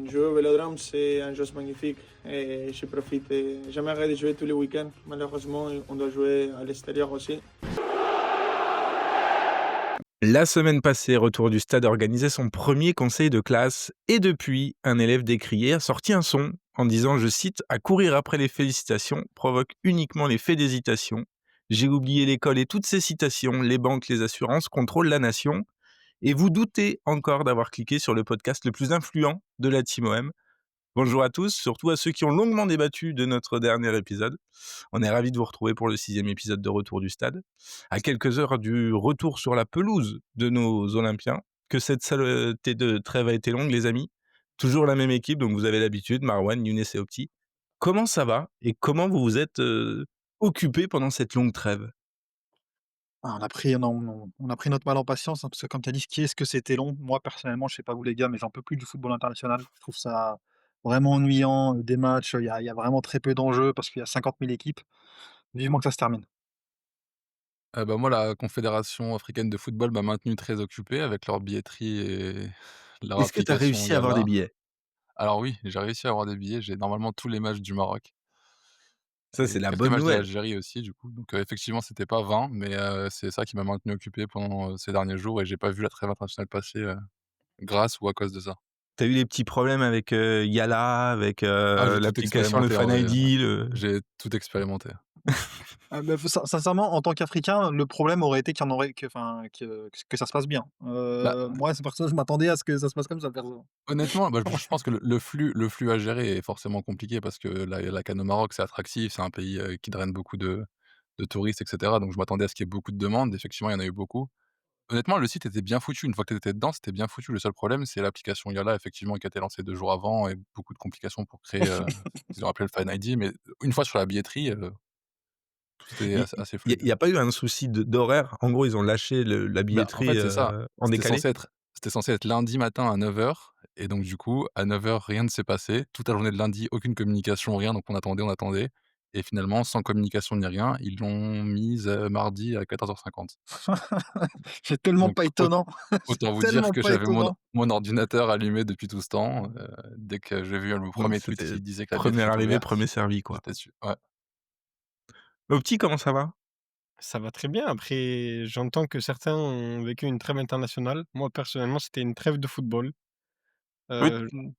Jouer au Vélodrome, c'est une chose magnifique et je profite. J'aimerais de jouer tous les week-ends. Malheureusement, on doit jouer à l'extérieur aussi. La semaine passée, Retour du Stade organisait son premier conseil de classe et depuis, un élève décrié a sorti un son en disant, je cite, « À courir après les félicitations provoque uniquement les faits d'hésitation. J'ai oublié l'école et toutes ces citations, les banques, les assurances contrôlent la nation. » Et vous doutez encore d'avoir cliqué sur le podcast le plus influent de la Team OM. Bonjour à tous, surtout à ceux qui ont longuement débattu de notre dernier épisode. On est ravis de vous retrouver pour le 6e épisode de Retour du Stade. À quelques heures du retour sur la pelouse de nos Olympiens, que cette saleté de trêve a été longue, les amis. Toujours la même équipe, donc vous avez l'habitude, Marwan, Younes et Opti. Comment ça va et comment vous vous êtes occupés pendant cette longue trêve? On a pris notre mal en patience, hein, parce que comme tu as dit, qui est-ce que c'était long? Moi, personnellement, je sais pas vous les gars, mais j'en peux plus du football international. Je trouve ça vraiment ennuyant, des matchs, il y a vraiment très peu d'enjeux parce qu'il y a 50 000 équipes. Vivement que ça se termine. Moi, la Confédération africaine de football m'a maintenu très occupé avec leur billetterie et leur Est-ce que tu as application réussi à avoir des Yalla. billets? Alors oui, j'ai réussi à avoir des billets, j'ai normalement tous les matchs du Maroc Ça, c'est et la quelques bonne matchs de nouvelle. l'Algérie aussi du coup, donc effectivement, c'était pas 20, mais c'est ça qui m'a maintenu occupé pendant, ces derniers jours et j'ai pas vu la trêve internationale passer, grâce ou à cause de ça. T'as eu des petits problèmes avec Yalla, avec Ah, j'ai tout l'application, le expérimenté en Fan vrai, ID, le... j'ai tout expérimenté. Sincèrement, en tant qu'Africain, le problème aurait été qu'il y en aurait que ça se passe bien. Bah, Moi, c'est pour ça que je m'attendais à ce que ça se passe comme ça, perso. honnêtement, je pense que le flux à gérer est forcément compliqué parce que la CAN au Maroc, c'est attractif, c'est un pays, qui draine beaucoup de touristes et cetera, donc je m'attendais à ce qu'il y ait beaucoup de demandes. Effectivement, il y en a eu beaucoup. Honnêtement, le site était bien foutu. Une fois que tu étais dedans, c'était bien foutu. Le seul problème, c'est l'application Yalla, effectivement, qui a été lancée 2 jours avant et beaucoup de complications pour créer, ce qu'ils ont appelé le Fan ID, mais une fois sur la billetterie, tout était assez Il fluide. y a pas eu un souci d'horaire? En gros, ils ont lâché la Bah, en billetterie, fait, c'est ça. en C'était décalé? censé être c'était censé être lundi matin à 9 heures et donc du coup, à 9 heures, rien ne s'est passé. Toute la journée de lundi, aucune communication, rien, donc on attendait et finalement, sans communication ni rien, ils l'ont mise, mardi à 14h50. C'est tellement Donc pas étonnant. C'est autant vous dire tellement que pas j'avais mon étonnant. mon ordinateur allumé depuis tout ce temps, dès que j'ai vu le Donc premier tweet c'était qui disait que la billetterie 1er était arrivé, ouverte, 1er servi, quoi. j'étais dessus. Ouais. Opti, comment ça va? Ça va très bien. Après, j'entends que certains ont vécu une trêve internationale. Moi, personnellement, c'était une trêve de football. Oui.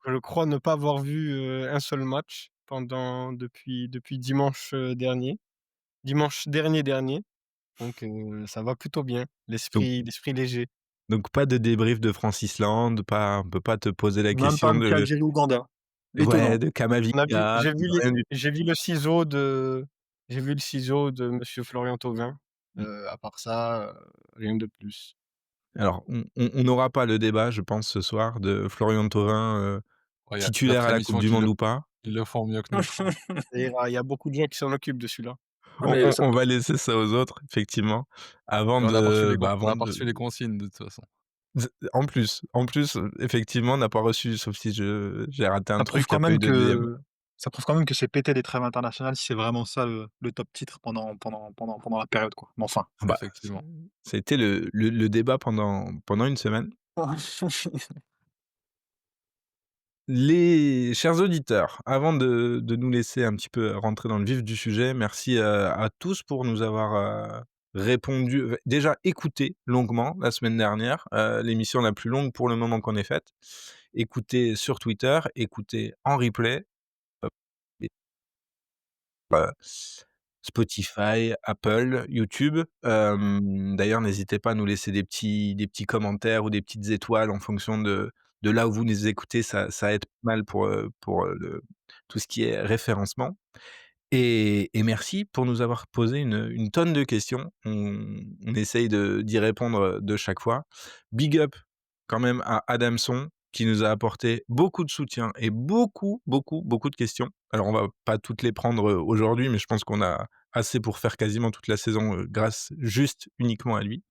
Je crois ne pas avoir vu, un seul match depuis dimanche, dernier. Donc, ça va plutôt bien. Donc L'esprit léger. pas de débrief de France-Islande, pas on peut pas te poser la Même pas question un petit de Algérie-Ouganda. ouais, Étonnant. de On a vu Camavinga, rien du tout. j'ai vu le ciseau de monsieur Florian Thauvin. À part ça, rien de plus. Alors on n'aura pas le débat, je pense, ce soir de Florian Thauvin, Ouais, il y a titulaire d'autres à la coupe émissions du qui monde ou pas. le font mieux que nous, je crois. Ça ira, il y a beaucoup de gens qui s'en occupent de celui-là. Ah mais ça On va laisser ça aux autres, effectivement, avant Mais on a pas reçu de les con on avant n'a pas de reçu les consignes de toute façon. en plus, effectivement, on n'a pas reçu, sauf si j'ai raté un ça prouve truc, il y quand a pas même eu de DM. que ça prouve quand même que c'est pété des trêves internationales si c'est vraiment ça le top titre pendant la période, quoi. Mais enfin. Bah, Effectivement. ça a été le débat pendant une semaine. Les chers auditeurs, avant de nous laisser un petit peu rentrer dans le vif du sujet, merci, à tous pour nous avoir, répondu, déjà écouté longuement la semaine dernière, l'émission la plus longue pour le moment qu'on ait faite. Écoutez sur Twitter, écoutez en replay, heu, Spotify, Apple, YouTube. D'ailleurs, n'hésitez pas à nous laisser des petits commentaires ou des petites étoiles en fonction de là où vous nous écoutez. Ça aide pas mal pour le tout ce qui est référencement et merci pour nous avoir posé une tonne de questions. On essaye d'y répondre, de chaque fois. Big up quand même à Adamson qui nous a apporté beaucoup de soutien et beaucoup, beaucoup, beaucoup de questions. Alors on va pas toutes les prendre, aujourd'hui, mais je pense qu'on a assez pour faire quasiment toute la saison, grâce juste uniquement à lui.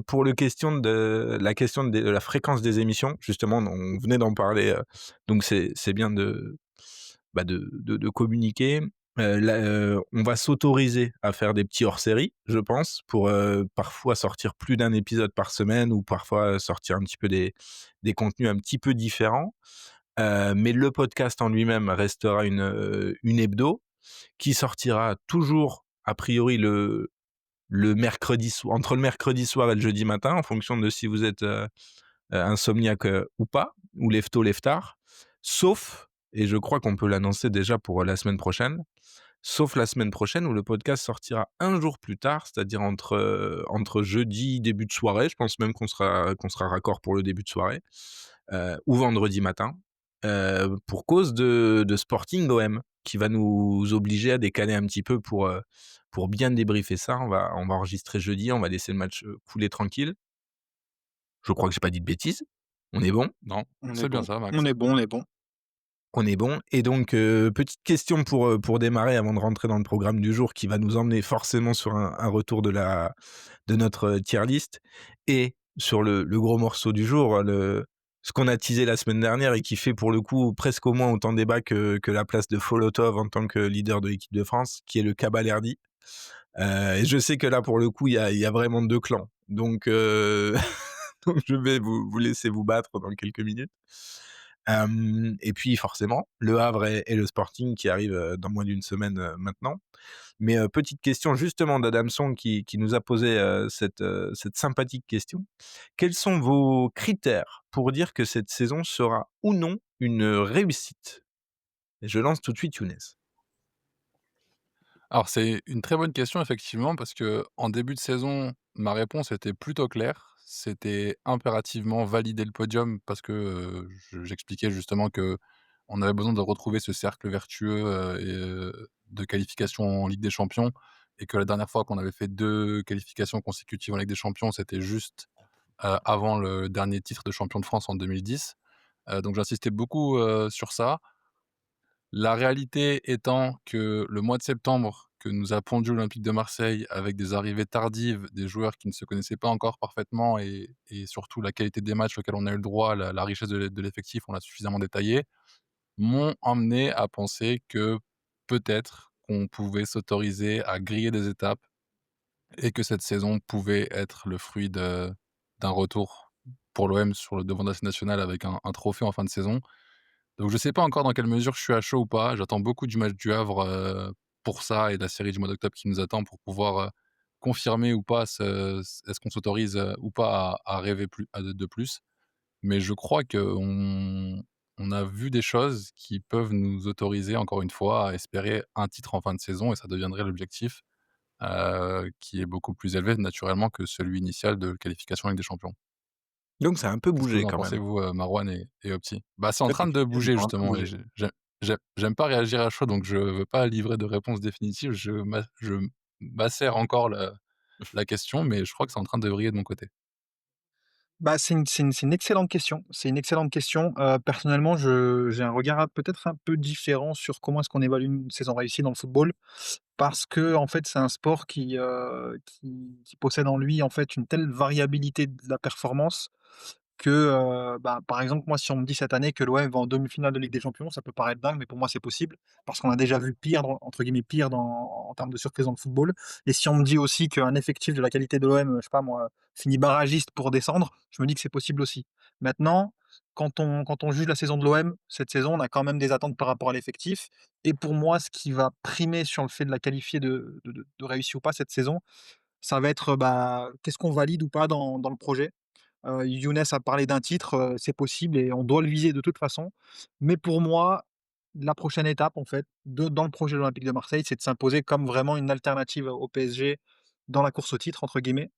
Pour la question de la fréquence des émissions, justement, on venait d'en parler, donc c'est bien de communiquer. On va s'autoriser à faire des petits hors-séries, je pense, pour, parfois sortir plus d'un épisode par semaine ou parfois sortir un petit peu des contenus un petit peu différents. Mais le podcast en lui-même restera une hebdo qui sortira toujours a priori le mercredi entre le mercredi soir et le jeudi matin en fonction de si vous êtes, insomniaque, ou pas, ou lève tôt, lève tard. Sauf, et je crois qu'on peut l'annoncer déjà pour, la semaine prochaine, sauf la semaine prochaine où le podcast sortira un jour plus tard, c'est-à-dire entre jeudi, début de soirée, je pense même qu'on sera raccord pour le début de soirée, ou vendredi matin, pour cause de Sporting OM, qui va nous obliger à décaler un petit peu pour bien débriefer ça. On va enregistrer jeudi, on va laisser le match, couler tranquille. Je crois que j'ai pas dit de bêtises. On est bon? Non, On est c'est bien bon, ça, on Max. est bon, on est bon. On est bon et donc petite question pour démarrer avant de rentrer dans le programme du jour qui va nous emmener forcément sur un retour de notre, tier list et sur le gros morceau du jour, ce qu'on a teasé la semaine dernière et qui fait pour le coup presque au moins autant débat que la place de Folotov en tant que leader de l'équipe de France, qui est le Cabalerdi. Et je sais que là pour le coup il y a vraiment 2 clans. Donc donc je vais vous laisser vous battre dans quelques minutes. Et puis forcément, Le Havre et le Sporting qui arrivent, dans moins d'une semaine, maintenant. Mais, petite question justement d'Adamson qui nous a posé, cette sympathique question. Quels sont vos critères pour dire que cette saison sera ou non une réussite? Et je lance tout de suite Younes. Alors c'est une très bonne question effectivement parce que en début de saison, ma réponse était plutôt claire. C'était impérativement valider le podium parce que, j'expliquais justement que on avait besoin de retrouver ce cercle vertueux, de qualification en Ligue des Champions et que la dernière fois qu'on avait fait 2 qualifications consécutives en Ligue des Champions, c'était juste, avant le dernier titre de champion de France en 2010. Donc j'insistais beaucoup, sur ça. La réalité étant que le mois de septembre que nous a pondu l'Olympique de Marseille avec des arrivées tardives, des joueurs qui ne se connaissaient pas encore parfaitement et surtout la qualité des matchs auxquels on a eu le droit, la richesse de l'effectif, on l'a suffisamment détaillé, m'ont emmené à penser que peut-être qu'on pouvait s'autoriser à griller des étapes et que cette saison pouvait être le fruit d'un retour pour l'OM sur le devant de la scène nationale avec un trophée en fin de saison. Donc je sais pas encore dans quelle mesure je suis à chaud ou pas. J'attends beaucoup du match du Havre, pour ça et de la série du mois d'octobre qui nous attend pour pouvoir, confirmer ou pas est-ce qu'on s'autorise, ou pas à rêver plus de plus. Mais je crois qu'on a vu des choses qui peuvent nous autoriser encore une fois à espérer un titre en fin de saison et ça deviendrait l'objectif, qui est beaucoup plus élevé naturellement que celui initial de qualification avec des champions. Donc ça a un peu Qu'est-ce que bougé vous en quand pensez même. vous, Marouane et Opti? Bah, c'est en train de Effectivement, bouger on a un peu justement et bougé. j'aime pas réagir à chaud, donc je veux pas livrer de réponse définitive. Je macère encore la question, mais je crois que c'est en train de vriller de mon côté. Bah, c'est une excellente question. C'est une excellente question. Personnellement, j'ai un regard peut-être un peu différent sur comment est-ce qu'on évalue une saison réussie dans le football. Parce que en fait, c'est un sport qui possède en lui, en fait, une telle variabilité de la performance que, bah, par exemple, moi, si on me dit cette année que l'OM va en demi-finale de Ligue des Champions, ça peut paraître dingue, mais pour moi, c'est possible parce qu'on a déjà vu pire, entre guillemets, «pire» en termes de surprise dans le football et si on me dit aussi qu'un effectif de la qualité de l'OM, je sais pas moi, finit barragiste pour descendre, je me dis que c'est possible aussi. Maintenant, quand on juge la saison de l'OM, cette saison, on a quand même des attentes par rapport à l'effectif et pour moi, ce qui va primer sur le fait de la qualifier de réussir ou pas cette saison, ça va être, bah, qu'est-ce qu'on valide ou pas dans le projet? Younes a parlé d'un titre, c'est possible et on doit le viser de toute façon. Mais pour moi, la prochaine étape, en fait, dans le projet de l'Olympique de Marseille, c'est de s'imposer comme vraiment une alternative au PSG dans la «course au titre» entre guillemets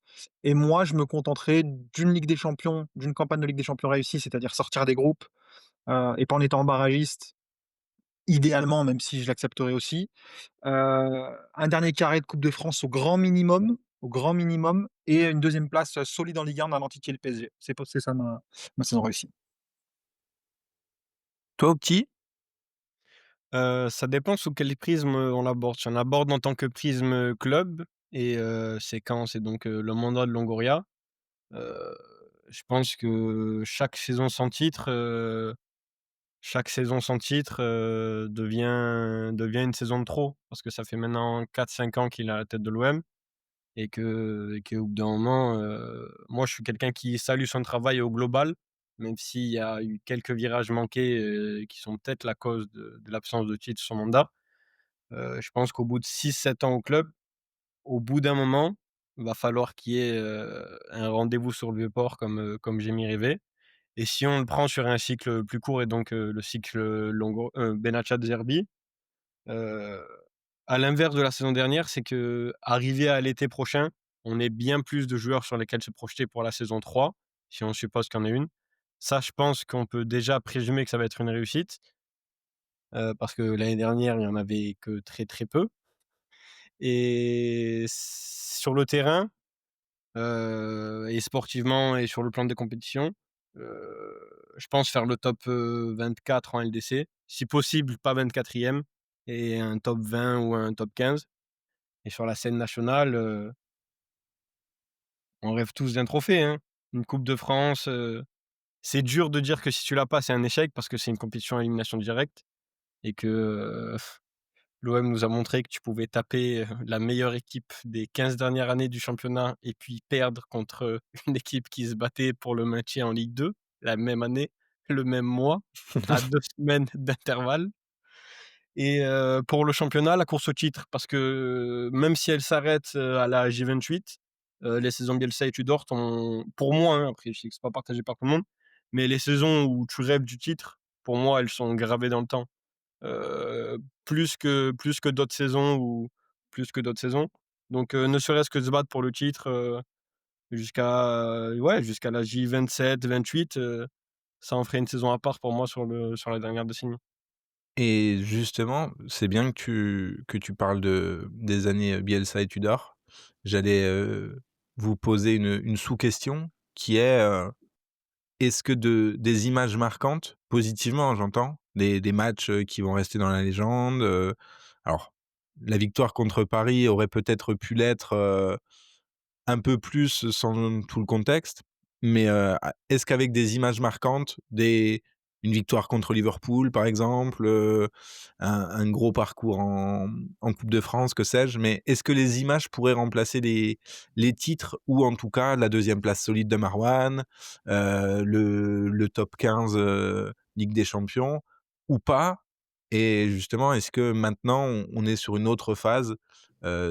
et moi, je me contenterai d'une Ligue des Champions, d'une campagne de Ligue des Champions réussie, c'est-à-dire sortir des groupes, et pas en étant barragiste, idéalement, même si je l'accepterais aussi. Un dernier carré de Coupe de France au grand minimum et une deuxième place, solide en Ligue 1 en allant titiller le PSG. C'est ça ma saison réussie. Toi, Opti? Ça dépend sous quel prisme, on l'aborde. Si on l'aborde en tant que prisme, club et c'est quand? C'est donc, le mandat de Longoria. Heu, je pense que chaque saison sans titre, chaque saison sans titre, devient une saison de trop. Parce que ça fait maintenant 4-5 ans qu'il est à la tête de l'OM et qu'au bout d'un moment, moi je suis quelqu'un qui salue son travail au global, même s'il y a eu quelques virages manqués, qui sont peut-être la cause de l'absence de titre sur son mandat. Je pense qu'au bout de 6-7 ans au club, au bout d'un moment, il va falloir qu'il y ait, un rendez-vous sur le Vieux-Port comme Jamie rêvé. Et si on le prend sur un cycle plus court et donc le cycle, Longo Benatia Zerbi, heu, à l'inverse de la saison dernière, c'est qu'arrivé à l'été prochain, on ait bien plus de joueurs sur lesquels se projeter pour la saison 3, si on suppose qu'il y en ait une. Ça, je pense qu'on peut déjà présumer que ça va être une réussite, parce que l'année dernière, il y en avait que très, très peu et sur le terrain, et sportivement et sur le plan des compétitions, je pense faire le top, 24 en LDC, si possible pas 24e et un top 20 ou un top 15 et sur la scène nationale, on rêve tous d'un trophée, hein. Une coupe de France, c'est dur de dire que si tu l'as pas, c'est un échec parce que c'est une compétition à élimination directe et que, l'OM nous a montré que tu pouvais taper, la meilleure équipe des 15 dernières années du championnat et puis perdre contre, une équipe qui se battait pour le maintien en Ligue 2, la même année, le même mois, à 2 semaines d'intervalle et pour le championnat, la course au titre parce que, même si elle s'arrête, à la J28, les saisons Bielsa et Tudor ont pour moi, hein, après je sais que c'est pas partagé par tout le monde, mais les saisons où tu rêves du titre, pour moi, elles sont gravées dans le temps. Plus que d'autres saisons ou plus que d'autres saisons. Donc ne serait-ce que se battre pour le titre, jusqu'à la J27-28, ça en ferait une saison à part pour moi sur la dernière décennie. Et justement, c'est bien que tu parles des années, Bielsa et Tudor. J'allais, vous poser une sous-question qui est, est-ce que des images marquantes, positivement, j'entends, des matchs, qui vont rester dans la légende, alors la victoire contre Paris aurait peut-être pu l'être, un peu plus sans tout le contexte, mais, est-ce qu'avec des images marquantes, une victoire contre Liverpool par exemple, un gros parcours en coupe de France, que sais-je, mais est-ce que les images pourraient remplacer les titres ou en tout cas la deuxième place solide de Marouane, le top 15, Ligue des champions ou pas? Et justement, est-ce que maintenant on est sur une autre phase?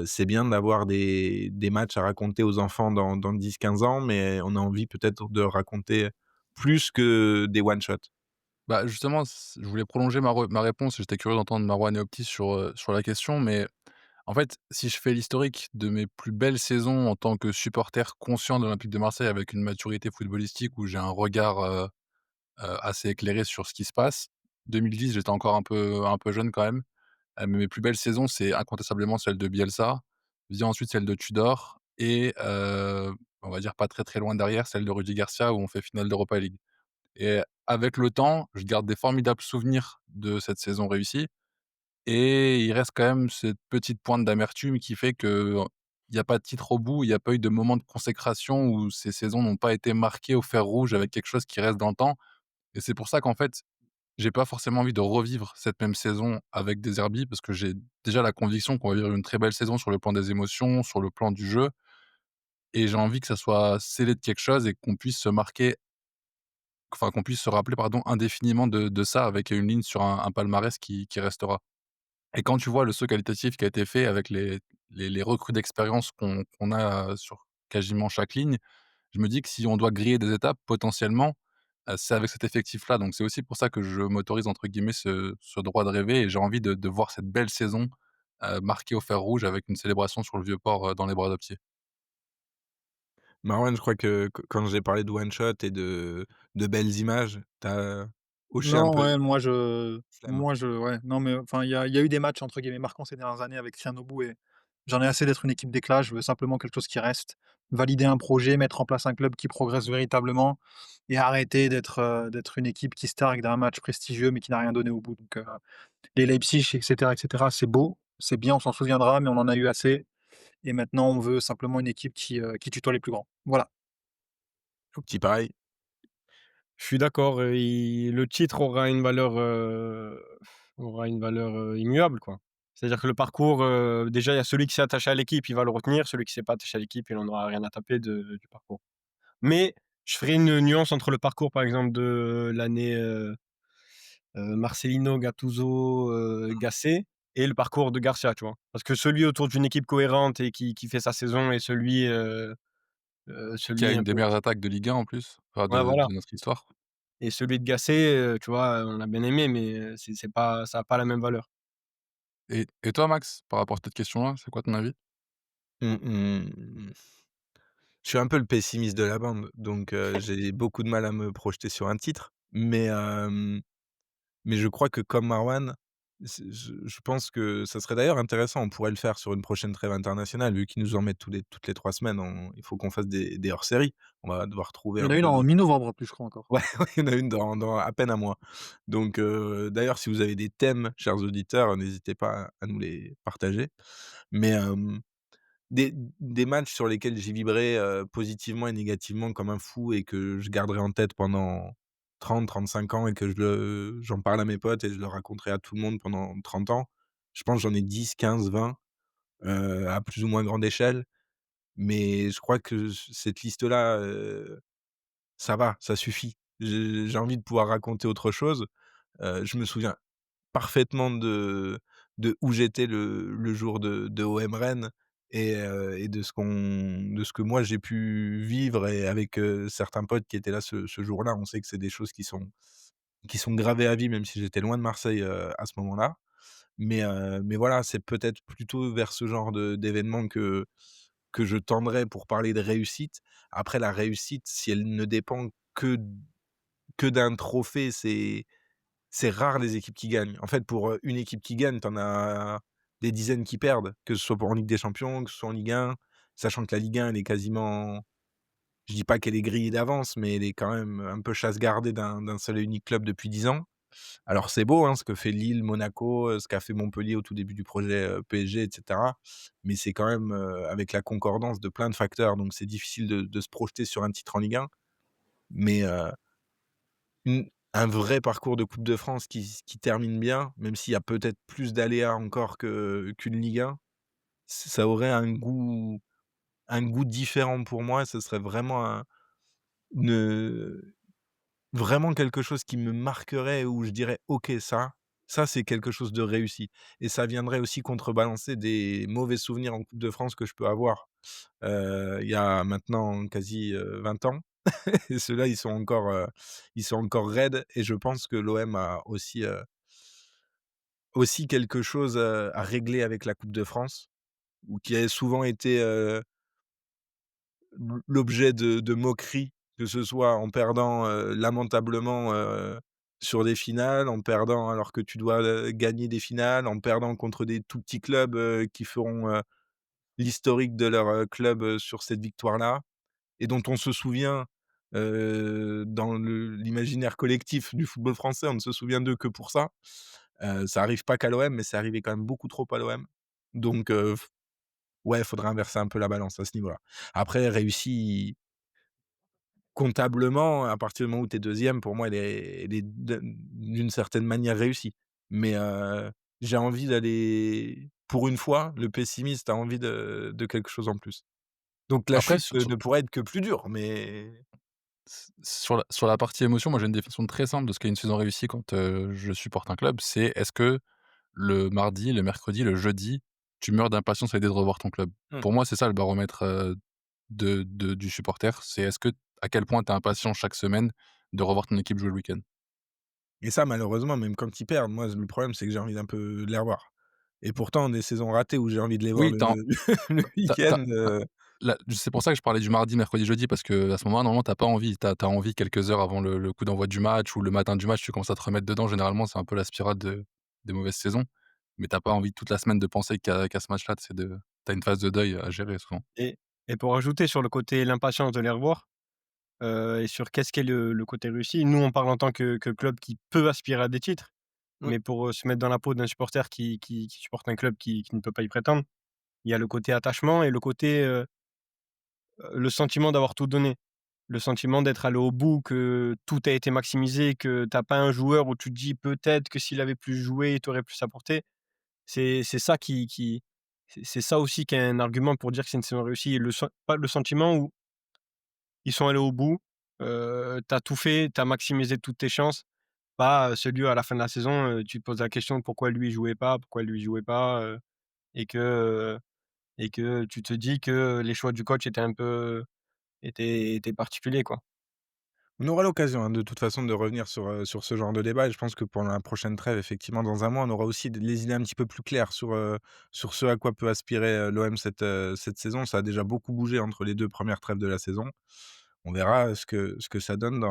C'est bien d'avoir des matchs à raconter aux enfants dans 10-15 ans, mais on a envie peut-être de raconter plus que des one shot. Bah, justement, je voulais prolonger ma réponse, j'étais curieux d'entendre Marouane et Opti sur la question, mais en fait, si je fais l'historique de mes plus belles saisons en tant que supporter conscient de l'Olympique de Marseille avec une maturité footballistique où j'ai un regard, assez éclairé sur ce qui se passe. 2010, j'étais encore un peu jeune quand même, mais mes plus belles saisons, c'est incontestablement celle de Bielsa, vient ensuite celle de Tudor et on va dire pas très, très loin derrière, celle de Rudy Garcia où on fait finale d'Europa League et avec le temps, je garde des formidables souvenirs de cette saison réussie et il reste quand même cette petite pointe d'amertume qui fait qu'il y a pas de titre au bout, il y a pas eu de moment de consécration où ces saisons n'ont pas été marquées au fer rouge avec quelque chose qui reste dans le temps et c'est pour ça qu'en fait, j'ai pas forcément envie de revivre cette même saison avec des Deserbi parce que j'ai déjà la conviction qu'on va vivre une très belle saison sur le plan des émotions, sur le plan du jeu et j'ai envie que ça soit scellé de quelque chose et qu'on puisse se marquer enfin qu'on puisse se rappeler pardon, indéfiniment de ça avec une ligne sur un palmarès qui restera. Et quand tu vois le saut qualitatif qui a été fait avec les recrues d'expérience qu'on a sur quasiment chaque ligne, je me dis que si on doit griller des étapes potentiellement, c'est avec cet effectif-là. Donc c'est aussi pour ça que je m'autorise entre guillemets ce «droit de rêver» et j'ai envie de voir cette belle saison, marquée au fer rouge avec une célébration sur le Vieux-Port, dans les bras de pied. Marwan, je crois que quand j'ai parlé de one shot et de belles images, tu as hoché un Non, peu ouais, de la main. ouais, non, mais enfin, il y a eu des matchs entre guillemets «marquants» ces dernières années avec Sianobu et j'en ai assez d'être une équipe d'éclat. Je veux simplement quelque chose qui reste, valider un projet, mettre en place un club qui progresse véritablement et arrêter d'être une équipe qui se targue d'un match prestigieux mais qui n'a rien donné au bout. Donc, les Leipzig et cetera, c'est beau, c'est bien, on s'en souviendra, mais on en a eu assez et maintenant on veut simplement une équipe qui tutoie les plus grands. Voilà. Au petit pareil. Je suis d'accord, le titre aura une valeur, immuable, quoi. C'est-à-dire que le parcours, déjà, il y a celui qui s'est attaché à l'équipe, il va le retenir, celui qui s'est pas attaché à l'équipe, il en aura rien à taper du parcours. Mais je ferai une nuance entre le parcours, par exemple, de l'année, Marcelino, Gattuso, Gasset et le parcours de Garcia, tu vois? Parce que celui autour d'une équipe cohérente et qui fait sa saison et Qui a celui un une des peu meilleures attaques de Ligue 1 en plus, enfin ouais, voilà. de notre histoire. Et celui de Gasset, tu vois, on a bien aimé, mais c'est pas ça a pas la même valeur. Et toi Max, par rapport à cette question-là, c'est quoi ton avis? Mmh mh. Je suis un peu le pessimiste de la bande, donc j'ai beaucoup de mal à me projeter sur un titre. Mais je crois que comme Marwan, je pense que ça serait d'ailleurs intéressant, on pourrait le faire sur une prochaine trêve internationale, vu qu'ils nous en mettent toutes les 3 semaines, on il faut qu'on fasse des hors-séries. On va devoir trouver Il y en un a une peu en de mi-novembre en plus, je crois encore. ouais, ouais, il y en a une dans à peine un mois. Donc d'ailleurs, si vous avez des thèmes, chers auditeurs, n'hésitez pas à nous les partager. Mais des matchs sur lesquels j'ai vibré, positivement et négativement comme un fou et que je garderai en tête pendant 30, 35 ans et que j'en parle à mes potes et je le raconterai à tout le monde pendant 30 ans. Je pense j'en ai 10, 15, 20, à plus ou moins grande échelle, mais je crois que cette liste-là, ça va, ça suffit. J'ai envie de pouvoir raconter autre chose. Je me souviens parfaitement de où j'étais le jour de OM Rennes et de ce que moi j'ai pu vivre et avec, certains potes qui étaient là ce jour-là. On sait que c'est des choses qui sont gravées à vie, même si j'étais loin de Marseille, à ce moment-là. Mais voilà, c'est peut-être plutôt vers ce genre d'événement que je tendrais pour parler de réussite. Après la réussite, si elle ne dépend que d'un trophée, c'est rare les équipes qui gagnent. En fait, pour, une équipe qui gagne, tu en as des dizaines qui perdent, que ce soit pour en Ligue des Champions, que ce soit en Ligue 1, sachant que la Ligue 1, elle est quasiment je dis pas qu'elle est grillée d'avance, mais elle est quand même un peu chasse gardée d'un seul et unique club depuis 10 ans. Alors c'est beau, hein, ce que fait Lille, Monaco, ce qu'a fait Montpellier au tout début du projet, PSG et cetera. Mais c'est quand même, avec la concordance de plein de facteurs, donc c'est difficile de se projeter sur un titre en Ligue 1. Mais, un vrai parcours de Coupe de France qui termine bien, même s'il y a peut-être plus d'aléas encore qu'une Ligue 1, ça aurait un goût différent pour moi. Ce serait vraiment une, vraiment quelque chose qui me marquerait où je dirais: «OK, ça c'est quelque chose de réussi» et ça viendrait aussi contrebalancer des mauvais souvenirs en Coupe de France que je peux avoir, il y a maintenant quasi, 20 ans. Et ceux-là, ils sont encore raides et je pense que l'OM a aussi quelque chose, à régler avec la Coupe de France ou qui a souvent été, l'objet de moqueries, que ce soit en perdant, lamentablement, sur des finales, en perdant alors que tu dois, gagner des finales, en perdant contre des tout petits clubs, qui feront, l'historique de leur, club, sur cette victoire-là. Et dont on se souvient, dans l'imaginaire collectif du football français, on ne se souvient d'eux que pour ça. Ça arrive pas qu'à l'OM, mais c'est arrivé quand même beaucoup trop à l'OM. Donc f ouais, il faudrait inverser un peu la balance à ce niveau-là. Après réussi comptablement, à partir du moment où tu es 2e, pour moi, elle est d'une certaine manière réussie. Mais j'ai envie d'aller pour une fois, le pessimiste a envie de quelque chose en plus. Donc la Après chute, ne pourrait être que plus dure, mais sur la partie émotion, moi j'ai une définition très simple de ce qu'est une saison réussie quand, je supporte un club. C'est est-ce que le mardi, le mercredi, le jeudi, tu meurs d'impatience à l'idée de revoir ton club? mmh. Pour moi, c'est ça le baromètre, du supporter. C'est est-ce que à quel point tu es impatient chaque semaine de revoir ton équipe jouer le week-end? Et ça, malheureusement, même quand ils perdent, moi, le problème, c'est que j'ai envie d'un peu de les revoir. Et pourtant, des saisons ratées où j'ai envie de les voir Oui, tu as le tu as week-end, là, c'est pour ça que je parlais du mardi, mercredi, jeudi parce qu'à ce moment-là, normalement, tu as pas envie. Tu as envie quelques heures avant le coup d'envoi du match ou le matin du match, tu commences à te remettre dedans. Généralement, c'est un peu la spirale des mauvaises saisons, mais tu as pas envie toute la semaine de penser qu'à ce match-là, tu as une phase de deuil à gérer souvent. Et pour ajouter sur le côté l'impatience de les revoir, et sur qu'est-ce qu'est le côté réussi, nous, on parle en tant que club qui peut aspirer à des titres, mmh, mais pour, se mettre dans la peau d'un supporter qui supporte un club qui ne peut pas y prétendre, il y a le côté attachement et le côté, le sentiment d'avoir tout donné. le sentiment d'être allé au bout, que tout a été maximisé, que tu as pas un joueur où tu te dis: «Peut-être que s'il avait plus joué, il aurait plus apporté». C'est ça qui c'est ça aussi qui est un argument pour dire que c'est une saison réussie. Pas le sentiment où ils sont allés au bout, tu as tout fait, tu as maximisé toutes tes chances, pas, celui où à la fin de la saison, tu te poses la question pourquoi lui il jouait pas, pourquoi lui il jouait pas, et que, et que tu te dis que les choix du coach étaient un peu étaient particuliers, quoi. On aura l'occasion, hein, de toute façon de revenir sur ce genre de débat et je pense que pour la prochaine trêve, effectivement, dans un mois, on aura aussi les idées un petit peu plus claires sur ce à quoi peut aspirer, l'OM cette saison. Ça a déjà beaucoup bougé entre les 2 premières trêves de la saison. On verra ce que ça donne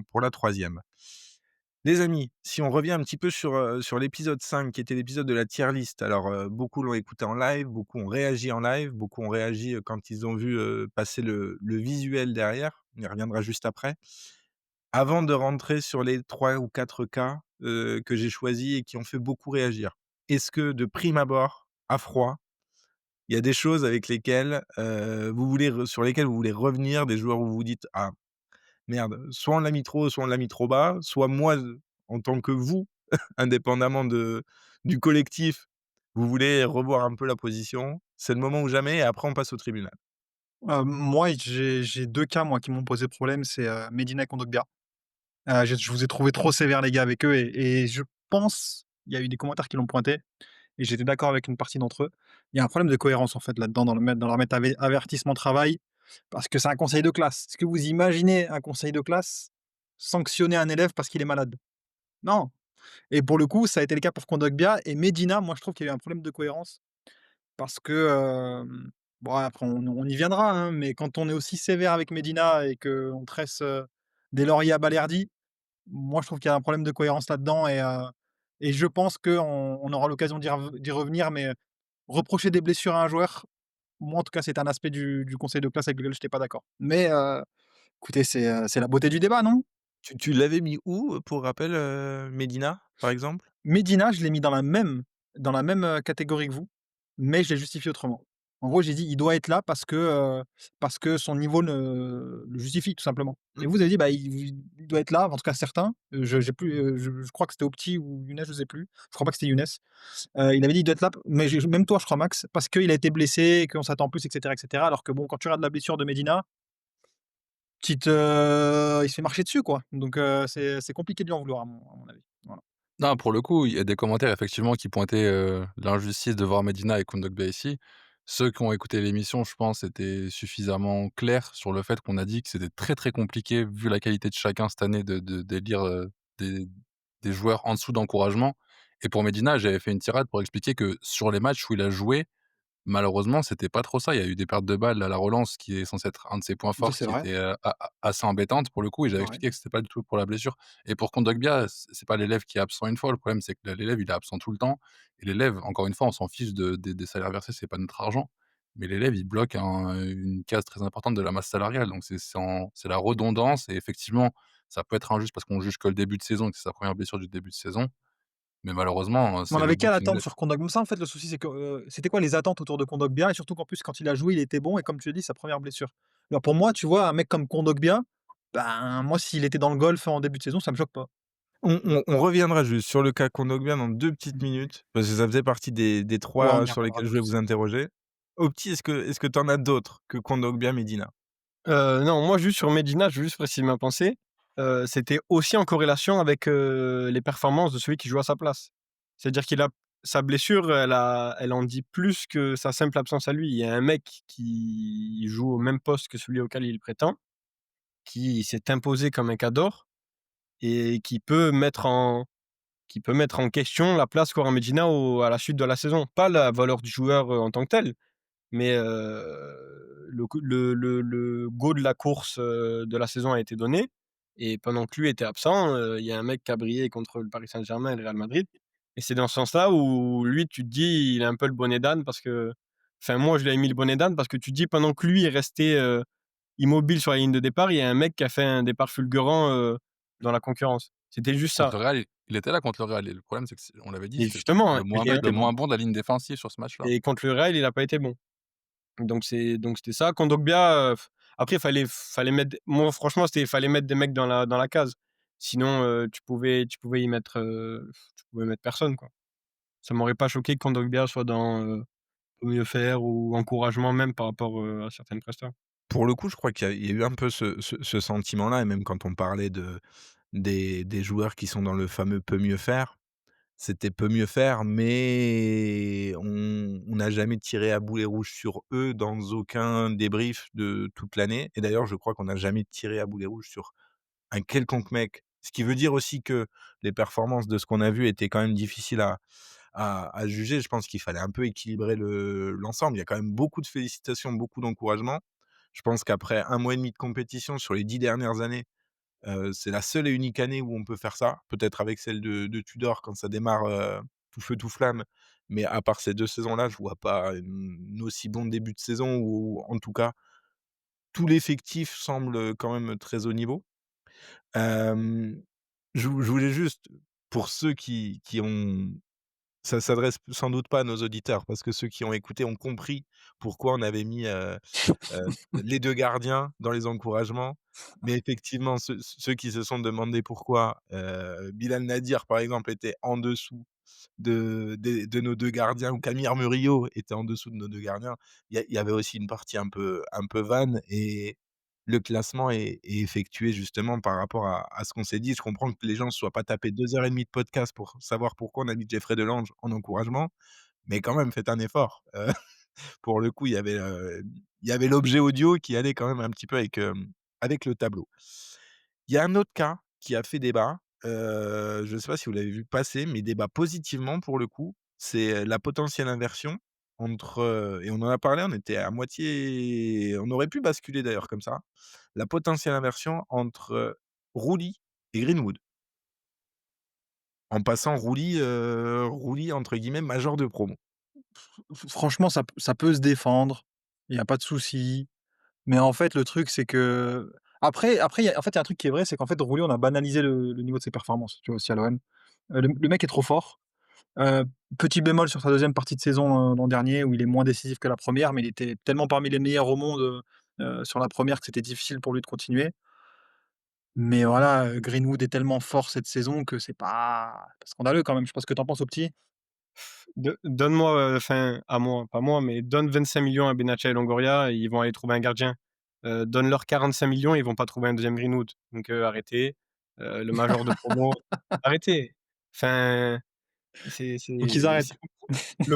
pour la troisième. Les amis, si on revient un petit peu sur l'épisode 5 qui était l'épisode de la tier list. Alors, beaucoup l'ont écouté en live, beaucoup ont réagi en live, beaucoup ont réagi, quand ils ont vu, passer le visuel derrière. On y reviendra juste après. Avant de rentrer sur les 3 ou 4 cas, que j'ai choisis et qui ont fait beaucoup réagir. Est-ce que de prime abord, à froid, il y a des choses avec lesquelles, sur lesquelles vous voulez revenir, des joueurs où vous vous dites: «Ah merde, soit on l'a mis trop haut, soit on l'a mis trop bas, soit moi, en tant que vous, indépendamment du collectif, vous voulez revoir un peu la position». C'est le moment ou jamais et après on passe au tribunal. Moi, j'ai 2 cas, moi, qui m'ont posé problème, c'est, Medina et Kondogbia. Je vous ai trouvé trop sévère, les gars, avec eux et je pense, il y a eu des commentaires qui l'ont pointé et j'étais d'accord avec une partie d'entre eux. Il y a un problème de cohérence, en fait, là-dedans, dans leur mettre avertissement travail, parce que c'est un conseil de classe. Est-ce que vous imaginez un conseil de classe sanctionner un élève parce qu'il est malade? Non, et pour le coup, ça a été le cas pour Kondogbia et Medina, moi, je trouve qu'il y a eu un problème de cohérence parce que, bon, après on y viendra, hein, mais quand on est aussi sévère avec Medina et qu'on tresse, des lauriers à Balerdi, moi, je trouve qu'il y a un problème de cohérence là-dedans et je pense qu'on aura l'occasion d'y revenir, mais reprocher des blessures à un joueur, moi, en tout cas, c'est un aspect du conseil de classe avec lequel je n'étais pas d'accord. Mais écoutez, c'est la beauté du débat, non? Tu l'avais mis où, pour rappel, Medina, par exemple? Medina, je l'ai mis dans la même, catégorie que vous, mais je l'ai justifié autrement. En gros, j'ai dit: «Il doit être là parce que son niveau le justifie, tout simplement» et Mmh. vous avez dit: «Bah, il doit être là», en tout cas certains, je j'ai plus, je crois que c'était Opti ou Younes, je sais plus. Je crois pas que c'était Younes. Il avait dit: «Il doit être là», mais même toi, je crois, Max, parce qu'il a été blessé et qu'on s'attend plus et cetera, alors que bon, quand tu regardes la blessure de Medina, il se fait marcher dessus, quoi, donc c'est compliqué de lui en vouloir à mon avis. Voilà. Non, pour le coup, il y a des commentaires effectivement qui pointaient, l'injustice de voir Medina et Kondogbia ici. Ceux qui ont écouté l'émission, je pense, étaient suffisamment clairs sur le fait qu'on a dit que c'était très, très compliqué, vu la qualité de chacun cette année, d'élire, des des joueurs en dessous d'encouragement et pour Medina, j'avais fait une tirade pour expliquer que sur les matchs où il a joué, malheureusement, c'était pas trop ça. Il y a eu des pertes de balles à la relance qui est censé être un de ses points Oui, forts c'est qui vrai. était, assez embêtante pour le coup et j'avais Ouais. expliqué que c'était pas du tout pour la blessure et pour Kondogbia, c'est pas l'élève qui est absent une fois. Le problème, c'est que l'élève, il est absent tout le temps et l'élève, encore une fois, on s'en fiche des salaires versés, c'est pas notre argent. Mais l'élève, il bloque une case très importante de la masse salariale. Donc c'est la redondance et effectivement, ça peut être injuste parce qu'on juge que le début de saison et que c'est sa première blessure du début de saison. Mais malheureusement, Mais on c'est le avait bout qu'à qui nous l'attendre laisse. sur Kondogbia. Ça, en fait, le souci, c'est que, c'était quoi les attentes autour de Kondogbia et surtout qu'en plus, quand il a joué, il était bon et comme tu l'as dit, sa première blessure. Alors pour moi, tu vois, un mec comme Kondogbia, ben, moi, s'il était dans le golf en début de saison, ça me choque pas. On reviendra juste sur le cas Kondogbia dans 2 petites minutes, parce que ça faisait partie des Ouais, on 3 y sur reviendra lesquels je pas de voulais vous souci. interroger. Opti, est-ce que tu en as d'autres que Kondogbia, Medina? Non, moi juste sur Medina, je veux juste préciser ma pensée, c'était aussi en corrélation avec, les performances de celui qui joue à sa place. C'est-à-dire qu'il a sa blessure, elle en dit plus que sa simple absence à lui. Il y a un mec qui joue au même poste que celui auquel il prétend, qui s'est imposé comme un cador et qui peut mettre en question la place qu'aura Medina à la suite de la saison. Pas la valeur du joueur, en tant que tel, mais le go de la course, de la saison a été donné et pendant que lui était absent, il y a un mec qui a brillé contre le Paris Saint-Germain et le Real Madrid et c'est dans ce sens-là où lui, tu te dis: «Il a un peu le bonnet d'âne» parce que enfin moi, je lui ai mis le bonnet d'âne parce que tu te dis pendant que lui est resté, immobile sur la ligne de départ, il y a un mec qui a fait un départ fulgurant, dans la concurrence. C'était juste ça Contre le Real, il était là contre le Real et le problème, c'est que on l'avait dit, et c'était justement, le il a été le bon moins bon de la ligne défensive sur ce match-là. et contre le Real, il a pas été bon. Donc c'était ça. Kondogbia, Après, fallait mettre moi, franchement, fallait mettre des mecs dans la case. Sinon, tu pouvais mettre personne, quoi. Ça m'aurait pas choqué que Kondogbia soit dans, Faut mieux faire ou encouragement même par rapport, à certaines prestats. Pour le coup, je crois qu'il y a eu un peu ce sentiment-là et même quand on parlait des joueurs qui sont dans le fameux «peut mieux faire», c'était «peut mieux faire», mais on n'a jamais tiré à boulet rouge sur eux dans aucun débrief de toute l'année et d'ailleurs, je crois qu'on n'a jamais tiré à boulet rouge sur un quelconque mec. Ce qui veut dire aussi que les performances de ce qu'on a vu étaient quand même difficiles à juger. Je pense qu'il fallait un peu équilibrer l'ensemble. Il y a quand même beaucoup de félicitations, beaucoup d'encouragements. Je pense qu'après 1 mois et demi de compétition sur les 10 dernières années, c'est la seule et unique année où on peut faire ça. Peut-être avec celle de Tudor quand ça démarre, tout feu tout flamme, mais à part ces 2 saisons-là, je vois pas une aussi bon début de saison ou en tout cas, tout l'effectif semble, quand même très haut niveau. Hem, je voulais juste, pour ceux qui ont ça s'adresse sans doute pas à nos auditeurs, parce que ceux qui ont écouté ont compris pourquoi on avait mis, les 2 gardiens dans les encouragements. Mais effectivement, ceux qui se sont demandé pourquoi, Bilal Nadir, par exemple, était en dessous de nos 2 gardiens ou Camille Murillo était en dessous de nos 2 gardiens, il y avait aussi une partie un peu vanne et le classement est effectué justement par rapport à ce qu'on s'est dit. Je comprends que les gens ne se soient pas tapés 2 heures et demie de podcast pour savoir pourquoi on a mis Jeffrey Delange en encouragement, mais quand même faites un effort. Pour le coup, il y avait l'objet audio qui allait quand même un petit peu avec le tableau. Il y a un autre cas qui a fait débat, je ne sais pas si vous l'avez vu passer, mais débat positivement pour le coup, c'est, la potentielle inversion entre, et on en a parlé, on était à moitié on aurait pu basculer d'ailleurs comme ça. La potentielle inversion entre, Rouli et Greenwood. En passant Rouli entre guillemets «major de promo». Franchement, ça peut se défendre, il y a pas de souci. Mais en fait, le truc, c'est que après, il y a un truc qui est vrai, c'est qu'en fait, Roulé, on a banalisé le niveau de ses performances, tu vois, aussi à l'OM. Le mec est trop fort. Heu, Petit bémol sur sa deuxième partie de saison, l'an dernier où il est moins décisif que la première, mais il était tellement parmi les meilleurs au monde, sur la première que c'était difficile pour lui de continuer. Mais voilà, Greenwood est tellement fort cette saison que c'est pas scandaleux quand même. Je sais pas ce que tu en penses, au petit? Donne-moi, enfin, à moi, pas moi, mais donne 25 millions à Benatia et Longoria et ils vont aller trouver un gardien. Donne-leur 45 millions, ils vont pas trouver un deuxième Greenwood. Donc, arrêtez. Le major de promo, arrêtez. Enfin, Faut qu'ils arrêtent. c'est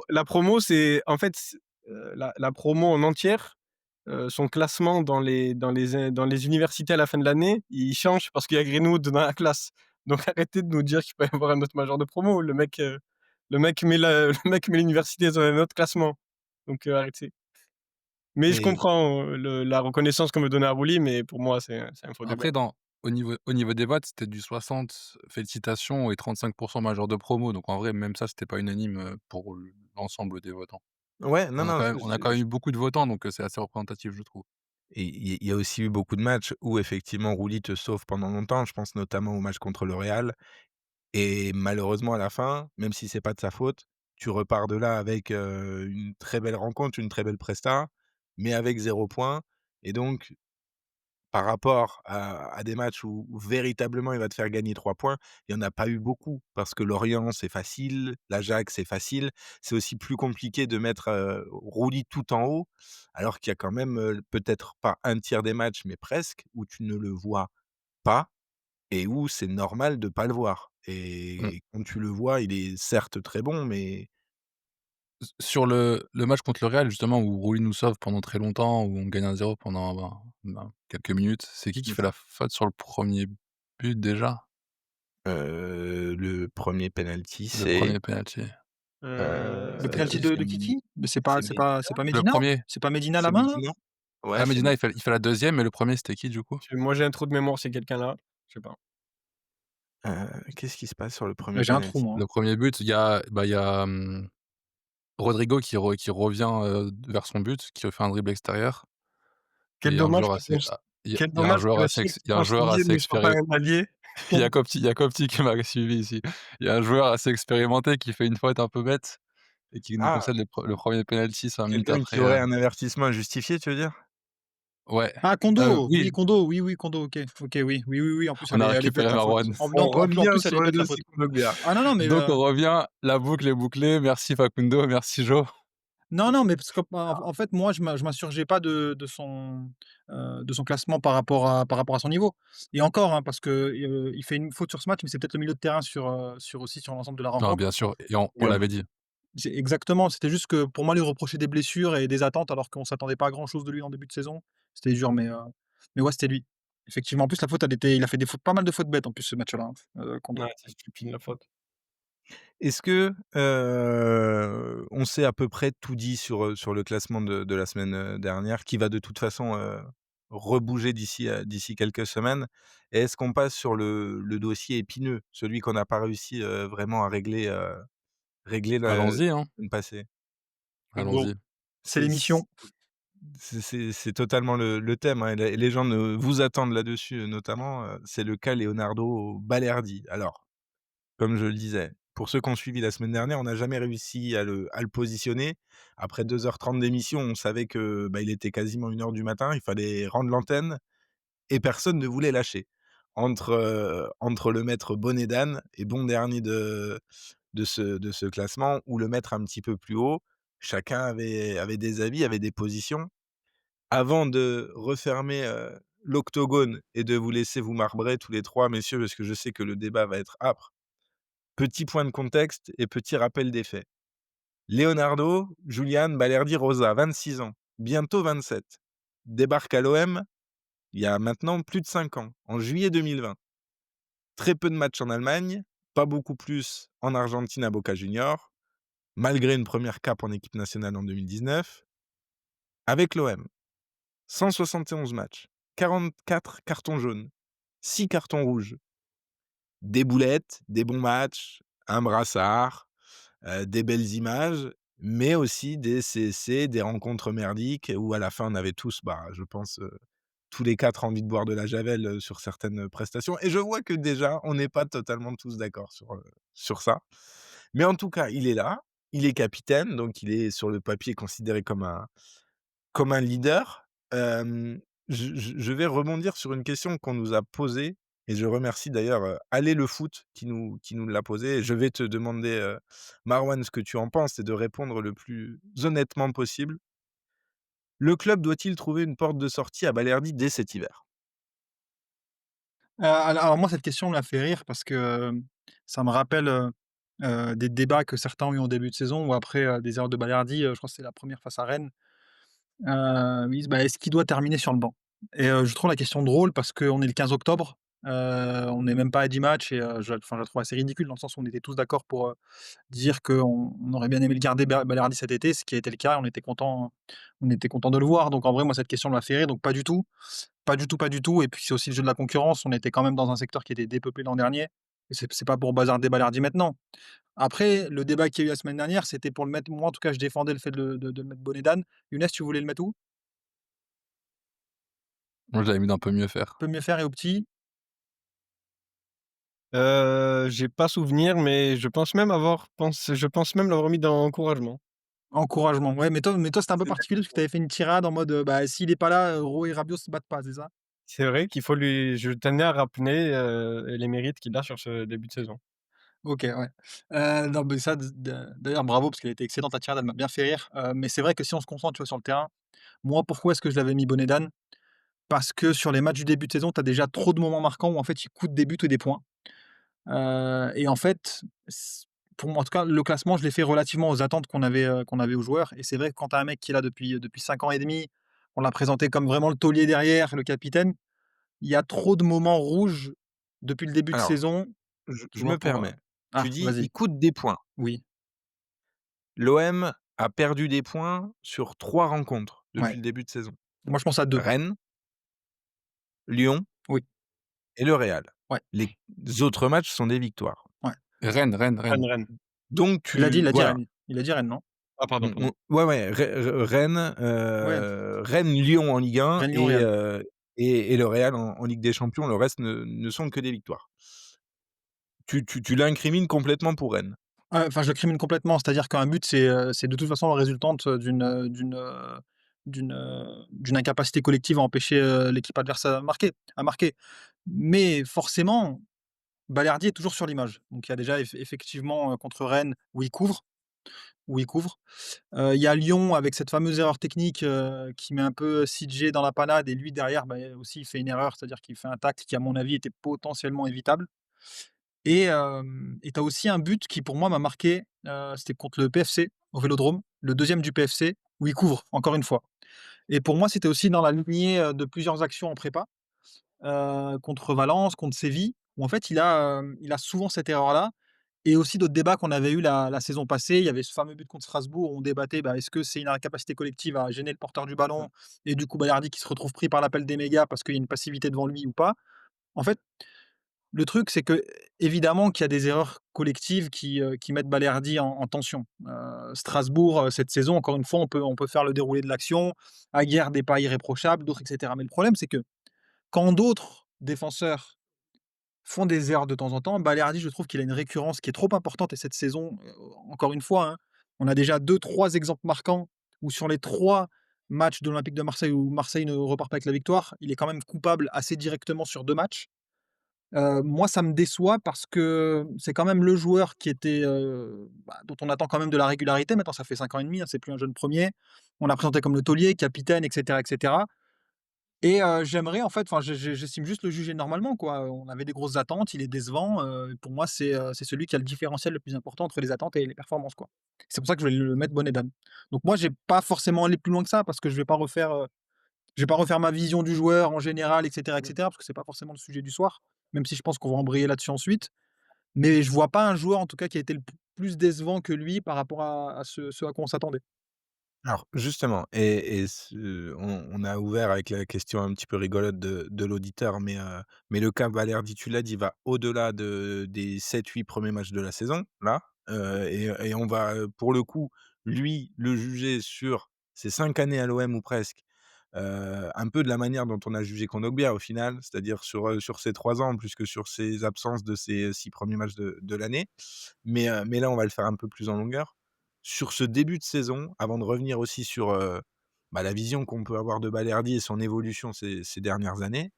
la promo, c'est en fait, la promo en entière, son classement dans les universités à la fin de l'année, il change parce qu'il y a Greenwood dans la classe. Donc arrêtez de nous dire qu'il peut y avoir un autre major de promo. Le mec met l'université dans un autre classement. Donc, arrêtez. Mais je Mais comprends, la reconnaissance qu'on veut donner à Rouli, mais pour moi, c'est un faux débat. Après au niveau des votes, c'était du 60 félicitations et 35 major de promo, donc en vrai, même ça, c'était pas unanime, pour l'ensemble des votants. ouais, non, On a non, quand même on a quand même eu beaucoup de votants, donc c'est assez représentatif, je trouve. et il y a aussi eu beaucoup de matchs où effectivement Rouli te sauve pendant longtemps. Je pense notamment au match contre le Real et malheureusement à la fin, même si c'est pas de sa faute, tu repars de là avec, une très belle rencontre, une très belle presta, mais avec 0 point et donc par rapport à des matchs où véritablement il va te faire gagner 3 points, il y en a pas eu beaucoup parce que Lorient, c'est facile, l'Ajax, c'est facile. C'est aussi plus compliqué de mettre, Rouli tout en haut, alors qu'il y a quand même, peut-être pas un tiers des matchs, mais presque, où tu ne le vois pas et où c'est normal de pas le voir Mmh. et quand tu le vois, il est certes très bon, mais Sur le match contre le Real, justement, où Rouli nous sauve pendant très longtemps, où on gagne 1-0 pendant, quelques minutes, c'est qui c'est fait ça. la faute sur le premier but déjà? Le 1er penalty, Le c'est, premier penalty? Le penalty c'est de Kiki? Mais c'est c'est Medina? pas Le Medina? premier. C'est pas Medina la C'est main, là? Medina? Ouais, Ah, c'est Medina, Medina. il fait la deuxième, mais le premier c'était qui, du coup? Moi, j'ai un trou de mémoire, c'est quelqu'un là, je sais pas. Qu'est-ce qui se passe sur le premier J'ai un trou, penalty? moi, hein. Le premier but, il y a Rodrigo qui revient, vers son but, qui fait un dribble extérieur et Quel dommage que ton quel il y a un dommage que joueur le assez centre ex il y a un joueur transfigué assez ne soit pas expéri un allié. il y a Copti qui m'a suivi ici. Il y a un joueur assez expérimenté qui fait une faute un peu bête et qui nous Ah, concède le 1er penalty 5 minutes quelqu'un qui après, aurait un avertissement injustifié, tu veux dire? Ouais, Ah Kondo! Oui, oui, Kondo, oui, oui, Kondo, OK. OK, oui, oui, oui, oui, en plus on a elle est bête récupéré la faute. Marwan. Non, On en revient plus elle est sur le bête la faute. dossier Kondogbia. Ah non, non, mais Donc on revient, la boucle est bouclée. Merci Facundo, merci Jo. non, non, mais parce qu'en fait, moi, je m'insurgeais pas de son classement par rapport à son niveau et encore, hein, parce que, il fait une faute sur ce match, mais c'est peut-être le milieu de terrain sur l'ensemble de la Non, rencontre bien sûr et on et l'avait dit. c'est exactement, c'était juste que pour moi, lui reprocher des blessures et des attentes alors qu'on s'attendait pas à grand chose de lui en début de saison, c'était dur, mais ouais, c'était lui. Effectivement, en plus, la faute, il a fait des fautes pas mal de fautes bêtes en plus ce match-là, hein, Kondo. Ouais, c'est stupide la faute. Est-ce que, on s'est à peu près tout dit sur le classement de la semaine, dernière, qui va de toute façon, rebouger d'ici quelques semaines? Et est-ce qu'on passe sur le dossier épineux, celui qu'on n'a pas réussi, vraiment à régler la Allons-y, hein, semaine passée? Bon, allons-y. c'est C'est c l'émission. c'est totalement le thème, hein, et les gens vous attendent là-dessus, notamment, c'est le cas Leonardo Balerdi. Alors, comme je le disais, pour ceux qui ont suivi la semaine dernière, on n'a jamais réussi à le positionner. Après 2h30 d'émission, on savait que, bah, il était quasiment 1h du matin, il fallait rendre l'antenne et personne ne voulait lâcher. Entre le mettre bonnet d'âne et bon dernier de ce classement ou le mettre un petit peu plus haut, chacun avait des avis, avait des positions. Avant de refermer, l'octogone et de vous laisser vous marbrer tous les 3, messieurs, parce que je sais que le débat va être âpre. Petit point de contexte et petit rappel des faits. Leonardo Julian Balerdi Rosa, 26 ans, bientôt 27, débarque à l'OM il y a maintenant plus de 5 ans, en juillet 2020. Très peu de matchs en Allemagne, pas beaucoup plus en Argentine à Boca Juniors, malgré une première cape en équipe nationale en 2019. Avec l'OM, 171 matchs, 44 cartons jaunes, 6 cartons rouges, des boulettes, des bons matchs, un brassard, des belles images, mais aussi des CSC, des rencontres merdiques où à la fin on avait tous, bah, je pense, tous les 4 envie de boire de la javel, sur certaines prestations et je vois que déjà on n'est pas totalement tous d'accord sur ça. Mais en tout cas, il est là, il est capitaine, donc il est sur le papier considéré comme un leader. Je vais rebondir sur une question qu'on nous a posée et je remercie d'ailleurs, Aller le foot qui nous l'a posée et je vais te demander, Marwan, ce que tu en penses et de répondre le plus honnêtement possible. Le club doit-il trouver une porte de sortie à Balerdi dès cet hiver? Alors moi, cette question me l'a fait rire parce que, ça me rappelle, des débats que certains ont eu en début de saison ou après, des erreurs de Balerdi, je crois que c'était la première face à Rennes. Ils disent: «Bah, est-ce qu'il doit terminer sur le banc?» et je trouve la question drôle parce qu'on est le 15 octobre, on n'est même pas à 10 matchs et je la trouve assez ridicule dans le sens où on était tous d'accord pour, dire qu'on aurait bien aimé le garder Balerdi cet été, ce qui a été le cas, on était content de le voir donc en vrai, moi, cette question m'a fait rire donc pas du tout. Pas du tout, pas du tout et puis c'est aussi le jeu de la concurrence. On était quand même dans un secteur qui était dépeuplé l'an dernier et c'est pas pour bazarder Balerdi maintenant. Après, le débat qu'il y a eu la semaine dernière, c'était pour le mettre moi en tout cas, je défendais le fait de le mettre bonnet d'âne. Younes, tu voulais le mettre où? Moi, je l'avais mis d'un peu mieux faire. Peut mieux faire et au petit? J'ai pas souvenir, mais je pense même l'avoir mis dans encouragement. Encouragement. Ouais, mais toi, c'était un peu particulier parce que tu avais fait une tirade en mode, bah, s'il est pas là, Ro et Rabiot se battent pas, c'est ça? C'est vrai qu'il faut lui je tenais à rappeler, les mérites qu'il a sur ce début de saison. OK, ouais. Non, mais ça d'ailleurs bravo parce qu'elle était excellente ta tirade, elle m'a bien fait rire, mais c'est vrai que si on se concentre, tu vois, sur le terrain, moi, pourquoi est-ce que je l'avais mis bonnet d'âne? Parce que sur les matchs du début de saison, tu as déjà trop de moments marquants où en fait, il coûte des buts ou des points. Et en fait, pour moi en tout cas, le classement, je l'ai fait relativement aux attentes qu'on avait aux joueurs et c'est vrai que quand tu as un mec qui est là depuis 5 ans et demi, on l'a présenté comme vraiment le taulier derrière, le capitaine. Il y a trop de moments rouges depuis le début de Alors, saison, tu je vois? me Pour, permets. Tu ah, dis: vas-y. «Il coûte des points». Oui, L'OM a perdu des points sur 3 rencontres depuis ouais. le début de saison. Moi, je pense à 2. Rennes, Lyon Oui, et le Real. ouais, Les autres matchs sont des victoires. ouais. Rennes, Rennes, Rennes. Rennes. Donc Il a dit voilà, Rennes. Il a dit Rennes, non? Ah pardon, pardon. ouais, ouais, Rennes, Ouais, Rennes-Lyon en Ligue 1 Rennes, Lyon, et Real. le Real en Ligue des Champions. Le reste ne sont que des victoires. Tu l'incrimines complètement pour Rennes. Enfin, je le crimine complètement, c'est-à-dire qu'un but, c'est de toute façon la résultante, d'une incapacité collective à empêcher, l'équipe adverse à marquer. Mais forcément, Balerdi est toujours sur l'image. Donc il y a déjà effectivement, contre Rennes où il couvre. Il y a Lyon avec cette fameuse erreur technique, qui met un peu Sidgé dans la panade et lui derrière, bah, aussi il fait une erreur, c'est-à-dire qu'il fait un tacle qui à mon avis était potentiellement évitable. Et tu as aussi un but qui pour moi m'a marqué, c'était contre le PFC au Vélodrome, le deuxième du PFC où il couvre encore une fois. Et pour moi, c'était aussi dans la lignée, de plusieurs actions en prépa, contre Valence, contre Séville, où en fait il a souvent cette erreur-là et aussi d'autres débats qu'on avait eu la saison passée. Il y avait ce fameux but contre Strasbourg où on débattait, bah, est-ce que c'est une incapacité collective à gêner le porteur du ballon et du coup Balerdi qui se retrouve pris par l'appel des médias parce qu'il y a une passivité devant lui ou pas? En fait, le truc, c'est que évidemment qu'il y a des erreurs collectives qui mettent Balerdi en tension. Strasbourg, cette saison, encore une fois, on peut faire le déroulé de l'action. Aguerd n'est pas irréprochable, d'autres, et cetera. Mais le problème, c'est que quand d'autres défenseurs font des erreurs de temps en temps, Balerdi, je trouve qu'il a une récurrence qui est trop importante et cette saison, encore une fois, hein, on a déjà deux, trois exemples marquants où sur les 3 matchs de l'Olympique de Marseille où Marseille ne repart pas avec la victoire, il est quand même coupable assez directement sur 2 matchs. Moi, ça me déçoit parce que c'est quand même le joueur qui était, dont on attend quand même de la régularité. Maintenant, ça fait 5 ans et demi, hein, c'est plus un jeune premier. On l'a présenté comme le taulier, capitaine, et cetera, et cetera. Et j'aimerais en fait, enfin, j'estime juste le juger normalement, quoi. On avait des grosses attentes, il est décevant, pour moi, c'est celui qui a le différentiel le plus important entre les attentes et les performances, quoi. C'est pour ça que je vais le mettre bonnet d'âne. Donc moi, j'ai pas forcément aller plus loin que ça parce que je vais pas refaire ma vision du joueur en général, et cetera, parce que c'est pas forcément le sujet du soir, même si je pense qu'on va embrayer là-dessus ensuite. Mais je vois pas un joueur, en tout cas, qui a été le plus décevant que lui par rapport à ce à quoi on s'attendait. Alors justement on a ouvert avec la question un petit peu rigolote de l'auditeur, mais le cas Balerdi, tu l'as dit, va au-delà des 7-8 premiers matchs de la saison, là, et on va, pour le coup, lui, le juger sur ses 5 années à l'OM ou presque, un peu de la manière dont on a jugé Kondogbia au final, c'est-à-dire sur ses 3 ans plus que sur ses absences de ses 6 premiers matchs de l'année. Mais là, on va le faire un peu plus en longueur. Sur ce début de saison, avant de revenir aussi sur, la vision qu'on peut avoir de Balerdi et son évolution ces dernières années,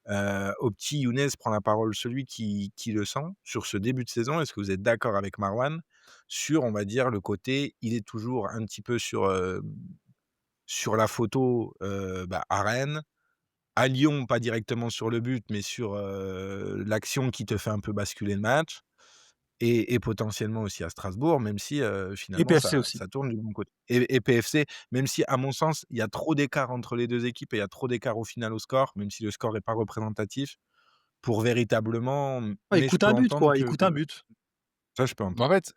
au petit Younes prend la parole, celui qui le sent. Sur ce début de saison, est-ce que vous êtes d'accord avec Marwan sur, on va dire, le côté, il est toujours un petit peu sur la photo, à Rennes, à Lyon, pas directement sur le but, mais sur, l'action qui te fait un peu basculer le match et potentiellement aussi à Strasbourg, même si, Et finalement PFC ça aussi. ça tourne du bon côté et PFC, même si à mon sens, il y a trop d'écart entre les 2 équipes et il y a trop d'écart au final au score, même si le score est pas représentatif pour véritablement Ouais, il mais je coûte peux un but, entendre quoi, il que coûte un but. ça je peux Mais en entendre. fait,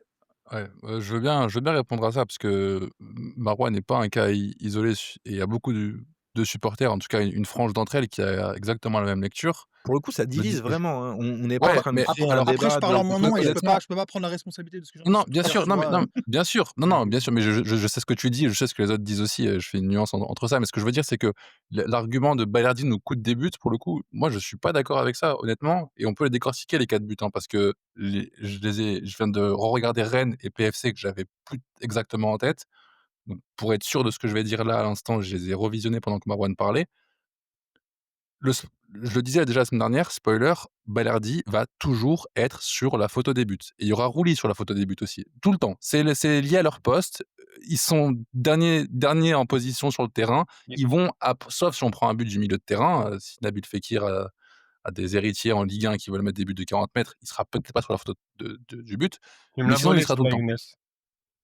ouais, je veux bien répondre à ça parce que Marouane n'est pas un cas isolé et il y a beaucoup de supporters, en tout cas une frange d'entre elles qui a exactement la même lecture. Pour le coup, ça Je me dis divise vraiment, hein. On n'est pas en ouais, train de mais créer un alors Après, je débat parle en de mon hon nom et honnêtement je peux pas prendre la responsabilité de ce que j'en dis non, sur bien Twitter, sûr, tu non, mais vois? non, bien sûr, non, bien sûr, mais je sais ce que tu dis, je sais ce que les autres disent aussi, je fais une nuance entre ça, mais ce que je veux dire, c'est que l'argument de Balerdi nous coûte des buts, pour le coup, moi, je suis pas d'accord avec ça, honnêtement, et on peut les décortiquer les 4 buts, hein, parce que je viens de re-regarder Rennes et PFC que j'avais plus exactement en tête, donc pour être sûr de ce que je vais dire là, à l'instant, je les ai revisionnés pendant que Marouane parlait. Je le disais déjà la semaine dernière, spoiler, Balerdi va toujours être sur la photo des buts. Et il y aura Rouli sur la photo des buts aussi, tout le temps. C'est lié à leur poste. Ils sont derniers en position sur le terrain. Yep. Ils vont, sauf si on prend un but du milieu de terrain, si Nabil Fekir a des héritiers en Ligue 1 qui veulent mettre des buts de 40 mètres, il sera peut-être pas sur la photo du but, Tu me mais l'as sinon il y volée sera tout le celle-là, temps. Younes.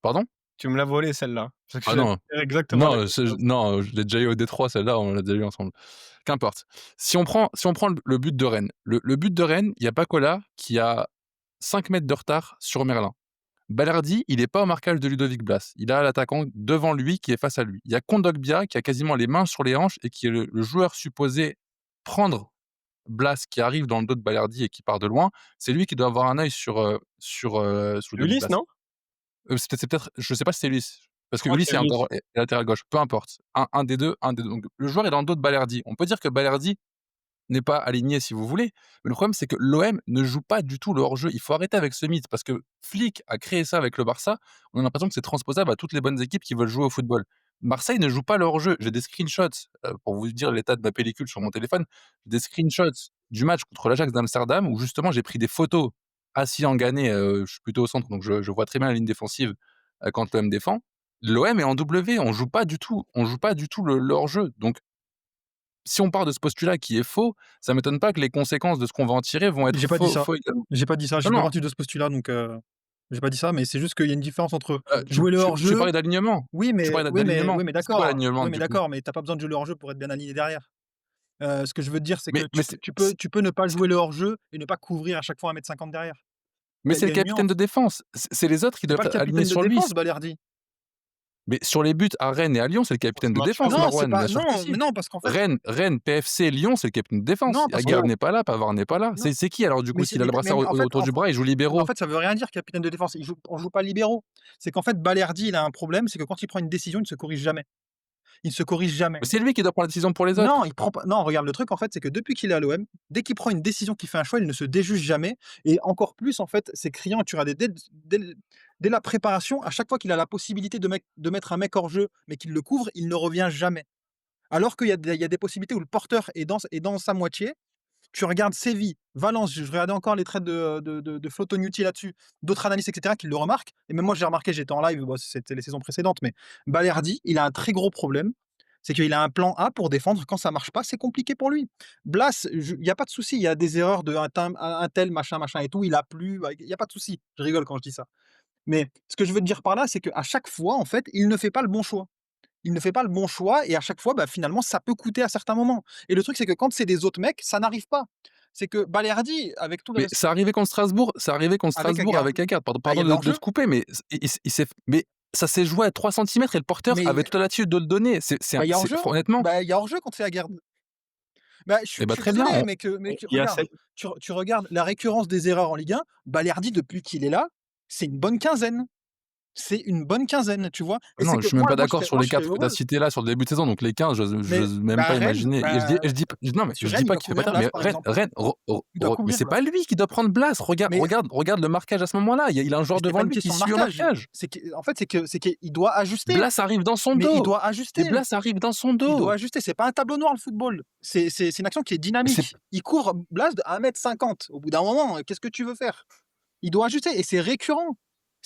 Pardon? Tu me l'as volée celle-là. Parce que Ah j'allais non, dire exactement la non, même chose. non, je l'ai déjà eu au Détroit, celle-là, on l'a déjà eu ensemble. Qu'importe. Si on prend le but de Rennes, le but de Rennes, il y a Pacola qui a 5 mètres de retard sur Merlin. Balerdi, il est pas au marquage de Ludovic Blas. Il a l'attaquant devant lui qui est face à lui. Il y a Kondogbia qui a quasiment les mains sur les hanches et qui est le joueur supposé prendre Blas qui arrive dans le dos de Balerdi et qui part de loin. C'est lui qui doit avoir un œil sur Ludovic Ulysse, Blas. non? C'est peut-être, je sais pas si c'est Ulysse, parce Je que crois que Ulysse c'est est Ulysse. encore latéral gauche, peu importe. Un des deux, un des deux. Donc le joueur est dans le dos de Balerdi. On peut dire que Balerdi n'est pas aligné si vous voulez, mais le problème c'est que l'OM ne joue pas du tout le hors-jeu. Il faut arrêter avec ce mythe parce que Flick a créé ça avec le Barça. On a l'impression que c'est transposable à toutes les bonnes équipes qui veulent jouer au football. Marseille ne joue pas leur jeu. J'ai des screenshots, pour vous dire l'état de ma pellicule sur mon téléphone, j'ai des screenshots du match contre l'Ajax d'Amsterdam où justement j'ai pris des photos assis en Ghané, je suis plutôt au centre donc je vois très bien la ligne défensive, quand l'OM défend. L'OM est en W, on joue pas du tout leur jeu. Donc si on part de ce postulat qui est faux, ça m'étonne pas que les conséquences de ce qu'on va en tirer vont être J'ai pas dit ça. faux également. J'ai pas dit ça. Je Non, suis pas non, parti de ce postulat, donc j'ai pas dit ça, mais c'est juste qu'il y a une différence entre tu jouer le tu tu hors-jeu. parlais d'alignement. Oui, Tu mais parlais oui, mais d'alignement. oui, mais C'est quoi d'accord. l'alignement Oui, mais du coup? d'accord, mais tu pas besoin de jouer le hors-jeu pour être bien aligné derrière. Ce que je veux te dire, c'est que Mais c'est tu peux ne pas c'est jouer le hors-jeu et ne pas couvrir à chaque fois 1,50 m derrière. mais Il c'est y le a une capitaine nuance. de défense. C'est les autres qui C'est doivent pas le être alignés capitaine de sur lui. défense, Balerdi. Mais sur les buts à Rennes et à Lyon, c'est le Pour ce capitaine de match-là, défense, oui. Non, c'est Marouane, pas bien sûr que non, mais si. non, parce qu'en fait Rennes, PFC, Lyon, c'est le capitaine de défense. non, parce que Aguerd n'est pas là, Pavard n'est pas là. non, C'est qui alors du coup mais c'est s'il a le brassard mais en fait autour du bras, il joue libéraux? ça veut rien dire capitaine de défense. On joue pas libéraux. C'est qu'en fait, Balerdi, il a un problème, c'est que quand il prend une décision, il ne se corrige jamais. Il ne se corrige jamais. Mais c'est lui qui doit prendre la décision pour les Non, autres. il prend pas. Non, regarde, le truc, en fait, c'est que depuis qu'il est à l'OM, dès qu'il prend une décision, qu'il fait un choix, il ne se déjuge jamais. Et encore plus, en fait, c'est criant. Tu regardes dès la préparation, à chaque fois qu'il a la possibilité de mettre un mec hors jeu, mais qu'il le couvre, il ne revient jamais. Alors qu'il y a des possibilités où le porteur est dans sa moitié. Tu regardes Séville, Valence, je regardais encore les traits de Flo Tognuti là-dessus, d'autres analystes, etc., qui le remarquent. Et même moi, j'ai remarqué, j'étais en live, bon, c'était les saisons précédentes, mais Balerdi, il a un très gros problème. C'est qu'il a un plan A pour défendre. Quand ça marche pas, c'est compliqué pour lui. Blas, il n'y a pas de souci. Il y a des erreurs de un tel, machin, machin et tout. Il a plu. Il n'y a pas de souci. Je rigole quand je dis ça. Mais ce que je veux te dire par là, c'est qu'à chaque fois, en fait, il ne fait pas le bon choix. Il ne fait pas le bon choix et à chaque fois, bah, finalement, ça peut coûter à certains moments. Et le truc, c'est que quand c'est des autres mecs, ça n'arrive pas. C'est que Balerdi, avec tout le Mais ça arrivait contre Strasbourg, avec Aguerd, avec Aguerd. Pardon, bah, il y pardon a de l'enjeu. te couper, mais il s'est mais ça s'est joué à 3 centimètres et le porteur Mais avait toute la latitude de le donner. C'est bah, il y a hors-jeu. honnêtement, Bah, il y a hors-jeu quand c'est Aguerd. Bah, eh je bah, suis très bien, désolé, on mais Il y a regarde, cette tu regardes la récurrence des erreurs en Ligue 1, Balerdi, depuis qu'il est là, c'est une bonne quinzaine. C'est une bonne quinzaine, tu vois? Et c'est non, que je suis même pas moi, d'accord sur moi, les je serais 4 que tu as heureux. cités là sur le début de saison, donc les 15, Mais j'ose même bah, pas Rennes, imaginer et bah, je dis non, mais sur je Rennes, dis il pas doit qu'il fait pas couvrir tard, Blas, mais par exemple. Rennes, Il doit mais couvrir c'est pas Blas. lui qui doit prendre Blas. Mais Regarde le marquage à ce moment-là. Il a un Mais joueur c'est pas devant une lui qui question de suit au marquage. marquage. En fait, c'est qu'il doit ajuster. Blas arrive dans son Mais il dos doit ajuster. et Blas arrive dans son Il doit dos. ajuster. C'est pas un tableau noir, le football. C'est une action qui est Mais c'est dynamique. Il court Blas de 1,50 m. Au bout d'un moment, qu'est-ce que tu veux faire? Il doit ajuster et c'est récurrent.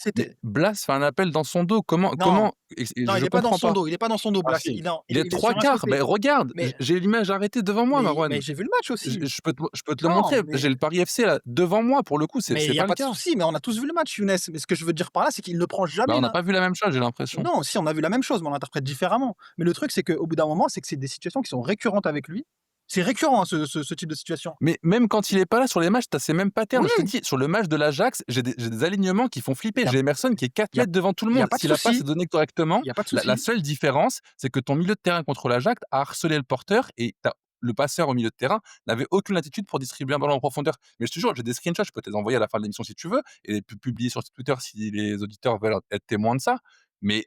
Mais C'était Blas fait un appel dans son dos. non, Et non, il je est pas dans comprends son pas. dos. Il est pas dans son dos, ah Blas. si. Il Il est est trois sur un quarts. côté. Ben regarde, Mais j'ai l'image arrêtée devant moi, mais Marouane. j'ai vu le match aussi. Je peux te le Non, montrer. mais J'ai le Paris FC là devant moi pour le coup, mais il c'est y a pas le pas de cas. souci. Mais on a tous vu le match, Younes. Mais ce que je veux dire par là, c'est qu'il ne prend Bah, jamais on n'a l'un. pas vu la même chose, j'ai l'impression. Non, si on a vu la même chose, mais on l'interprète différemment. Mais le truc, c'est qu'au bout d'un moment, c'est que c'est des situations qui sont récurrentes avec lui. C'est récurrent, hein, ce type de situation. Mais même quand il est pas là sur les matchs, tu as ces mêmes patterns. Oui, Je te dis, sur le match de l'Ajax, j'ai des alignements qui font flipper. il y a, J'ai Emerson qui est 4 il y a, mètres devant tout le il y a monde. pas de S'il a pas souci. ses données correctement, Il y a pas de la souci. seule différence, c'est que ton milieu de terrain contre l'Ajax a harcelé le porteur et le passeur au milieu de terrain n'avait aucune latitude pour distribuer un ballon en profondeur. Mais je te jure, j'ai des screenshots, je peux te les envoyer à la fin de l'émission si tu veux, et les publier sur Twitter si les auditeurs veulent être témoins de ça. Mais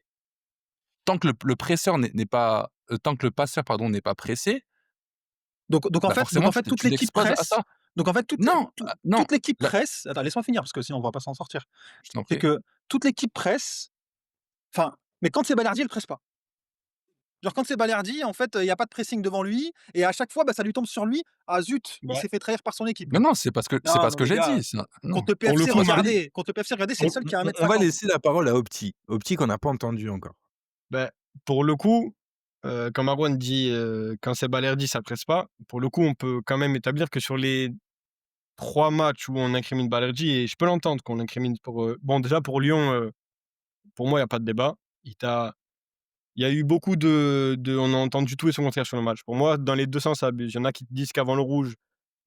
tant que le presseur n'est pas, tant que le passeur pardon n'est pas pressé, Donc bah en forcément fait, toute tu l'équipe l'exposes à presse. ça. Donc en fait, Non, non, toute l'équipe là, presse. Attends, laisse-moi finir parce que sinon on va pas s'en sortir. je t'en C'est prie. que toute l'équipe presse. Enfin, mais quand c'est Balerdi, elle presse pas. Genre quand c'est Balerdi, en fait, il y a pas de pressing devant lui et à chaque fois, bah, ça lui tombe sur lui. Ah zut, il Ouais. s'est fait trahir par son équipe. Mais non, c'est parce que Non, non, j'ai les gars, dit. Non. contre le Pour le PFC, coup, regardez, c'est le seul qui a On va 1,50 m. laisser la parole à Opti. Opti qu'on n'a pas entendu encore. bah, pour le coup, quand Marouane dit, quand c'est Balerdi, ça presse pas. Pour le coup, on peut quand même établir que sur les 3 matchs où on incrimine Balerdi et je peux l'entendre qu'on l'incrimine pour, bon déjà pour Lyon, pour moi, il y a pas de débat. Il y a eu beaucoup on a entendu tout et son contraire sur le match. Pour moi, dans les 2 sens, ça abuse. Il y en a qui te disent qu'avant le rouge,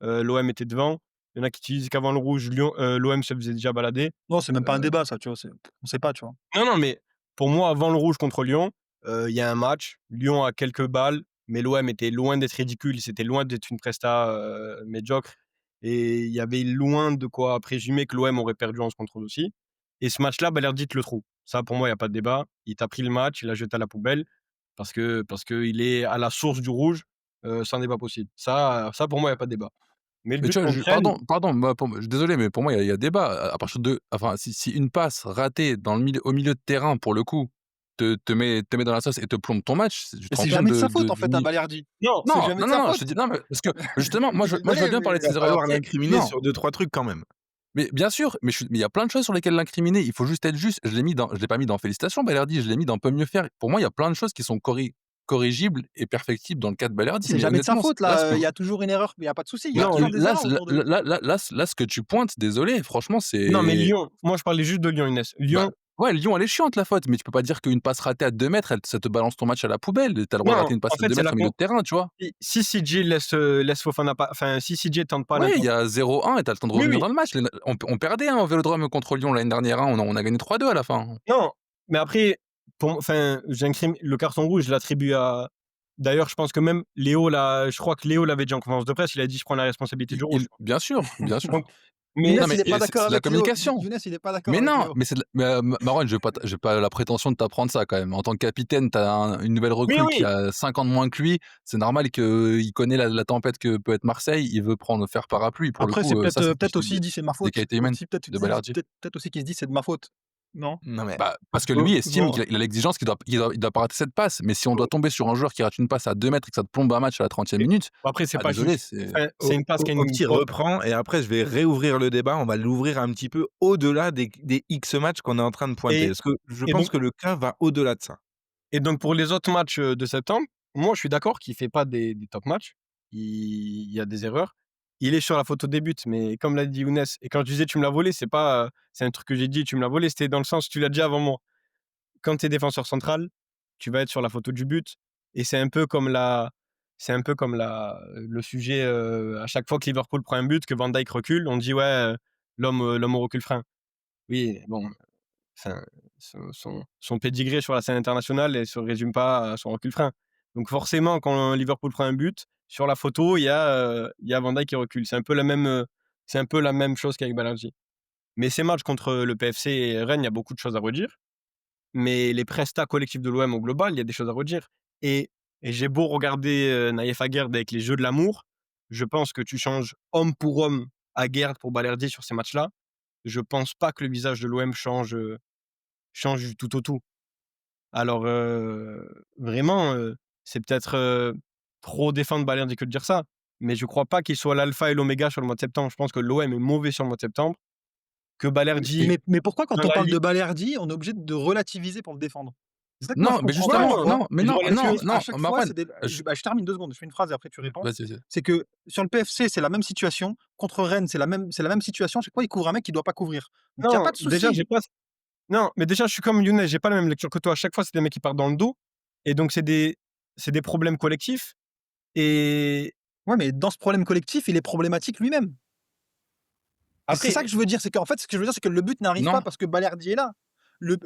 l'OM était devant. Il y en a qui te disent qu'avant le rouge, l'OM se faisait déjà balader. Non, c'est même pas un débat ça, tu vois? On sait pas, tu vois? Non, mais pour moi, avant le rouge contre Lyon, il y a un match. Lyon a quelques balles, mais l'OM était loin d'être ridicule. C'était loin d'être une presta médiocre. Et il y avait loin de quoi présumer que l'OM aurait perdu en ce contrôle aussi. Et ce match-là, Balerdi te le trouve. Ça, pour moi, il n'y a pas de débat. Il t'a pris le match, il l'a jeté à la poubelle parce qu'il est à la source du rouge. Ça n'est pas possible. Ça, pour moi, il n'y a pas de débat. Mais le Mais but tu vois, qu'on prenne, pardon, je suis désolé, mais pour moi, il y a débat. À partir de, enfin, si une passe ratée au milieu de terrain, pour le coup, te met dans la sauce et te plombe ton match, tu te Mais rends c'est compte jamais de sa du faute, en fait, à ni Balerdi. Non, C'est non, jamais non, de sa non, je faute. te dis non, mais parce que justement, Je suis moi je veux bien désolé, parler de mais ses Il va erreurs falloir après. l'incriminer Non, sur 2-3 trucs quand même. mais bien sûr, mais il y a plein de choses sur lesquelles l'incriminer, il faut juste être juste. Je l'ai pas mis dans félicitations Balerdi, je l'ai mis dans peut mieux faire. Pour moi, il y a plein de choses qui sont corrigibles et perfectible dans le cas de Balerdi, c'est mais jamais de sa honnêtement, faute, là, ce là. que Il y a toujours une erreur, mais il y a pas de souci. Il y a là, toujours des là, erreurs autour de lui. ce que tu pointes, désolé, franchement, non, mais c'est Lyon, moi je parlais juste de Lyon, Inès. bah, Lyon, ouais, Lyon, elle est chiante la faute, mais tu peux pas dire qu'une passe ratée à 2 mètres, ça te balance ton match à la poubelle. Tu as le droit de non, rater une passe en à fait, 2 c'est mètres la au milieu con. de terrain, tu vois? Si CJ laisse Fofana pas, enfin, si CJ tente pas Ouais, il y l'intention. a 0-1 et tu as le temps de Oui, revenir oui. dans le match. On perdait hein, au Vélodrome contre Lyon l'année dernière, hein, on a gagné 3-2 à la fin. Non, mais après, enfin, le carton rouge, je l'attribue à. D'ailleurs, je pense que même Léo, là, je crois que Léo l'avait dit en conférence de presse, il a dit je prends la responsabilité du rouge. Bien sûr, bien sûr. Donc, mais Non, Younes, mais il est pas d'accord c'est de la avec Léo. communication. Younes, il est pas d'accord Mais avec non, Léo. mais Marwan, j'ai pas la prétention de t'apprendre ça quand même. En tant que capitaine, tu as une nouvelle oui, recrue qui oui. a 5 ans de moins que lui. C'est normal qu'il connaît la tempête que peut être Marseille. Il veut faire parapluie. Pour le Après, c'est coup, ça, peut-être c'est plus peut-être aussi, il dit c'est ma des faute. qualités humaines Aussi, peut-être de Balerdi. peut-être aussi qu'il se dit c'est de ma faute. Non? Non mais Bah, parce que lui estime Bon, qu'il a l'exigence qu'il doit pas rater cette passe. Mais si on doit tomber sur un joueur qui rate une passe à 2 mètres et que ça te plombe un match à la 30e Mais- minute, Après, c'est ah pas désolé, juste. c'est. Enfin, c'est une passe qui a une. Opti reprend et après je vais réouvrir le débat, on va l'ouvrir un petit peu au-delà des X matchs qu'on est en train de pointer. Et, Parce que je et pense donc, que le cas va au-delà de ça. et donc, pour les autres matchs de septembre, moi, je suis d'accord qu'il fait pas des top matchs. Il y a des erreurs. Il est sur la photo des buts, mais comme l'a dit Younes, et quand je disais tu me l'as volé, c'est pas, c'est un truc que j'ai dit, tu me l'as volé, c'était dans le sens, tu l'as dit avant moi. Quand tu es défenseur central, tu vas être sur la photo du but, et le sujet, à chaque fois que Liverpool prend un but, que Van Dijk recule, on dit ouais, l'homme au recul frein. Oui, bon, enfin, son pédigré sur la scène internationale ne se résume pas à son recul frein. Donc forcément, quand Liverpool prend un but, sur la photo, il y a Van Dijk qui recule. C'est un peu la même chose qu'avec Balerdi. Mais ces matchs contre le PFC et Rennes, il y a beaucoup de choses à redire. Mais les prestats collectifs de l'OM au global, il y a des choses à redire. Et, et j'ai beau regarder Naïef Aguerd avec les jeux de l'amour, je pense que tu changes homme pour homme Aguerd pour Balerdi sur ces matchs-là. Je pense pas que le visage de l'OM change du tout au tout. Alors, vraiment, c'est peut-être trop défendre Balerdi que de dire ça, mais je crois pas qu'il soit l'alpha et l'oméga sur le mois de septembre. Je pense que l'OM est mauvais sur le mois de septembre, que Balerdi mais pourquoi, quand dans on la parle de Ligue. Balerdi, on est obligé de relativiser pour le défendre? C'est ça que moi, Non, je mais comprends pas. justement, Non, non, mais je non, non, relativise. non, À chaque fois, Marwan, c'est des. Je termine 2 secondes, je fais une phrase et après tu réponds. vas-y. C'est que sur le PFC, c'est la même situation. Contre Rennes, c'est la même situation. Chaque fois, il couvre un mec qu'il doit pas couvrir. Donc, il y a Non, pas de déjà, souci. j'ai pas. Non, mais déjà, je suis comme Younes, j'ai pas la même lecture que toi. À chaque fois, c'est des mecs qui partent dans le dos, et donc c'est des problèmes collectifs. Et Ouais, mais dans ce problème collectif, il est problématique lui-même. Et c'est après, ça que je veux dire. C'est qu'en fait, ce que je veux dire, c'est que le but n'arrive Non, pas parce que Balerdi est là.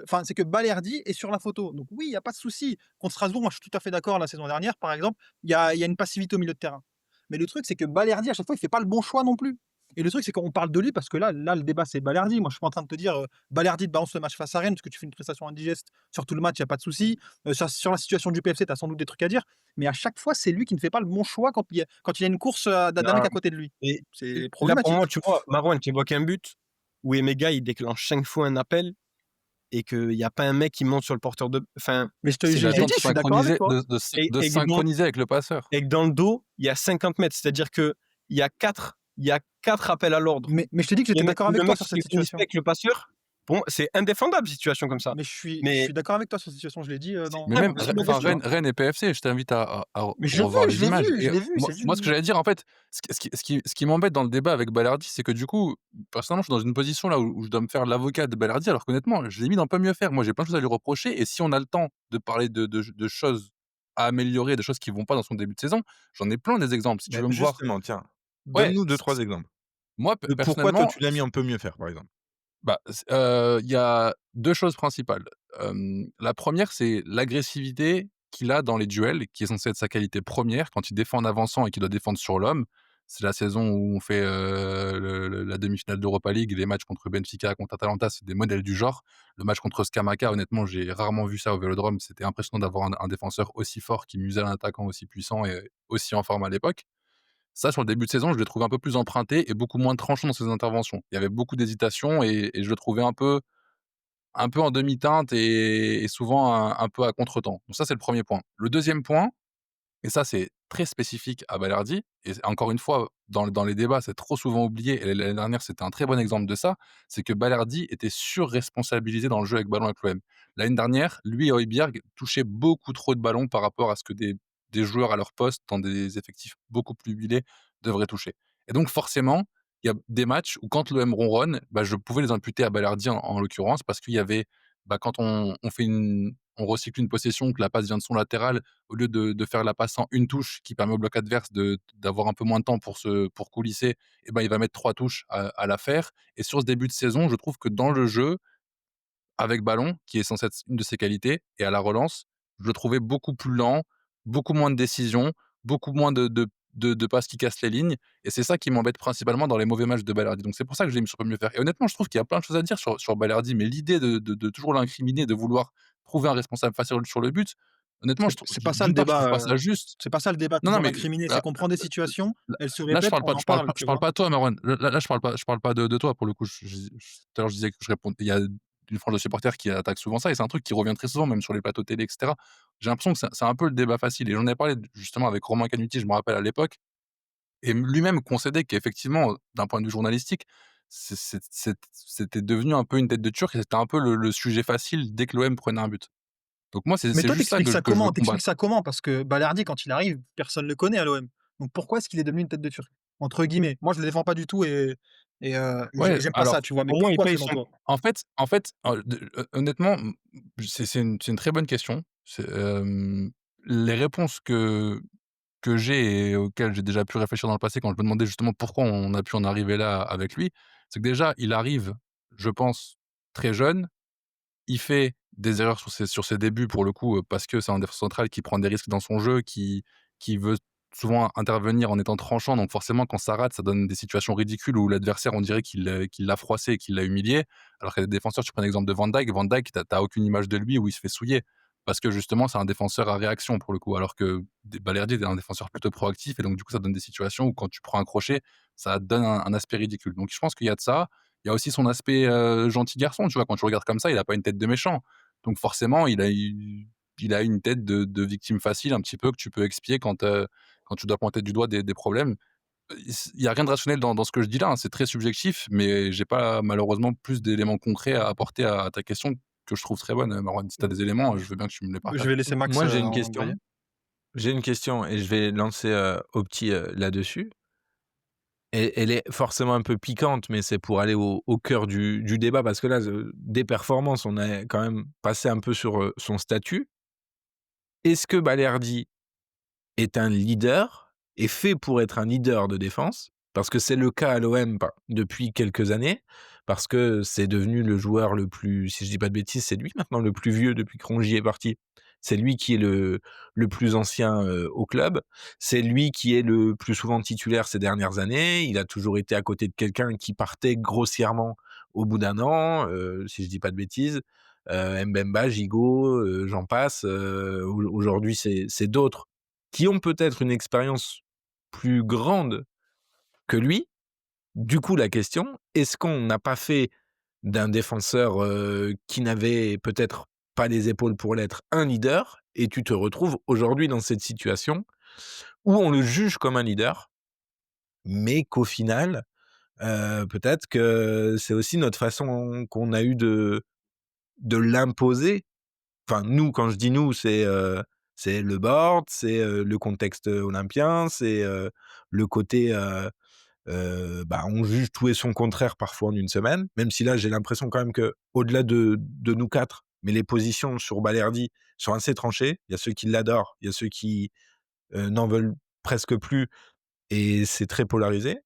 Enfin, c'est que Balerdi est sur la photo. Donc oui, il y a pas de souci. Contre Strasbourg, moi, je suis tout à fait d'accord. La saison dernière, par exemple, il y a une passivité au milieu de terrain. Mais le truc, c'est que Balerdi, à chaque fois, il fait pas le bon choix non plus. Et le truc, c'est qu'on parle de lui parce que là, le débat, c'est Balerdi. Moi, je suis pas en train de te dire Balerdi te balance le match face à Rennes parce que tu fais une prestation indigeste sur tout le match, il n'y a pas de souci. Sur la situation du PFC, tu as sans doute des trucs à dire. Mais à chaque fois, c'est lui qui ne fait pas le bon choix quand il y a une course d'un mec non, à côté de lui. et C'est là, pour problématique. moi, tu vois, Marouane, tu évoques un but où Emega, il déclenche 5 fois un appel et qu'il n'y a pas un mec qui monte sur le porteur de. Enfin, Mais il je a le t'ai temps dit, de je suis d'accord avec synchroniser, toi. de et, synchroniser avec le passeur. et que dans le dos, il y a 50 mètres. C'est-à-dire qu'il y a 4 appels à l'ordre. Mais je t'ai dit que j'étais d'accord avec Le toi mec sur qui cette situation. avec le passeur, bon, c'est indéfendable, situation comme ça. Mais je suis Mais d'accord avec toi sur cette situation, je l'ai dit c'est Mais dans même, sur ma enfin, question. Rennes et PFC, je t'invite à Mais je revoir l'ai les images. vu, je Et l'ai vu. moi, ce que j'allais dire, en fait, ce qui m'embête dans le débat avec Balerdi, c'est que du coup, personnellement, je suis dans une position là où je dois me faire l'avocat de Balerdi, alors qu'honnêtement, je l'ai mis dans pas mieux faire. Moi, j'ai plein de choses à lui reprocher. Et si on a le temps de parler de choses à améliorer, de choses qui vont pas dans son début de saison, j'en ai plein des exemples. Si tu Mais veux me voir. justement, tiens, Ouais, donne-nous 2-3 exemples. moi, De pourquoi toi personnellement, tu l'as mis en peut mieux faire, par exemple? bah, il y a 2 choses principales. La première, c'est l'agressivité qu'il a dans les duels, qui est censée être sa qualité première quand il défend en avançant et qu'il doit défendre sur l'homme. C'est la saison où on fait, la demi-finale d'Europa League, les matchs contre Benfica, contre Atalanta, c'est des modèles du genre. Le match contre Scamacca, honnêtement, j'ai rarement vu ça au Vélodrome. C'était impressionnant d'avoir un défenseur aussi fort qui muselle un attaquant aussi puissant et aussi en forme à l'époque. Ça, sur le début de saison, je l'ai trouvé un peu plus emprunté et beaucoup moins tranchant dans ses interventions. Il y avait beaucoup d'hésitation et je le trouvais un peu un peu en demi-teinte et souvent un peu à contretemps. Donc ça, c'est le premier point. Le deuxième point, et ça, c'est très spécifique à Balerdi et encore une fois, dans les débats, c'est trop souvent oublié et l'année dernière, c'était un très bon exemple de ça, c'est que Balerdi était surresponsabilisé dans le jeu avec ballon avec l'OM. L'année dernière, lui et Højbjerg touchaient beaucoup trop de ballons par rapport à ce que des joueurs à leur poste, dans des effectifs beaucoup plus huilés, devraient toucher. Et donc forcément, il y a des matchs où quand l'OM ronronne, bah, je pouvais les imputer à Balerdi en l'occurrence parce qu'il y avait, bah, quand on recycle une possession, que la passe vient de son latéral, au lieu de faire la passe en une touche qui permet au bloc adverse d'avoir un peu moins de temps pour coulisser, et ben, il va mettre 3 touches à la faire. Et sur ce début de saison, je trouve que dans le jeu, avec ballon, qui est censé être une de ses qualités, et à la relance, je le trouvais beaucoup plus lent, beaucoup moins de décisions, beaucoup moins de passes qui cassent les lignes, et c'est ça qui m'embête principalement dans les mauvais matchs de Balerdi. Donc c'est pour ça que je l'ai mis sur mieux faire. Et honnêtement, je trouve qu'il y a plein de choses à dire sur Balerdi, mais l'idée de toujours l'incriminer, de vouloir trouver un responsable facile sur le but, honnêtement, C'est pas ça le d'une part, je trouve débat, pas ça juste. c'est pas ça le débat, Non, non, toujours mais l'incriminer, c'est là qu'on prend des situations, là elles se là, répètent, on en parle, tu je parle vois? pas de toi, Marwan. Là, je parle pas de toi pour le coup. Tout à l'heure, je disais que je réponds. Il y a une frange de supporters qui attaque souvent ça, et c'est un truc qui revient très souvent, même sur les plateaux télé, et cetera. J'ai l'impression que c'est un peu le débat facile, et j'en ai parlé justement avec Romain Canuti, je me rappelle à l'époque, et lui-même concédait qu'effectivement, d'un point de vue journalistique, c'était devenu un peu une tête de Turc, et c'était un peu le sujet facile dès que l'OM prenait un but. Donc moi, Mais c'est toi, juste ça que je veux Tu combattre. ça comment? Parce que Balerdi, quand il arrive, personne le connaît à l'OM. Donc pourquoi est-ce qu'il est devenu une tête de turc? Entre guillemets. Moi, je le défends pas du tout Ouais, j'aime pas ça, alors, tu vois? Mais Au moins, il pourquoi paye selon son toi? honnêtement, c'est une très bonne question. Les réponses que j'ai et auxquelles j'ai déjà pu réfléchir dans le passé quand je me demandais justement pourquoi on a pu en arriver là avec lui, c'est que déjà, il arrive, je pense, très jeune. Il fait des erreurs sur ses débuts pour le coup, parce que c'est un défenseur central qui prend des risques dans son jeu, qui veut souvent intervenir en étant tranchant, donc forcément quand ça rate, ça donne des situations ridicules où l'adversaire, on dirait qu'il l'a froissé et qu'il l'a humilié. Alors qu'il y a des défenseurs, tu prends l'exemple de Van Dijk, tu aucune image de lui où il se fait souiller. Parce que justement, c'est un défenseur à réaction pour le coup, alors que Balerdi est un défenseur plutôt proactif, et donc du coup, ça donne des situations où quand tu prends un crochet, ça donne un aspect ridicule. Donc je pense qu'il y a de ça. Il y a aussi son aspect, gentil garçon, tu vois? Quand tu regardes comme ça, il a pas une tête de méchant. Donc forcément, il a une tête de victime facile un petit peu, que tu peux expier quand tu dois pointer du doigt des problèmes. Il y a rien de rationnel dans ce que je dis là, hein, c'est très subjectif, mais j'ai pas malheureusement plus d'éléments concrets à apporter à ta question, que je trouve très bonne, Marwan. Si tu as des éléments, je veux bien que tu me les Je partages. vais laisser Max, Moi, j'ai une embrayer. question. J'ai une question et je vais lancer, Opti, là-dessus. Et elle est forcément un peu piquante, mais c'est pour aller au cœur du débat parce que là, des performances, on a quand même passé un peu sur, son statut. Est-ce que Balerdi est un leader, est fait pour être un leader de défense, parce que c'est le cas à l'OM depuis quelques années, parce que c'est devenu le joueur le plus, si je dis pas de bêtises, c'est lui maintenant le plus vieux depuis que Rongier est parti. C'est lui qui est le plus ancien au club. C'est lui qui est le plus souvent titulaire ces dernières années. Il a toujours été à côté de quelqu'un qui partait grossièrement au bout d'un an, si je dis pas de bêtises. Mbemba, Gigot, j'en passe. Aujourd'hui, c'est d'autres qui ont peut-être une expérience plus grande que lui. Du coup, la question, est-ce qu'on n'a pas fait d'un défenseur, qui n'avait peut-être pas les épaules pour l'être, un leader, et tu te retrouves aujourd'hui dans cette situation où on le juge comme un leader, mais qu'au final, peut-être que c'est aussi notre façon qu'on a eu de l'imposer. Enfin, nous, quand je dis nous, c'est le board, c'est, le contexte, olympien, c'est, le côté, on juge tout et son contraire parfois en une semaine, même si là, j'ai l'impression quand même qu'au-delà de nous 4, mais les positions sur Balerdi sont assez tranchées. Il y a ceux qui l'adorent, il y a ceux qui, n'en veulent presque plus, et c'est très polarisé.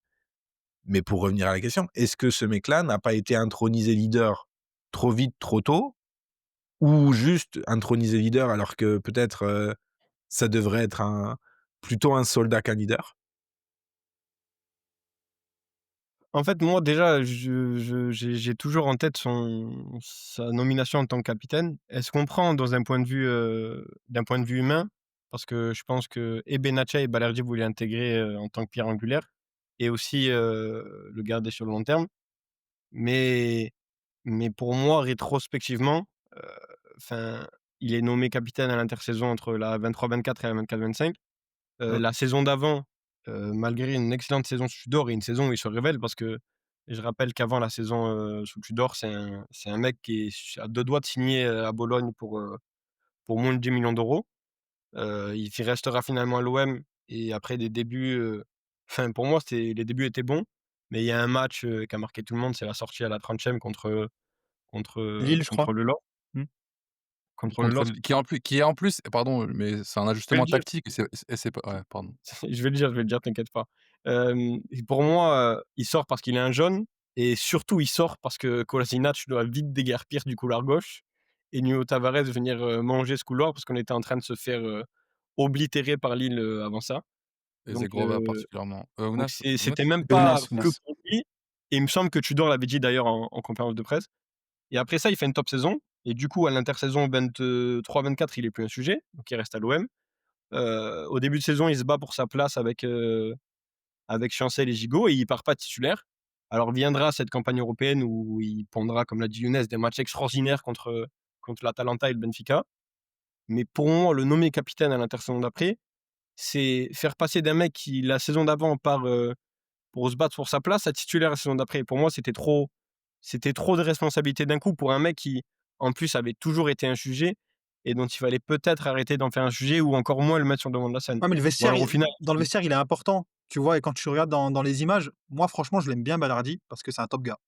Mais pour revenir à la question, est-ce que ce mec-là n'a pas été intronisé leader trop vite, trop tôt? Ou juste intronisé leader alors que peut-être, ça devrait être plutôt un soldat qu'un leader? En fait, moi, déjà, j'ai toujours en tête sa nomination en tant que capitaine. Elle se comprend d'un point de vue humain, parce que je pense que et Benatia et Balerdi voulaient l'intégrer, en tant que pierre angulaire, et aussi, le garder sur le long terme. Mais Mais pour moi, rétrospectivement, heu, enfin, il est nommé capitaine à l'intersaison entre la 23-24 et la 24-25. Mmh. La saison d'avant, malgré une excellente saison sous Tudor et une saison où il se révèle parce que je rappelle qu'avant la saison, sous Tudor, c'est un mec qui est à 2 doigts de signer, à Bologne pour moins de 10 millions d'euros. Il restera finalement à l'OM et après des débuts, enfin pour moi les débuts étaient bons, mais il y a un match, qui a marqué tout le monde, c'est la sortie à la 30e Lille, je crois. contre le LOSC Mmh. contre le Contre LOSC. l qui est en plus pardon, mais c'est un Je vais le ajustement dire. tactique et c'est pas ouais, pardon. Je vais le dire, t'inquiète pas. Et pour moi, il sort parce qu'il est un jaune et surtout il sort parce que Kolasinac doit vite déguerpir du couloir gauche et Nuno Tavares venir, manger ce couloir parce qu'on était en train de se faire, oblitérer par Lille, avant ça. Et Donc Zegrova particulièrement. donc Ounas c'était Ounas? même Et pas que Ounas. pour lui et il me semble que Tudor l'avait dit d'ailleurs en conférence de presse et après ça, il fait une top saison et du coup à l'intersaison 23-24, il est plus un sujet, donc il reste à l'OM. Au début de saison, il se bat pour sa place avec Chancel et Gigot et il part pas titulaire. Alors viendra cette campagne européenne où il pondra, comme l'a dit Younes, des matchs extraordinaires contre l'Atalanta et le Benfica. Mais pour moi, le nommer capitaine à l'intersaison d'après, c'est faire passer d'un mec qui, la saison d'avant, part pour se battre pour sa place à titulaire la saison d'après. Pour moi, c'était trop de responsabilités d'un coup pour un mec qui, en plus, avait toujours été un sujet et dont il fallait peut-être arrêter d'en faire un sujet ou encore moins le mettre sur le devant de la scène. Ouais, mais le Bon, vestiaire, alors au final, dans le vestiaire, il est important, tu vois? Et quand tu regardes dans les images, moi franchement, je l'aime bien Balerdi parce que c'est un top gars,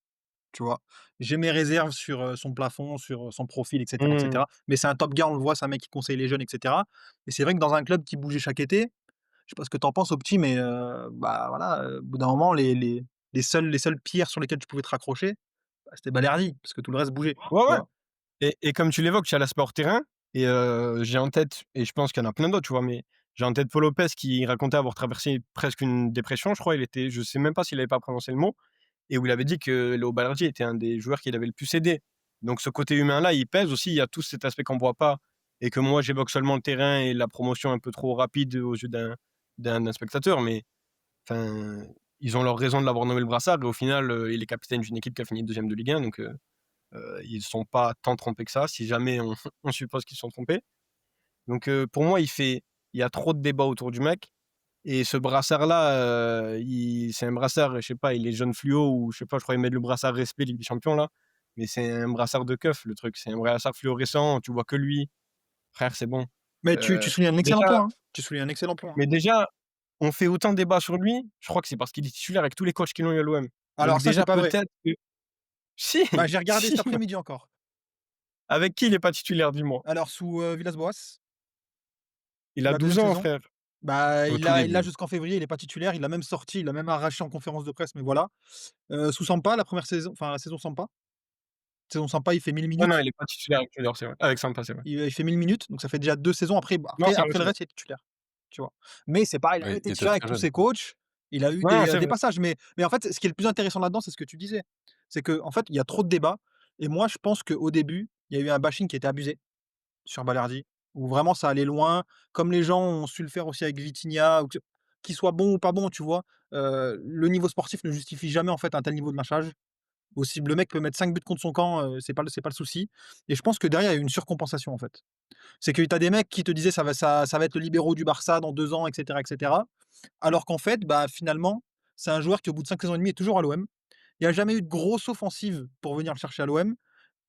tu vois? J'ai mes réserves sur, son plafond, sur, son profil et mmh, cetera. Mais c'est un top gars, on le voit, c'est un mec qui conseille les jeunes et cetera. Et c'est vrai que dans un club qui bougeait chaque été, je sais pas ce que tu en penses au petit, mais, bah, voilà, au bout d'un moment, les seules pierres sur lesquelles tu pouvais te raccrocher, bah, c'était Balerdi, parce que tout le reste bougeait, ouais, tu ouais. vois? Et comme tu l'évoques, tu as l'aspect hors terrain et j'ai en tête et je pense qu'il y en a plein d'autres, tu vois? Mais j'ai en tête Paul Lopez qui racontait avoir traversé presque une dépression, je crois. Je sais même pas s'il avait pas prononcé le mot et où il avait dit que Léo Balerdi était un des joueurs qu'il avait le plus aidé. Donc ce côté humain-là, il pèse aussi. Il y a tout cet aspect qu'on voit pas et que moi, j'évoque seulement le terrain et la promotion un peu trop rapide aux yeux d'un spectateur. Mais enfin, ils ont leur raison de l'avoir nommé le brassard et au final, il est capitaine d'une équipe qui a fini 2e de Ligue 1 donc ils ne sont pas tant trompés que ça, si jamais on on suppose qu'ils se sont trompés. Donc pour moi, il y a trop de débats autour du mec et ce brassard-là, c'est un brassard, je sais pas, il est jaune fluo ou je sais pas, je croyais mettre le brassard respect Ligue des champions là, mais c'est un brassard de keuf le truc, c'est un brassard fluorescent, tu vois que lui. Frère, c'est bon. Mais tu Heu, soulignes un excellent déjà point, hein. Tu soulignes un excellent point, hein. mais déjà, on fait autant de débats sur lui, je crois que c'est parce qu'il est titulaire avec tous les coachs qui l'ont eu à l'OM. Alors Donc ça, c'est déjà pas vrai. peut-être que si, Bah, j'ai regardé cet si, après-midi encore. avec qui il est pas titulaire, dis-moi? Alors sous, Villas-Boas, Il sous a la deuxième 12 ans, saison. frère. Bah, Au il tout l'a il l'a début. jusqu'en février, il est pas titulaire, il l'a même sorti, il l'a même arraché en conférence de presse, mais voilà. Sous Sampa, la première saison, enfin la saison Sampa. Saison Sampa, il fait 1000 Non, non, minutes. il est pas titulaire avec Tudor, c'est vrai. Avec Sampa, c'est vrai. Il fait 1000 minutes, donc ça fait déjà 2 saisons. Après, bah, Non, après c'est vrai, après c'est le vrai. reste, il est titulaire, tu vois? Mais c'est pareil, il a Oui, été il était titulaire avec très tous jeune. ses coachs. Il a eu Non, non, c'est des vrai. passages, mais en fait, ce qui est le plus intéressant là-dedans, c'est ce que tu disais. C'est qu'en fait, il y a trop de débats et moi, je pense qu'au début, il y a eu un bashing qui était abusé sur Balerdi, où vraiment ça allait loin, comme les gens ont su le faire aussi avec Vitinha ou qu'il soit bon ou pas bon, tu vois? Le niveau sportif ne justifie jamais, en fait, un tel niveau de lynchage. Aussi, le mec peut mettre 5 buts contre son camp, c'est pas le souci et je pense que derrière, il y a eu une surcompensation, en fait. C'est que tu as des mecs qui te disaient: «Ça va être le libéraux du Barça dans 2 ans» et cetera, alors qu'en fait, bah, finalement, c'est un joueur qui, au bout de 5 saisons et demie, est toujours à l'OM. Il y a jamais eu de grosse offensive pour venir le chercher à l'OM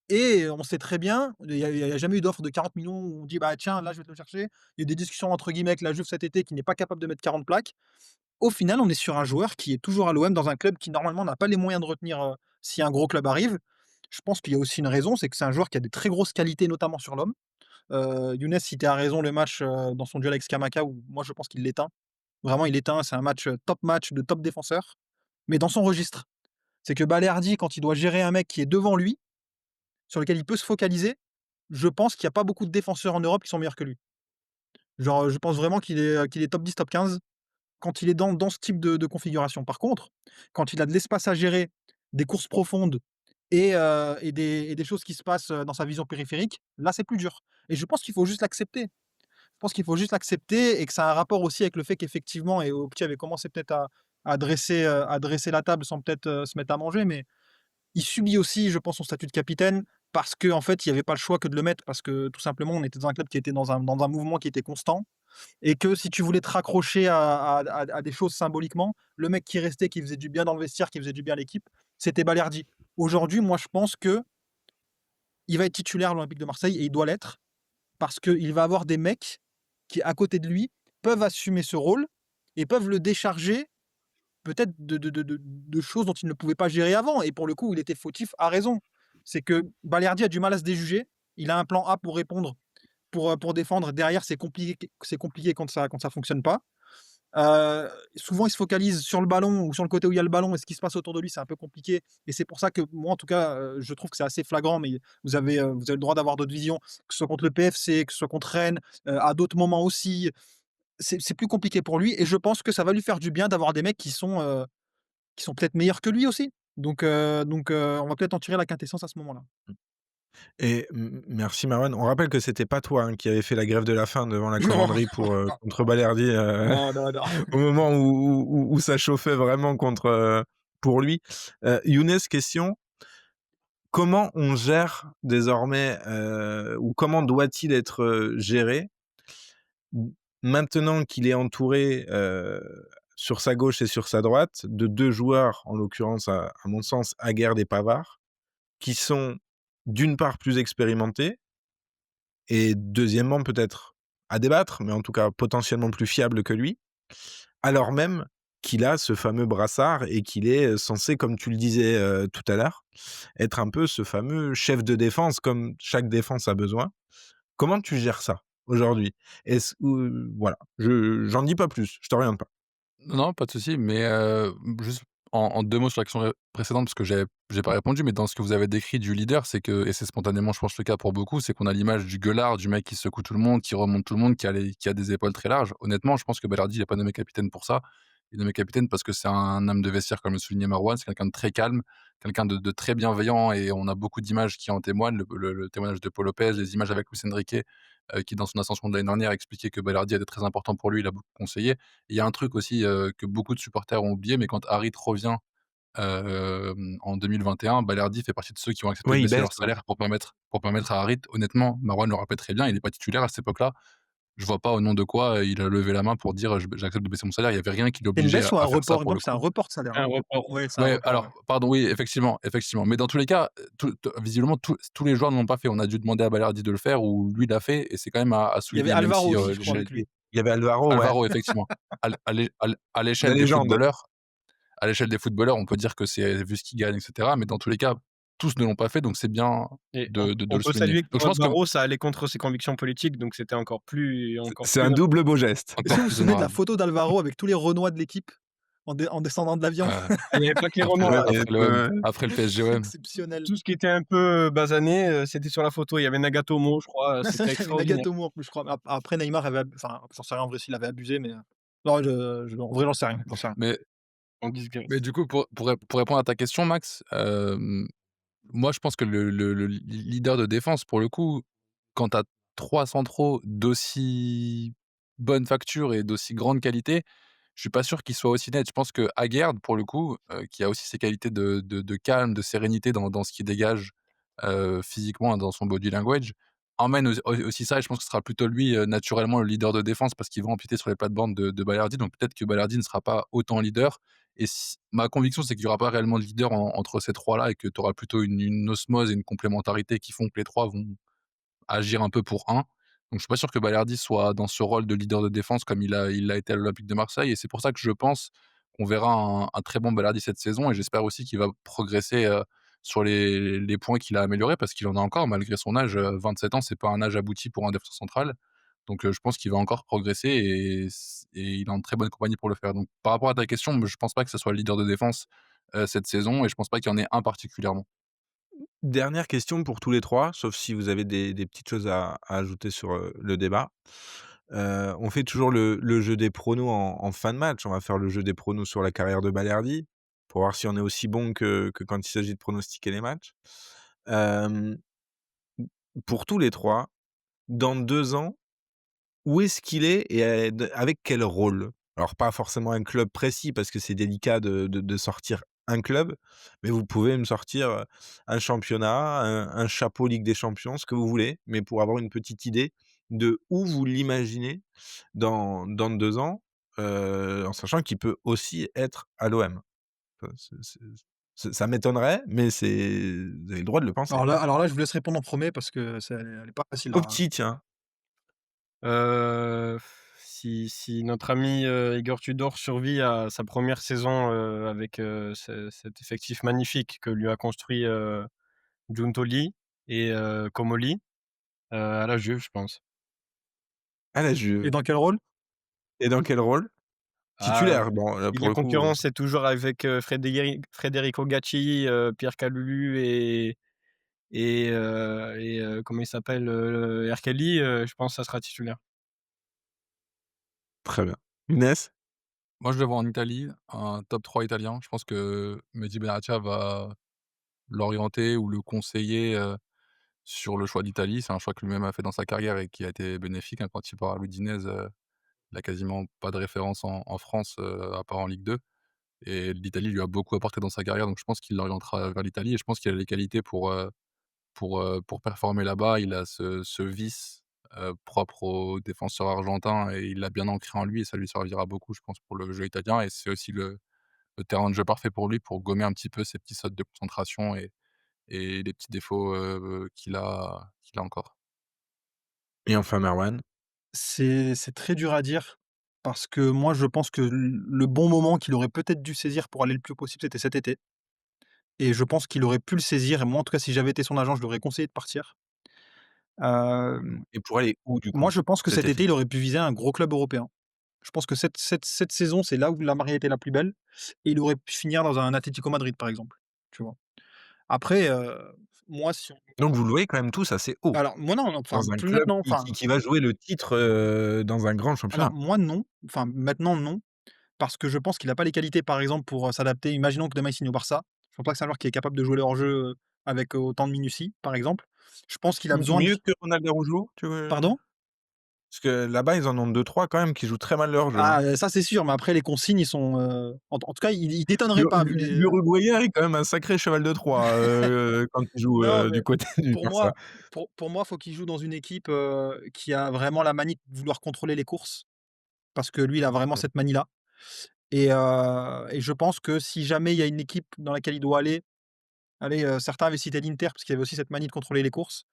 et on sait très bien, il y a jamais eu d'offre de 40 millions où on dit: «Bah, tiens, là, je vais te le chercher». Il y a eu des discussions entre guillemets avec la Juve cet été qui n'est pas capable de mettre 40 plaques. Au final, on est sur un joueur qui est toujours à l'OM dans un club qui normalement n'a pas les moyens de retenir, si un gros club arrive. Je pense qu'il y a aussi une raison, c'est que c'est un joueur qui a des très grosses qualités, notamment sur l'homme. Younes citait à raison le match, dans son duel avec Scamacca où moi je pense qu'il l'éteint. Vraiment, il l'éteint, c'est un match de top défenseur, mais dans son registre. C'est que Balerdi, quand il doit gérer un mec qui est devant lui, sur lequel il peut se focaliser, je pense qu'il y a pas beaucoup de défenseurs en Europe qui sont meilleurs que lui. Genre, je pense vraiment qu'il est top 10, top 15 quand il est dans ce type de configuration. Par contre, quand il a de l'espace à gérer, des courses profondes et des choses qui se passent, dans sa vision périphérique, là, c'est plus dur et je pense qu'il faut juste l'accepter. Je pense qu'il faut juste l'accepter et que ça a un rapport aussi avec le fait qu'effectivement Opti avait commencé peut-être à dresser la table sans peut-être, se mettre à manger, mais il subit aussi, je pense, son statut de capitaine parce qu'en fait, il y avait pas le choix que de le mettre parce que tout simplement, on était dans un club qui était dans un mouvement qui était constant et que si tu voulais te raccrocher à des choses symboliquement, le mec qui restait, qui faisait du bien dans le vestiaire, qui faisait du bien à l'équipe, c'était Balerdi. Aujourd'hui, moi, je pense qu'il va être titulaire à l'Olympique de Marseille et il doit l'être parce qu'il va avoir des mecs qui, à côté de lui, peuvent assumer ce rôle et peuvent le décharger peut-être de choses dont il ne pouvait pas gérer avant. Et pour le coup, il était fautif à raison. C'est que Balerdi a du mal à se déjuger. Il a un plan A pour répondre, pour défendre. Derrière, c'est compliqué quand ça ne fonctionne pas. Souvent, il se focalise sur le ballon ou sur le côté où il y a le ballon et ce qui se passe autour de lui, c'est un peu compliqué. Et c'est pour ça que moi, en tout cas, je trouve que c'est assez flagrant. Mais vous avez le droit d'avoir d'autres visions, que ce soit contre le PFC, que ce soit contre Rennes, à d'autres moments aussi. C'est plus compliqué pour lui et je pense que ça va lui faire du bien d'avoir des mecs qui sont peut-être meilleurs que lui aussi. On va peut-être en tirer la quintessence à ce moment-là. Et merci Marwan. On rappelle que c'était pas toi, hein, qui avait fait la grève de la faim devant la Non, commanderie pour, contre Balerdi, non, non, non. au moment où ça chauffait vraiment contre, pour lui. Younes, question: comment on gère désormais, ou comment doit-il être, géré m maintenant qu'il est entouré, sur sa gauche et sur sa droite de 2 joueurs, en l'occurrence à mon sens, Aguerd et Pavard, qui sont d'une part plus expérimentés et deuxièmement peut-être à débattre, mais en tout cas potentiellement plus fiables que lui, alors même qu'il a ce fameux brassard et qu'il est censé, comme tu le disais, tout à l'heure, être un peu ce fameux chef de défense comme chaque défense a besoin. Comment tu gères ça aujourd'hui? Est-ce ou voilà, j'en dis pas plus, je t'oriente pas. Non, pas de souci, mais juste en 2 mots sur la question précédente, parce que j'ai pas répondu, mais dans ce que vous avez décrit du leader, c'est que et c'est spontanément, je pense, le cas pour beaucoup, c'est qu'on a l'image du gueulard, du mec qui secoue tout le monde, qui remonte tout le monde, qui a des épaules très larges. Honnêtement, je pense que Balerdi, il est pas nommé capitaine pour ça. Il est nommé capitaine parce que c'est un homme de vestiaire, comme le soulignait Marouane, c'est quelqu'un de très calme, quelqu'un de très bienveillant et on a beaucoup d'images qui en témoignent. Le témoignage de Paul Lopez, les images avec Luis Enrique, qui dans son ascension de l'année dernière expliquait que Balerdi était très important pour lui, il a beaucoup conseillé. Il y a un truc aussi, que beaucoup de supporters ont oublié, mais quand Harit revient, en 2021, Balerdi fait partie de ceux qui ont accepté de Oui, il baisser baisse, leur ouais. salaire pour permettre à Harit honnêtement, Marouane le rappelle très bien, il est pas titulaire à cette époque-là. Je vois pas au nom de quoi, il a levé la main pour dire: «J'accepte de baisser mon salaire». Il y avait rien qui C'est une l'obligeait baisse ou un à faire ça report? Il me pour semble le que c'est un coup. report de salaire, Un hein? report. Ouais, c'est un Ouais, report, ouais. alors, pardon, oui, effectivement, effectivement. Mais dans tous les cas, visiblement, tous les joueurs ne l'ont pas fait. On a dû demander à Balerdi de le faire ou lui l'a fait et c'est quand même à Il y avait souligner, même Alvaro si, aussi, je crois, Il avec lui. y avait Alvaro, ouais, Alvaro, effectivement. À la l'échelle des légende. footballeurs on peut dire que c'est vu ce qu'il gagne et cetera, mais dans tous les cas, tous ne l'ont pas fait, donc c'est bien Et de on le peut souligner. saluer que Donc pour je pense que Alvaro, ça allait contre ses convictions politiques, donc c'était encore C'est plus un double beau geste. Est-ce que encore vous vous plus souvenez de la honorable. photo d'Alvaro avec tous les Renois de l'équipe en descendant de l'avion? Heu, il n'y avait pas que les après Renois. Ouais, après l'OM, après le PSG OM. Exceptionnel. Tout ce qui était un peu, basané, c'était sur la photo. Il y avait Nagatomo, je crois, C'est vrai c'était qu'il y avait extraordinaire. Nagatomo en plus, je crois. Mais après Neymar avait enfin, j'en sais rien en vrai s'il avait abusé, mais non, en vrai, j'en sais rien, j'en sais rien. Mais En disgrâce. du coup, pour répondre à ta question, Max, moi, je pense que le leader de défense, pour le coup, quand tu as 3 centraux d'aussi bonne facture et d'aussi grande qualité, je suis pas sûr qu'il soit aussi net. Je pense que Aguerd, pour le coup, qui a aussi ses qualités de calme, de sérénité dans ce qu'il dégage, physiquement dans son body language, emmène aussi ça et je pense que ce sera plutôt lui, naturellement le leader de défense parce qu'il va empiéter sur les plates-bandes de Balerdi, donc peut-être que Balerdi ne sera pas autant leader et ma conviction, c'est qu'il y aura pas réellement de leader entre ces 3-là et que tu auras plutôt une osmose et une complémentarité qui font que les 3 vont agir un peu pour un. Donc je suis pas sûr que Balerdi soit dans ce rôle de leader de défense comme il l'a été à l'Olympique de Marseille et c'est pour ça que je pense qu'on verra un très bon Balerdi cette saison et j'espère aussi qu'il va progresser, sur les points qu'il a améliorés parce qu'il en a encore malgré son âge, 27 ans, c'est pas un âge abouti pour un défenseur central. Donc je pense qu'il va encore progresser et il est en très bonne compagnie pour le faire. Donc par rapport à ta question, je pense pas que ce soit le leader de défense, cette saison et je pense pas qu'il y en ait un particulièrement. Dernière question pour tous les 3, sauf si vous avez des petites choses à ajouter sur, le débat. On fait toujours le jeu des pronos en fin de match. On va faire le jeu des pronos sur la carrière de Balerdi, pour voir si on est aussi bon que quand il s'agit de pronostiquer les matchs. Hem, pour tous les 3, dans 2 ans, où est-ce qu'il est et avec quel rôle? Alors pas forcément un club précis parce que c'est délicat de sortir un club, mais vous pouvez me sortir, un championnat, un chapeau Ligue des Champions, ce que vous voulez, mais pour avoir une petite idée de où vous l'imaginez dans 2 ans, en sachant qu'il peut aussi être à l'OM. Ça m'étonnerait, mais vous avez le droit de le penser. Alors là, je vous laisse répondre en premier parce que elle est pas facile Au là. petit, tiens. Heu, si notre ami, Igor Tudor survit à sa première saison, avec, cet effectif magnifique que lui a construit, Giuntoli et Comolli, à la Juve, je pense. À la Et Juve. dans quel rôle? Et dans quel rôle? Ah, Titulaire, bon, là, si pour la le coup, concurrence est toujours avec, Federico Gacci, Pierre Kalulu et comment il s'appelle, Erkeli, je pense que ça sera titulaire. très bien. Younes? Moi, je le vois en Italie, un top 3 italien. Je pense que Mehdi Benatia va l'orienter ou le conseiller, sur le choix d'Italie. C'est un choix que lui-même a fait dans sa carrière et qui a été bénéfique, hein. Quand il part à l'Udinese, il a quasiment pas de référence en France, à part en Ligue 2 et l'Italie lui a beaucoup apporté dans sa carrière, donc je pense qu'il l'orientera vers l'Italie et je pense qu'il a les qualités pour performer là-bas. Il a ce vice, propre aux défenseurs argentins et il l'a bien ancré en lui et ça lui servira beaucoup, je pense, pour le jeu italien et c'est aussi le terrain de jeu parfait pour lui, pour gommer un petit peu ses petits sautes de concentration et les petits défauts, qu'il a encore. Et enfin Merwan? C'est très dur à dire parce que moi, je pense que le bon moment qu'il aurait peut-être dû saisir pour aller le plus haut possible, c'était cet été et je pense qu'il aurait pu le saisir et moi, en tout cas, si j'avais été son agent, je lui aurais conseillé de partir. Hem, Et pour aller où du Moi, coup, je pense que cet cet été, été? il aurait pu viser un gros club européen. Je pense que cette saison, c'est là où la mariée était la plus belle et il aurait pu finir dans un Atlético Madrid, par exemple, tu vois? Après, moi, si on Donc vous le voyez quand même tous assez haut, alors moi non, non, enfin, dans un plus club maintenant, qui enfin, qui qui va jouer le titre, dans un grand alors championnat. moi non, enfin, maintenant non. Parce que je pense qu'il a pas les qualités, par exemple, pour, s'adapter. Imaginons que demain il signe au Barça. Je pense pas que c'est un joueur qui est capable de jouer leur jeu, avec, autant de minutie, par exemple. Je pense qu'il a besoin de Mieux que Ronald Araujo, tu veux? pardon? Parce que là-bas, ils en ont deux trois quand même qui jouent très mal leur jeu, hein. Ah, ça c'est sûr, mais après les consignes, ils sont, en tout cas, ils détonneraient pas vu les L'Uruguayen est quand même un sacré cheval de Troie, quand il joue, non, mais du côté du pour Barça. moi pour moi, faut qu'il joue dans une équipe, qui a vraiment la manie de vouloir contrôler les courses, parce que lui, il a vraiment Mmh. cette manie-là et je pense que si jamais il y a une équipe dans laquelle il doit aller, allez, certains avaient cité l'Inter parce qu'il y avait aussi cette manie de contrôler les courses.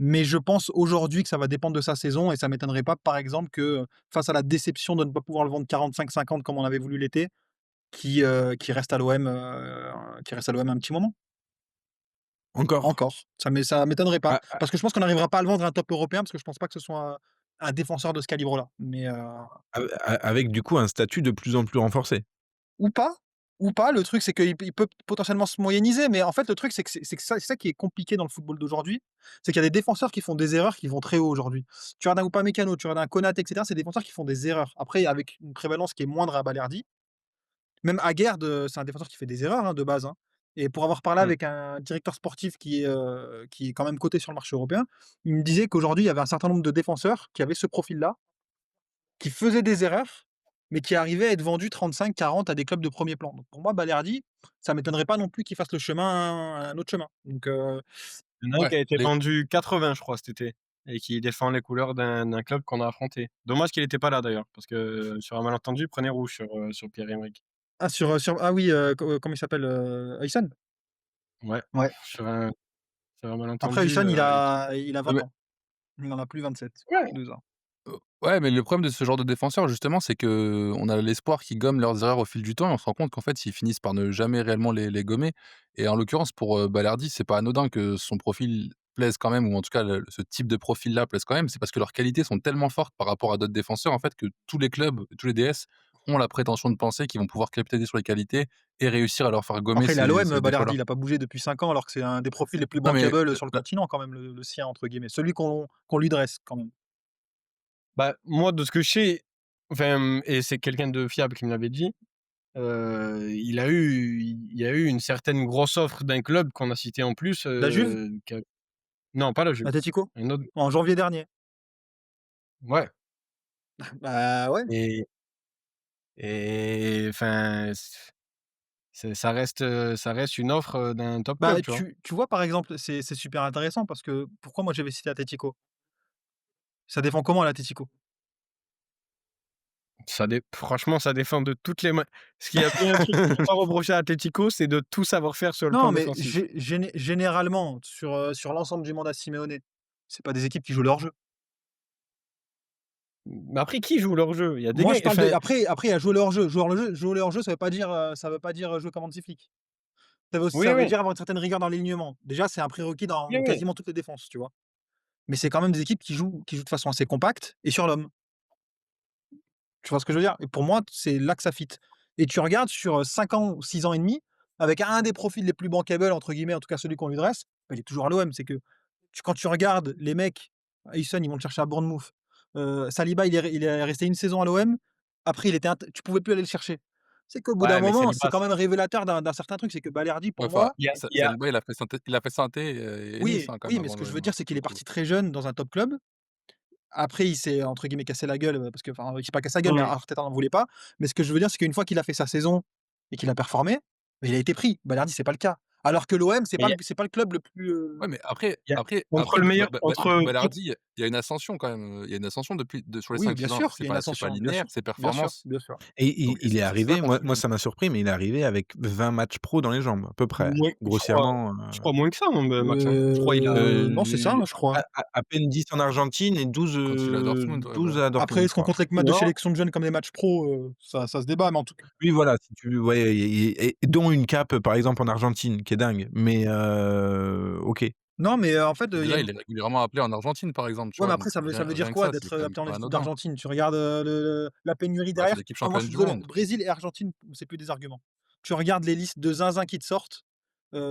Mais je pense aujourd'hui que ça va dépendre de sa saison et ça m'étonnerait pas, par exemple, que, face à la déception de ne pas pouvoir le vendre 45-50 comme on avait voulu l'été, qui reste à l'OM, qui reste à l'OM un petit moment. Encore. Encore. Ça m'étonnerait pas. A a Parce que je pense qu'on n'arrivera pas à le vendre à un top européen parce que je pense pas que ce soit un défenseur de ce calibre-là. Mais, avec du coup un statut de plus en plus renforcé. ou pas, ou pas. Le truc, c'est qu'il peut potentiellement se moyenniser, mais en fait, le truc, c'est que c'est ça qui est compliqué dans le football d'aujourd'hui, c'est qu'il y a des défenseurs qui font des erreurs qui vont très haut aujourd'hui. Tu regardes un Upamecano, tu regardes un Konaté et cetera, c'est des défenseurs qui font des erreurs. Après, avec une prévalence qui est moindre à Balerdi, même Aguerd, c'est un défenseur qui fait des erreurs, hein, de base, hein, et pour avoir parlé Mmh. avec un directeur sportif qui est quand même coté sur le marché européen, il me disait qu'aujourd'hui, il y avait un certain nombre de défenseurs qui avaient ce profil-là, qui faisaient des erreurs, mais qui arrivaient à être vendus 35-40 à des clubs de premier plan. Donc pour moi, Balerdi, ça m'étonnerait pas non plus qu'il fasse le chemin un autre chemin. Donc, Il y en a un Ouais, qui a été les vendu 80, je crois, cet été et qui défend les couleurs d'un club qu'on a affronté. Dommage qu'il était pas là d'ailleurs, parce que sur un malentendu, il prenait rouge sur Pierre-Emerick. ah oui, comment il s'appelle, Huysen? Ouais, Ouais. sur un sur un Après malentendu, Huysen, qui il a non 20 mais ans. Il en a plus 27, ouais. 2 ans. Ouais, mais le problème de ce genre de défenseur justement, c'est qu'on a l'espoir qu'ils gomment leurs erreurs au fil du temps et on se rend compte qu'en fait, ils finissent par ne jamais réellement les gommer et en l'occurrence pour, Balerdi, c'est pas anodin que son profil plaise quand même ou en tout cas le ce type de profil-là plaise quand même. C'est parce que leurs qualités sont tellement fortes par rapport à d'autres défenseurs en fait que tous les clubs, tous les DS ont la prétention de penser qu'ils vont pouvoir capitaliser sur les qualités et réussir à leur faire gommer Après il est à l'OM, ces Balerdi, défauts-là. il a pas bougé depuis 5 ans alors que c'est un des profils les plus Non mais bankable, sur le continent quand même, le «sien» entre guillemets, celui qu'on lui dresse quand même. bah, moi, de ce que je sais, enfin, et c'est quelqu'un de fiable qui me l'avait dit, il y a eu une certaine grosse offre d'un club qu'on a cité en plus, La Juve? qui a non, pas la Juve, L'Atlético? un autre, En janvier dernier. ouais, Bah, ouais. et enfin, ça reste une offre, d'un top Bah, club, tu vois? tu vois, par exemple, c'est super intéressant parce que pourquoi moi j'avais cité Atlético? Ça défend comment l'Atlético? Franchement, ça défend de toutes les s'il y a bien un truc qu'on peut pas reprocher à Atlético, c'est de tout savoir faire sur le plan Non, mais défensif. généralement, sur l'ensemble du mandat Simeone, c'est pas des équipes qui jouent leur jeu. Mais après, qui joue leur jeu? Il y a des Moi, gars, je parle de enfin, après, à jouer leur jeu. Jouer leur jeu, ça veut pas dire jouer comme anti-flic. oui, Ça veut oui, dire avoir une certaine rigueur dans l'alignement. Déjà, c'est un prérequis oui, dans oui. quasiment toutes les défenses, tu vois? Mais c'est quand même des équipes qui jouent de façon assez compacte et sur l'homme. Tu vois ce que je veux dire? Et pour moi, c'est là que ça fit. Et tu regardes sur, 5 ans ou 6 ans et demi, avec un des profils les plus «bankable» entre guillemets, en tout cas celui qu'on lui dresse, bah, il est toujours à l'OM. C'est que quand tu regardes les mecs, Huijsen, ils vont le chercher à Bournemouth. Saliba, il est resté une saison à l'OM. Après, il était int tu pouvais plus aller le chercher. C'est qu'au bout d'un Ouais, mais moment, c'est Saliba, quand même révélateur d'un certain truc. C'est que Balerdi, Ouais, pour enfin, moi, il y a Saliba, il a fait Saint-Étienne et Nice, oui, hein, quand oui, même mais ce avant que je veux l'OM, dire, hein, c'est pour qu'il le est coup. parti très jeune dans un top club. Après, il s'est entre guillemets «cassé la gueule», parce que enfin, il s'est pas cassé la gueule, mais mmh. Arteta n'en voulait pas. Mais ce que je veux dire, c'est qu'une fois qu'il a fait sa saison et qu'il a performé, bah, il a été pris. Balerdi, c'est pas le cas. Alors que l'OM, c'est Mais pas le c'est pas le club le plus, Ouais, mais après il y a après entre après le meilleur Balerdi, il y a une ascension quand même, il y a une ascension sur les oui, 5 bien ans. sûr, il y a une C'est pas ascension, bien linéaire, sûr, ses bien sûr, performances. bien sûr. Et Donc il est c'est ça arrivé, moi ce que moi j'aime ça bien. m'a surpris, mais il est arrivé avec 20 matchs pro dans les jambes, à peu près, moins grossièrement, je crois moins que ça, hein, Max, hein. Je crois il a Non, c'est ça, hein, je crois. à peine 10 en Argentine et 12, Quand il est à Dortmund, ouais, 12 bah à Après, Dortmund, je est-ce qu'on crois. compte les matchs de non, sélection de jeunes comme des matchs pro? Ça se débat, mais en tout cas Oui, voilà, si tu ouais, et dont une cape, par exemple, en Argentine, qui est dingue, mais OK. non, mais en fait, il y a déjà, une il est régulièrement appelé en Argentine, par exemple, tu ouais, mais vois? après Donc ça veut dire rien que quoi ça, c'est d'être, quand même appelé en pas équipe anodin. d'Argentine? Tu regardes, la pénurie Bah, c'est derrière. l'équipe Ah moi je championne suis du désolé, monde. Brésil et Argentine, c'est plus des arguments. Tu regardes les listes de zinzin qui te sortent,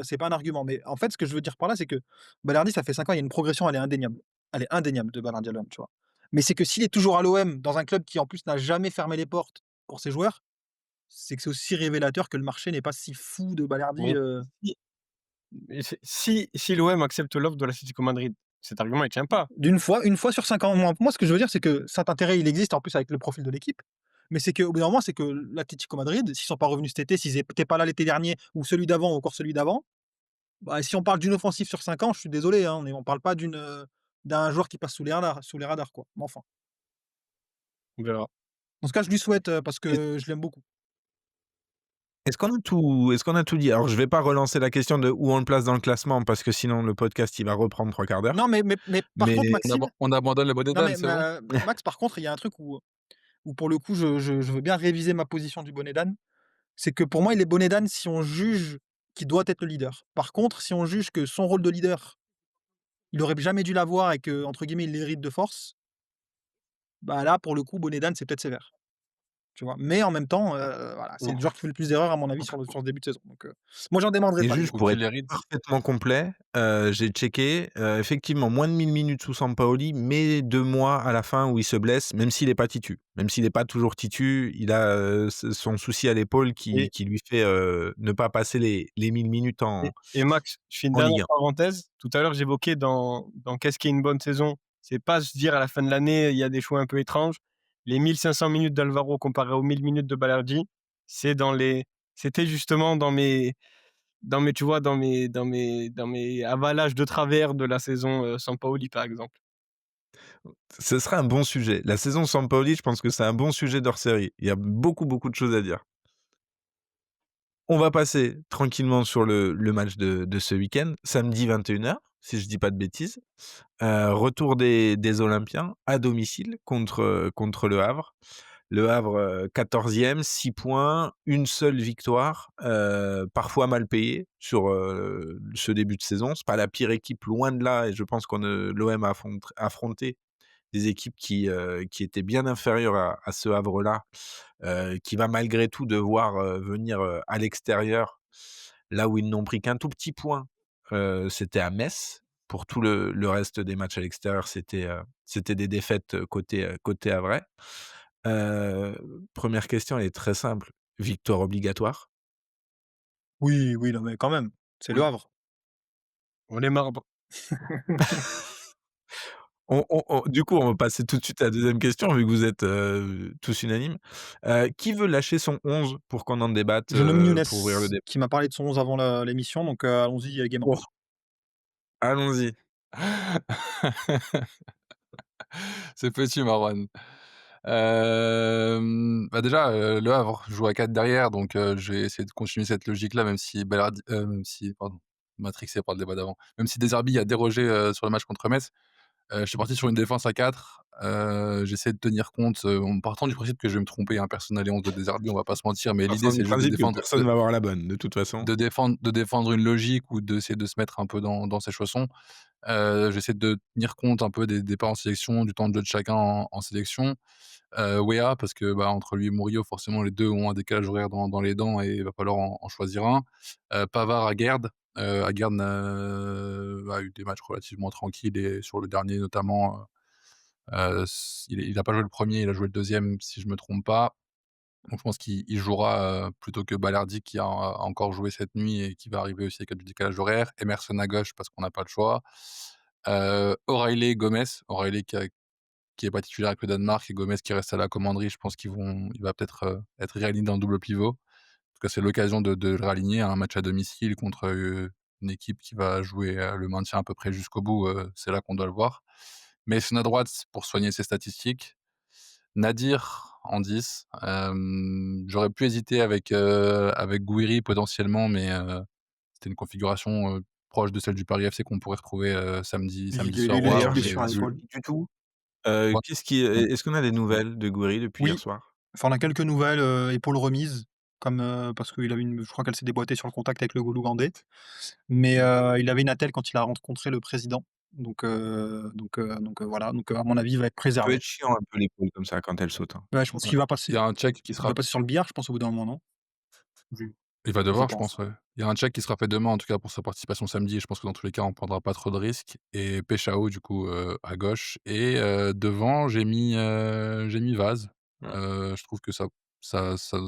c'est pas un argument. Mais en fait, ce que je veux dire par là, c'est que Balerdi, ça fait 5 ans, il y a une progression, elle est indéniable. Elle est indéniable de Balerdi à l'OM, tu vois? Mais c'est que s'il est toujours à l'OM, dans un club qui en plus n'a jamais fermé les portes pour ses joueurs, c'est que c'est aussi révélateur que le marché n'est pas si fou de Balerdi, mais si mais si l'OM accepte l'offre de l'Atlético Madrid, cet argument il tient pas. une fois sur 5 ans. Moi, ce que je veux dire, c'est que cet intérêt, il existe en plus avec le profil de l'équipe. Mais c'est qu'au bout d'un moment, c'est que l'Atlético Madrid, s'ils sont pas revenus cet été, s'ils étaient pas là l'été dernier ou celui d'avant ou encore celui d'avant, bah, si on parle d'une offensive sur 5 ans, je suis désolé, hein, on parle pas d'un joueur qui passe sous les radars, quoi. Mais enfin, On verra. dans ce cas, je lui souhaite, parce Est que je l'aime beaucoup. est-ce qu'on a tout dit? Alors je vais pas relancer la question de où on le place dans le classement parce que sinon le podcast, il va reprendre 3/4 d'heure. Non, mais par contre, Mais Maxime, On abandonne le non, Bodedan, mais c'est bon? Max, par contre, il y a un truc où pour le coup, je veux bien réviser ma position du bonnet d'âne. C'est que pour moi, il est bonnet d'âne si on juge qu'il doit être le leader. Par contre, si on juge que son rôle de leader, il aurait jamais dû l'avoir et que entre guillemets «il l'hérite de force», bah, là, pour le coup, bonnet d'âne, c'est peut-être sévère, tu vois? Mais en même temps, voilà, c'est Mmh. le joueur qui fait le plus d'erreurs à mon avis sur ce début de saison, donc moi, j'en démordrai Et pas, les juste gars. Ou pour qu'il être l'hérite. parfaitement complet, j'ai checké, effectivement moins de 1000 minutes sous Sampaoli, mais 2 mois à la fin où il se blesse, même s'il est pas titu. Même s'il est pas toujours titu, il a, son souci à l'épaule Et qui lui fait, ne pas passer les 1000 minutes et Max, je fais une en dernière Ligue 1. parenthèse. Tout à l'heure, j'évoquais dans qu'est-ce qui est une bonne saison? C'est pas se dire à la fin de l'année, il y a des choix un peu étranges. Les 1 500 minutes d'Alvaro comparées aux 1000 minutes de Balerdi, c'est dans les c'était justement tu vois, dans mes avalages de travers de la saison, Sampaoli, par exemple. Ce serait un bon sujet. La saison Sampaoli, je pense que c'est un bon sujet d'hors-série. Il y a beaucoup, beaucoup de choses à dire. On va passer tranquillement sur le match de ce week-end, samedi 21h, si je dis pas de bêtises. Retour des Olympiens à domicile contre Le Havre. Le Havre, 14e, 6 points, une seule victoire, parfois mal payée sur, ce début de saison. C'est pas la pire équipe, loin de là, et je pense l'OM a affronté des équipes qui étaient bien inférieures à ce Havre-là, qui va malgré tout devoir, venir, à l'extérieur, là où ils n'ont pris qu'un tout petit point, c'était à Metz. Pour tout le reste des matchs à l'extérieur, c'était des défaites, côté havrais. 1re question, elle est très simple: victoire obligatoire? Oui, oui, non, mais quand même, c'est Le Oui. Havre. On les marbre. Du coup, on va passer tout de suite à la deuxième question, vu que vous êtes, tous unanimes. Qui veut lâcher son 11 pour qu'on en débatte, Je nomme Younes, pour ouvrir le débat? qui m'a parlé de son 11 avant l'émission, donc allons-y, Game Oh, On. allons-y. C'est petit Marwan. Bah, déjà, Le Havre joue à 4 derrière, donc je vais essayer de continuer cette logique-là, même si pardon, matrixé par le débat d'avant. Même si Deserbi a dérogé, sur le match contre Metz, je suis parti sur une défense à 4. J'essaie de tenir compte, en partant du principe que je vais me tromper, hein, personne n'a les 11 de Deserbi, on va pas se mentir, mais l'idée Partant du c'est juste principe que personne va avoir la bonne, de toute façon. de défendre une logique ou d'essayer de se mettre un peu dans ses chaussons. J'essaie de tenir compte un peu des départs en sélection, du temps de jeu de chacun en sélection. Weah, parce que, bah, entre lui et Murillo, forcément, les 2 ont un décalage horaire dans les dents et il va falloir en choisir un. Pavard, Aguerd. Aguerd a eu des matchs relativement tranquilles et sur le dernier notamment, il a pas joué le premier, il a joué le deuxième, si je me trompe pas. Donc je pense qu'il jouera, plutôt que Balerdi qui a encore joué cette nuit et qui va arriver aussi avec du décalage horaire. Emerson à gauche parce qu'on n'a pas le choix. O'Reilly, Gomez. O'Reilly qui est pas titulaire avec le Danemark et Gomez qui reste à la commanderie. Je pense il va peut-être, être réaligné dans le double pivot. En tout cas, c'est l'occasion de le réaligner à un match à domicile contre, une équipe qui va jouer, le maintien à peu près jusqu'au bout, c'est là qu'on doit le voir. Mason à droite pour soigner ses statistiques. Nadir en 10. J'aurais pu hésiter avec Gouiri potentiellement, mais c'était une configuration, proche de celle du Paris FC qu'on pourrait retrouver, samedi soir Il au a une D'ailleurs, Havre, j'ai mais blessure pas à vu l'épaule. suivi du tout. ouais, Est-ce qu'on a des nouvelles de Gouiri depuis hier Oui, soir? enfin, on a quelques nouvelles, épaule remise, comme, parce qu'il avait je crois qu'elle s'est déboîtée sur le contact avec le goal ougandais. Mais, il avait une attelle quand il a rencontré le président. Donc, voilà, donc, à mon avis, il va être Ça peut préservé. être chiant un peu l'épaule comme ça quand elle saute, hein. Ouais, je pense ouais. qu'il va Il y passer. a un Tchèque qui Il va sera passer sur le billard, je pense, au bout d'un moment, non? Je il va je devoir, je pense. pense, ouais. Il y a un Tchèque qui sera fait demain, en tout cas, pour sa participation samedi et je pense que dans tous les cas, on prendra pas trop de risques et Peshao, du coup, à gauche et devant, j'ai mis Vaz. Mmh. Je trouve que sa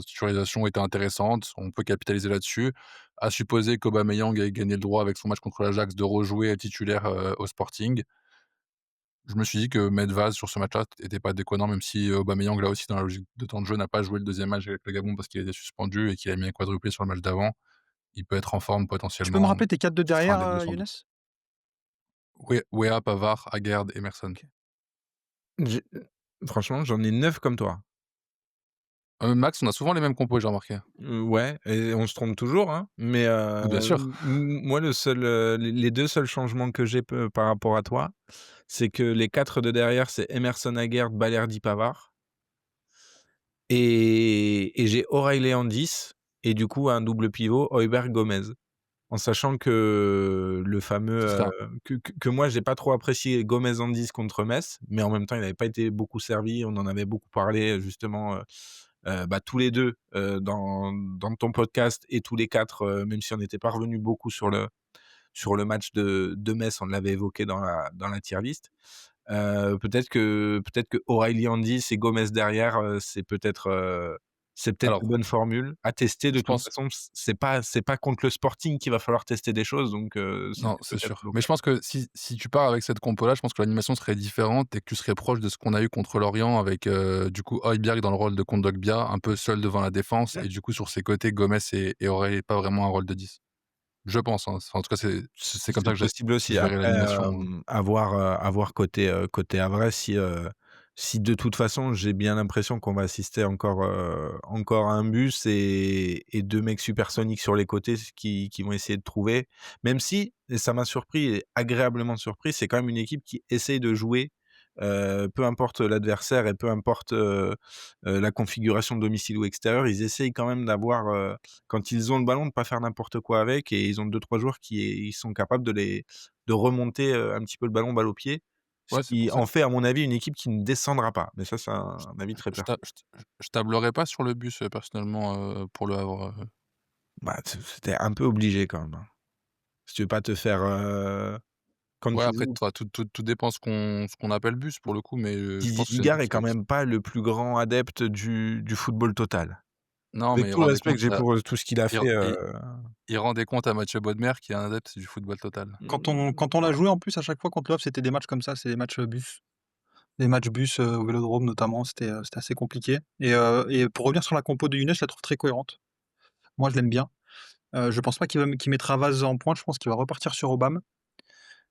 titularisation était intéressante. On peut capitaliser là-dessus. À supposer qu'Aubameyang ait gagné le droit avec son match contre l'Ajax de rejouer titulaire, au Sporting. Je me suis dit que mettre Vaz sur ce match-là était pas déconnant, même si Aubameyang, là aussi, dans la logique de temps de jeu, n'a pas joué le deuxième match avec le Gabon parce qu'il a été suspendu et qu'il a mis un quadruplé sur le match d'avant. Il peut être en forme Tu peux me potentiellement, rappeler tes 4 de ce sera un derrière, des 2 sans Younes? doute. Weah, Pavard, Aguerd, Emerson. OK. J'ai franchement, j'en ai 9 comme toi. Max, on a souvent les mêmes compos, j'ai remarqué. Ouais et on se trompe toujours, hein, mais Bien sûr. moi le seul, les 2 seuls changements que j'ai par rapport à toi, c'est que les 4 de derrière, c'est Emerson, Aguerd, Balerdi, Pavard et j'ai O'Reilly en 10 et du coup un double pivot Højbjerg, Gomez. En sachant que le fameux, Ce serait un que moi j'ai pas trop apprécié Gomez en 10 contre Metz, mais en même temps il n'avait pas été beaucoup servi. On en avait beaucoup parlé, justement, bah, tous les 2 dans ton podcast et tous les 4, même si on n'était pas revenus beaucoup sur le match de Metz, on l'avait évoqué dans la tier list. Peut-être que O'Reilly en 10 et Gomez derrière, c'est peut-être la alors, bonne formule à tester. De je toute pense façon, c'est pas contre le Sporting qu'il va falloir tester des choses, donc non, c'était c'est peut-être sûr. Mais je l'occasion. pense que si tu pars avec cette compo-là, je pense que l'animation serait différente et que tu serais proche de ce qu'on a eu contre Lorient avec, du coup, Højbjerg dans le rôle de Kondogbia, un peu seul devant la défense et du coup, sur ses côtés, Gomez et Aurel pas vraiment un rôle de 10. Je pense, hein. Enfin, en tout cas, c'est comme ça C'est que possible aussi. je verrai Après, l'animation. à voir côté Havre si de toute façon j'ai bien l'impression qu'on va assister encore à un bus et 2 mecs supersoniques sur les côtés qui vont essayer de trouver. Même si, et ça m'a surpris et agréablement surpris, c'est quand même une équipe qui essaye de jouer, peu importe l'adversaire et peu importe, la configuration domicile ou extérieur, ils essayent quand même d'avoir, quand ils ont le ballon, de pas faire n'importe quoi avec et ils ont deux trois joueurs ils sont capables de remonter, un petit peu le ballon balle au pied, ce Ouais, c'est pour qui ça en fait, à mon avis, une équipe qui ne descendra pas. Mais ça, c'est un avis très je perso. ta je tablerais pas sur le bus, personnellement, pour Le Havre. Bah, c'était un peu obligé quand même, hein. Si tu veux pas te faire, quand Ouais, ils après, ont tout dépend ce qu'on appelle bus pour le coup, mais je Didier pense que Digard est quand même pas le plus grand adepte du football total. Non, Avec mais il tout le rendait respect que compte j'ai à pour tout ce qu'il a il fait. il rendait compte à Mathieu Bodmer qui est un adepte du football total. Quand on l'a joué en plus à chaque fois contre l'OF, c'était des matchs comme ça, c'est des matchs, bus. Des matchs bus, au Vélodrome notamment, c'était assez compliqué et pour revenir sur la compo de Younes, je la trouve très cohérente. Moi, je l'aime bien. Je pense pas qu'il mettra Vaz en pointe, je pense qu'il va repartir sur Obama.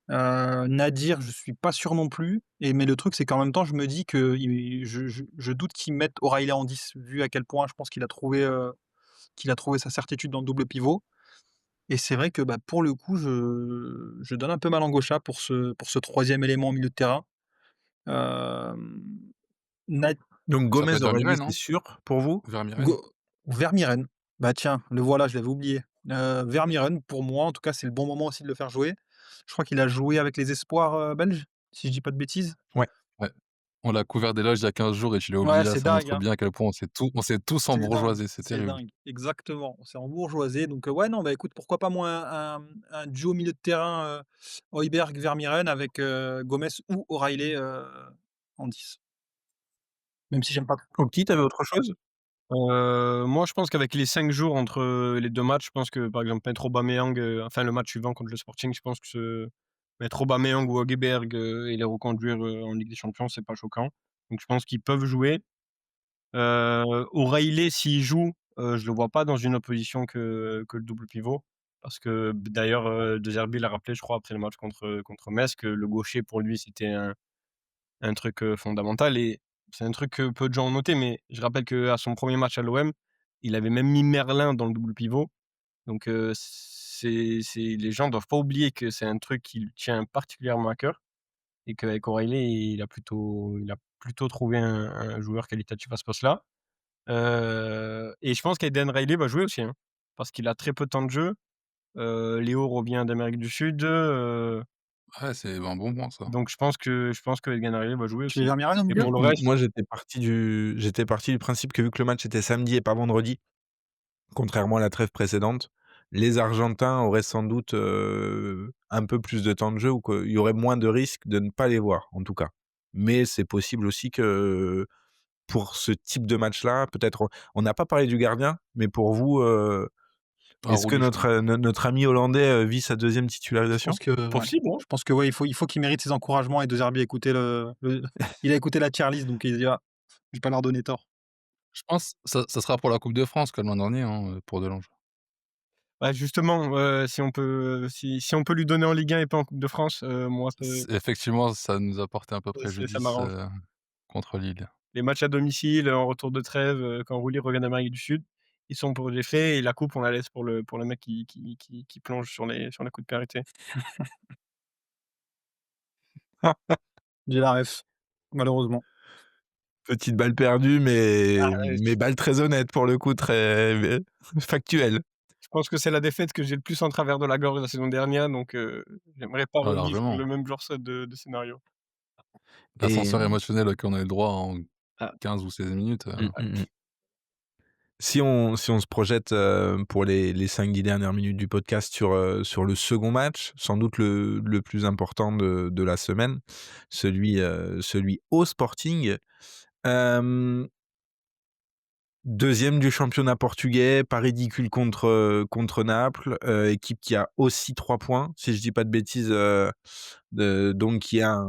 Nadir, je suis pas sûr non plus mais le truc, c'est qu'en même temps, je me dis que je doute qu'ils mettent O'Reilly en 10, vu à quel point je pense qu'il a trouvé sa certitude dans le double pivot et c'est vrai que, bah, pour le coup, je donne un peu ma langue au chat pour ce 3e élément au milieu de terrain. Hem, Na Donc Ça peut Gomez, être Aurélien, Vermiren, c'est non? sûr pour vous? Vermiren? Go Vermiren. Bah, tiens, le voilà, je l'avais oublié. Vermiren, pour moi, en tout cas, c'est le bon moment aussi de le faire jouer. Je crois qu'il a joué avec les espoirs, belges, si je dis pas de bêtises? Ouais. Ouais. On l'a couvert d'éloges il y a 15 jours et tu l'as Ouais, oublié là, c'est ça dingue, montre hein. bien à quel point on s'est tous C'est dingue, embourgeoisés, c'est c'est terrible. dingue. Exactement, on s'est embourgeoisé donc ouais, non, bah, écoute, pourquoi pas moi un duo milieu de terrain, Højbjerg-Vermieren avec, Gomez ou O'Reilly, en 10. Même si j'aime pas Opti, tu avais autre chose? Moi, je pense qu'avec les 5 jours entre, les 2 matchs, je pense que, par exemple, mettre Aubameyang, enfin le match suivant contre le Sporting, je pense que mettre Aubameyang ou Højbjerg, et les reconduire, en Ligue des Champions, c'est pas choquant. Donc je pense qu'ils peuvent jouer. O'Reilly, s'il joue, je le vois pas dans une autre position que le double pivot. Parce que d'ailleurs, De Zerbi l'a rappelé, je crois, après le match contre Metz, que le gaucher pour lui, c'était un truc, fondamental et c'est un truc que peu de gens ont noté, mais je rappelle qu'à son premier match à l'OM, il avait même mis Merlin dans le double pivot. Donc, c'est les gens doivent pas oublier que c'est un truc qui lui tient particulièrement à cœur et qu'avec O'Reilly, il a plutôt trouvé un joueur qualitatif à ce poste-là. Et je pense qu'Aiden Riley va jouer aussi, hein, parce qu'il a très peu de temps de jeu. Léo revient d'Amérique du Sud, Ouais, c'est un bon point ça. donc je pense que Aiden Riley va jouer tu mets aussi. Vermieren au Et milieu? pour le reste, Moi, j'étais parti du principe que vu que le match était samedi et pas vendredi, contrairement à la trêve précédente, les Argentins auraient sans doute, un peu plus de temps de jeu ou qu'il y aurait moins de risques de ne pas les voir, en tout cas. Mais c'est possible aussi que, pour ce type de match-là, peut-être on n'a pas parlé du gardien, mais pour vous, Ah, est-ce que Rouli, je notre, pense. notre ami hollandais, vit sa 2e Je titularisation? pense que ouais. possible, hein. Je pense que ouais, il faut qu'il mérite ses encouragements et De Zerbi a écouté le il a écouté la tier list donc il dit: «Ah, je vais pas leur donner tort». Je pense ça sera pour la coupe de France comme l'an dernier, hein, pour Delange. Bah, justement, si on peut lui donner en Ligue 1 et pas en Coupe de France, moi Effectivement, ça nous a porté un peu ça préjudice, m'arrange. contre Lille. Les matchs à domicile, en retour de trêve, quand Rouli revient d'Amérique du Sud, ils sont pour les frais et la coupe, on la laisse pour le mec qui plonge sur les coups de pied arrêtés. J'ai la ref, malheureusement. Petite balle perdue, Ah mais balle très honnête pour le coup, très factuelle. Je pense que c'est la défaite que j'ai le plus en travers de la gorge la saison dernière, donc j'aimerais pas Ah revivre largement. le même genre de scénario. Et L'ascenseur émotionnel auquel on a eu le droit en Ah, 15 ou 16 minutes, mmh, mmh mh. Si on se projette, pour les 5-10 dernières minutes du podcast sur le second match, sans doute le plus important de la semaine, celui au Sporting. Hem 2e du championnat portugais, pas ridicule contre Naples, équipe qui a aussi 3 points, si je dis pas de bêtises, donc qui a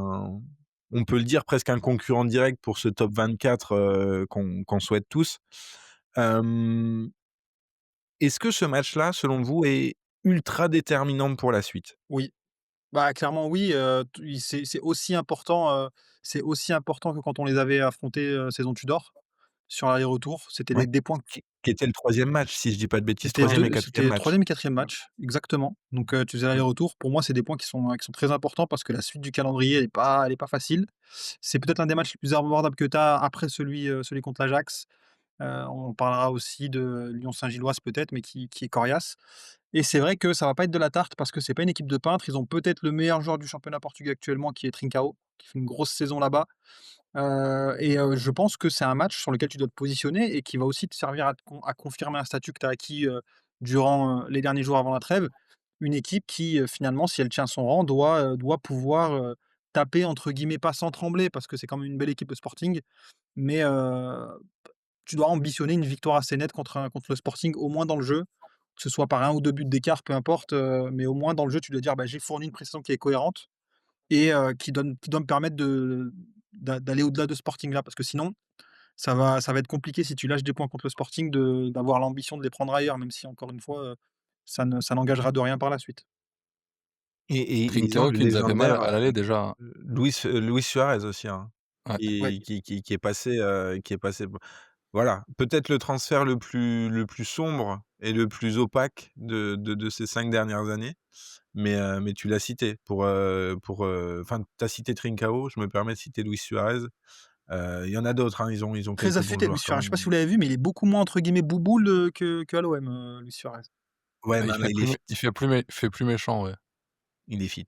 on peut le dire presque un concurrent direct pour ce top 24, qu'on souhaite tous. Hem, Est-ce que ce match-là, selon vous, est ultra déterminant pour la suite? Oui, bah, clairement oui, t il c'est aussi important que quand on les avait affrontés, saison Tudor, sur l'aller-retour. C'était Ouais, des points. qui était le 3e match, si je dis pas de bêtises, C'était 3e et 2 4e c'était match. 3e et 4e match, exactement. Donc tu faisais l'aller-retour. Pour moi, c'est des points qui sont très importants parce que la suite du calendrier, elle est pas facile. C'est peut-être un des matchs les plus abordables que tu as après celui contre l'Ajax. On parlera aussi de Lyon-Saint-Gilloise peut-être, mais qui est coriace et c'est vrai que ça va pas être de la tarte parce que c'est pas une équipe de peintres. Ils ont peut-être le meilleur joueur du championnat portugais actuellement qui est Trincao, qui fait une grosse saison là-bas, je pense que c'est un match sur lequel tu dois te positionner et qui va aussi te servir à confirmer un statut que tu as acquis, durant, les derniers jours avant la trêve. Une équipe qui, finalement, si elle tient son rang, doit pouvoir, taper entre guillemets, pas sans trembler parce que c'est quand même une belle équipe, le Sporting, mais tu dois ambitionner une victoire assez nette contre le Sporting, au moins dans le jeu, que ce soit par 1 ou 2 buts d'écart, peu importe, mais au moins dans le jeu, tu dois dire: «Bah, j'ai fourni une prestation qui est cohérente et qui doit me permettre d'aller au-delà de ce Sporting-là». Parce que sinon, ça va être compliqué si tu lâches des points contre le Sporting d'avoir l'ambition de les prendre ailleurs, même si encore une fois, ça n'engagera de rien par la suite. Et Trincao exemple qui nous a fait mal légendaire, à l'aller déjà. Luis Suarez aussi, hein, Ouais. Ouais. qui est passé, voilà, peut-être le transfert le plus sombre et le plus opaque de ces 5 dernières années, mais tu l'as cité enfin, tu as cité Trincao, je me permets de citer Luis Suarez. Il y en a d'autres, hein, ils ont Très quelques bons affûté Luis joueurs quand Suarez. Je sais pas si même. vous l'avez vu, mais il est beaucoup moins entre guillemets «bouboule» qu'à l'OM, Luis Suarez. Ouais, Ah, mais il est fit, il fait plus méchant, ouais. il est fit.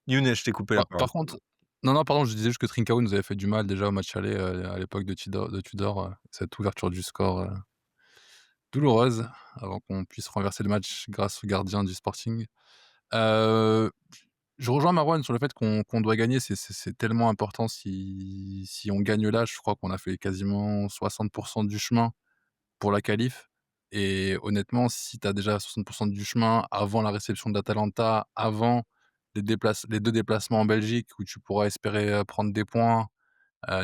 Younes, je t'ai coupé la Par parole. contre non, pardon, je disais juste que Trincao nous avait fait du mal déjà au match aller, à l'époque de Tudor, cette ouverture du score, douloureuse, avant qu'on puisse renverser le match grâce au gardien du Sporting. Heu, je rejoins Marouane sur le fait qu'on doit gagner, c'est tellement important si on gagne là, je crois qu'on a fait quasiment 60 du chemin pour la qualif et honnêtement, si tu as déjà 60 du chemin avant la réception de l'Atalanta, avant les 2 déplacements en Belgique où tu pourras espérer, prendre des points,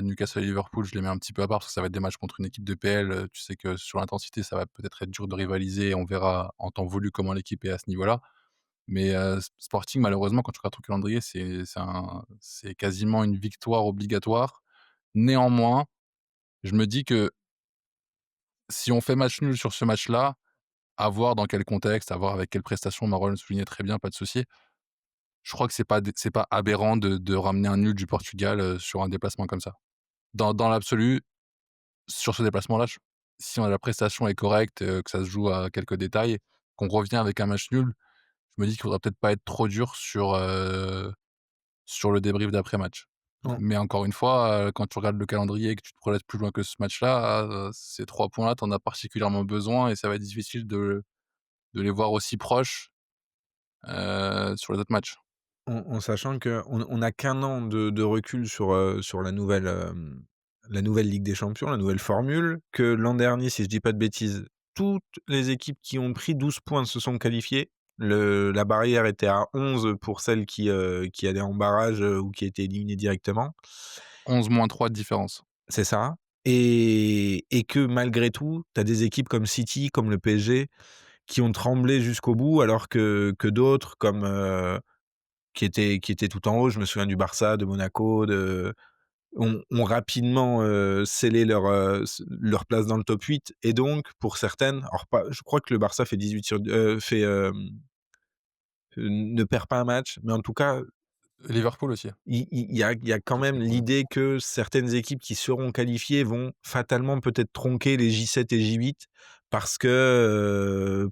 Newcastle et Liverpool, je les mets un petit peu à part parce que ça va être des matchs contre une équipe de PL, tu sais que sur l'intensité, ça va peut-être être dur de rivaliser et on verra en temps voulu comment l'équipe est à ce niveau-là. Mais, Sporting malheureusement quand tu regardes ton calendrier, c'est quasiment une victoire obligatoire. Néanmoins, je me dis que si on fait match nul sur ce match-là, à voir dans quel contexte, à voir avec quelle prestation, Marouane le soulignait très bien, pas de souci. Je crois que c'est pas aberrant de ramener un nul du Portugal, sur un déplacement comme ça. Dans l'absolu, sur ce déplacement-là, si la prestation est correcte, que ça se joue à quelques détails, qu'on revient avec un match nul, je me dis qu'il faudra peut-être pas être trop dur sur le débrief d'après-match. Non. Mais encore une fois, quand tu regardes le calendrier et que tu te projettes plus loin que ce match-là, ces 3 points-là, tu en as particulièrement besoin et ça va être difficile de les voir aussi proches, sur les autres matchs. En sachant qu'on n'a qu'un an de recul sur la nouvelle Ligue des Champions, la nouvelle formule, que l'an dernier, si je dis pas de bêtises, toutes les équipes qui ont pris 12 points se sont qualifiées. La barrière était à 11 pour celles qui allaient en barrage, ou qui étaient éliminées directement. 11 moins 3 de différence. C'est ça, et que malgré tout, tu as des équipes comme City, comme le PSG, qui ont tremblé jusqu'au bout alors que d'autres comme, qui étaient tout en haut. Je me souviens du Barça, de Monaco, ont rapidement, scellé leur place dans le top 8 et donc pour certaines, alors pas, je crois que le Barça fait 18 sur ne perd pas un match, mais en tout cas, Liverpool aussi. il y a quand Qui fait même que l'idée que certaines équipes qui seront qualifiées vont fatalement peut-être tronquer les J7 et J8 parce que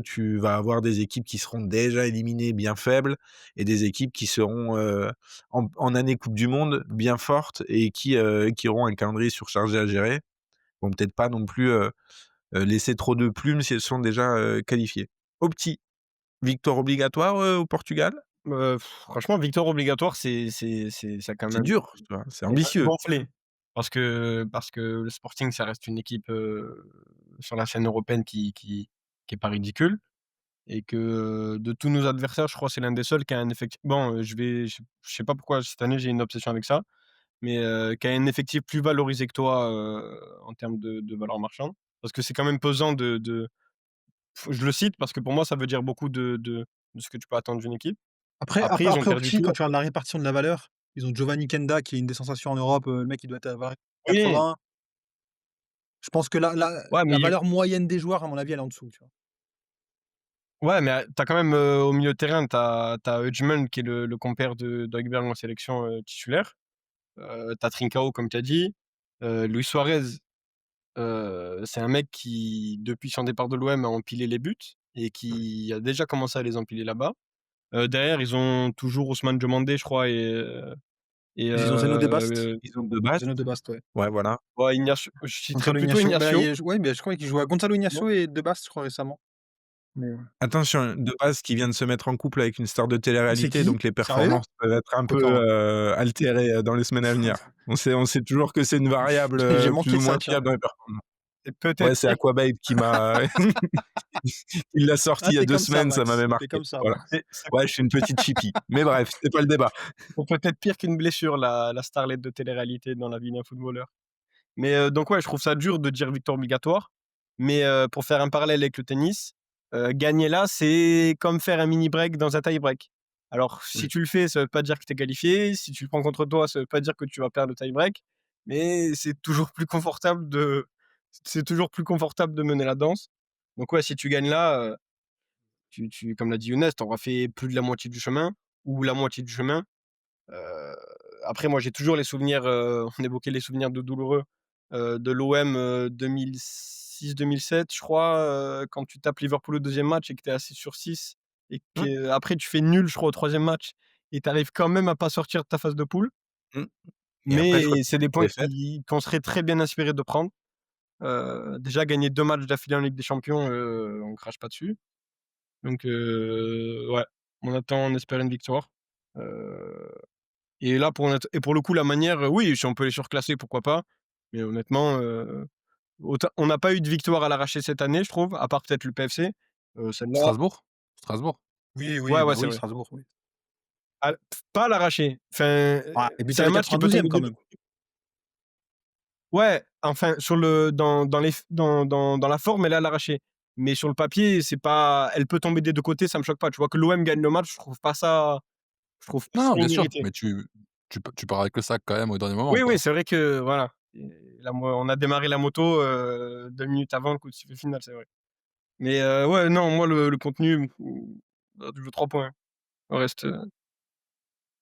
tu vas avoir des équipes qui seront déjà éliminées bien faibles et des équipes qui seront, en année coupe du monde bien fortes et qui auront un calendrier surchargé à gérer. Vont peut-être pas non plus, laisser trop de plumes si elles sont déjà, qualifiées. Au petit, victoire obligatoire, au Portugal? Franchement, victoire obligatoire, ça quand C'est même dur, tu vois? C'est c'est quand même ambitieux. gonflé. Parce que le Sporting, ça reste une équipe, sur la scène européenne qui est pas ridicule et que, de tous nos adversaires, je crois que c'est l'un des seuls qui a un effectif bon, je sais pas pourquoi cette année j'ai une obsession avec ça, mais qui a un effectif plus valorisé que toi, en termes de valeur marchande. Parce que c'est quand même pesant je le cite parce que pour moi ça veut dire beaucoup de ce que tu peux attendre d'une équipe. Après Après après ils ont après au perdu petit, quand tout. tu regardes la répartition de la valeur, ils ont Giovanni Kenda qui est une des sensations en Europe, le mec il doit être à valeur Oui, 80. Je pense que ouais, la valeur moyenne des joueurs, à mon avis, elle est en dessous, tu vois? ouais, mais tu as quand même, au milieu de terrain, tu as Hutchman qui est le compère de d'Højbjerg en sélection, titulaire. Tu as Trincao comme tu as dit. Luis Suarez, c'est un mec qui, depuis son départ de l'OM, a empilé les buts et qui a déjà commencé à les empiler là-bas. Derrière, ils ont toujours Ousmane Diomandé, je crois et Ils ont Zeno de Bast. Ils ont 2 bases. Zeno de Bast, ouais. Ouais, voilà. ouais, Ignacio, je citerais Gonzalo plutôt Ignacio. Bah, Ignacio. ouais, mais je crois qu'il joue à Gonzalo Non? Ignacio et de Bast, je crois, récemment. Mais Attention, de base qui vient de se mettre en couple avec une star de c'est télé-réalité, qui? donc les Sérieux? performances peuvent être un peu, Coquin, ouais. altérées, dans les semaines à venir. On sait toujours que c'est une variable, J'ai plus manqué ou moins ça, tiens. fiable dans les performances. Et peut-être Ouais, c'est pire Aquababe qui m'a il l'a Ah, sorti il y a tu 2 comme ça, semaines, ça Max, m'avait tu marqué. comme ça, Voilà. Max. c'est Ouais, je suis une petite chipie. Mais bref, c'est pas le débat. peut-être pire qu'une blessure, la starlette de télé-réalité dans la vie d'un footballeur. Mais donc ouais, je trouve ça dur de dire victoire obligatoire. Mais pour faire un parallèle avec le tennis, gagner là, c'est comme faire un mini break dans un tie break. Alors si Mmh. tu le fais, ça veut pas dire que tu es qualifié. Si tu le prends contre toi, ça veut pas dire que tu vas perdre le tie break. Mais c'est toujours plus confortable de mener la danse. Donc ouais, si tu gagnes là, comme l'a dit Younes, tu auras fait plus de la moitié du chemin ou la moitié du chemin. Heu, Après moi j'ai toujours les souvenirs, on évoquait les souvenirs de douloureux, de l'OM, 2006-2007 je crois, quand tu tapes Liverpool au 2e match et que tu es à 6 sur 6 et Mmh, qu'après tu fais nul je crois au 3e match et tu arrives quand même à pas sortir de ta phase de poule. mmh. Et après, je crois Mais qu'il y c'est a des une points défaite. qu'on serait très bien inspiré de prendre. Déjà gagner 2 matchs d'affilée en Ligue des Champions, on crache pas dessus. Donc ouais, on espère une victoire. Heu Et là, pour le coup, la manière, oui, si on peut les surclasser, pourquoi pas. Mais honnêtement, autant on n'a pas eu de victoire à l'arraché cette année, je trouve, à part peut-être le PFC. Celle-là Strasbourg? Strasbourg? Oui, ouais, oui, ouais, bah c'est oui, vrai. Strasbourg, oui. Pas à l'arraché. Enfin, Ah, et but c'est à un la match qui peut 92e tomber quand des 2 même. ouais, enfin, dans les f dans la forme, elle est à l'arraché. Mais sur le papier, c'est pas elle peut tomber des 2 côtés, ça me choque pas. Tu vois? Que l'OM gagne le match, je trouve pas Non, ça non, bien sûr, immérité. mais tu pars avec le sac quand même au dernier moment, Oui, oui, quoi. c'est vrai que voilà, on a démarré la moto, 2 minutes avant le coup de sifflet final, c'est vrai. Mais ouais, non, moi le contenu, je veux 3 points. Le reste,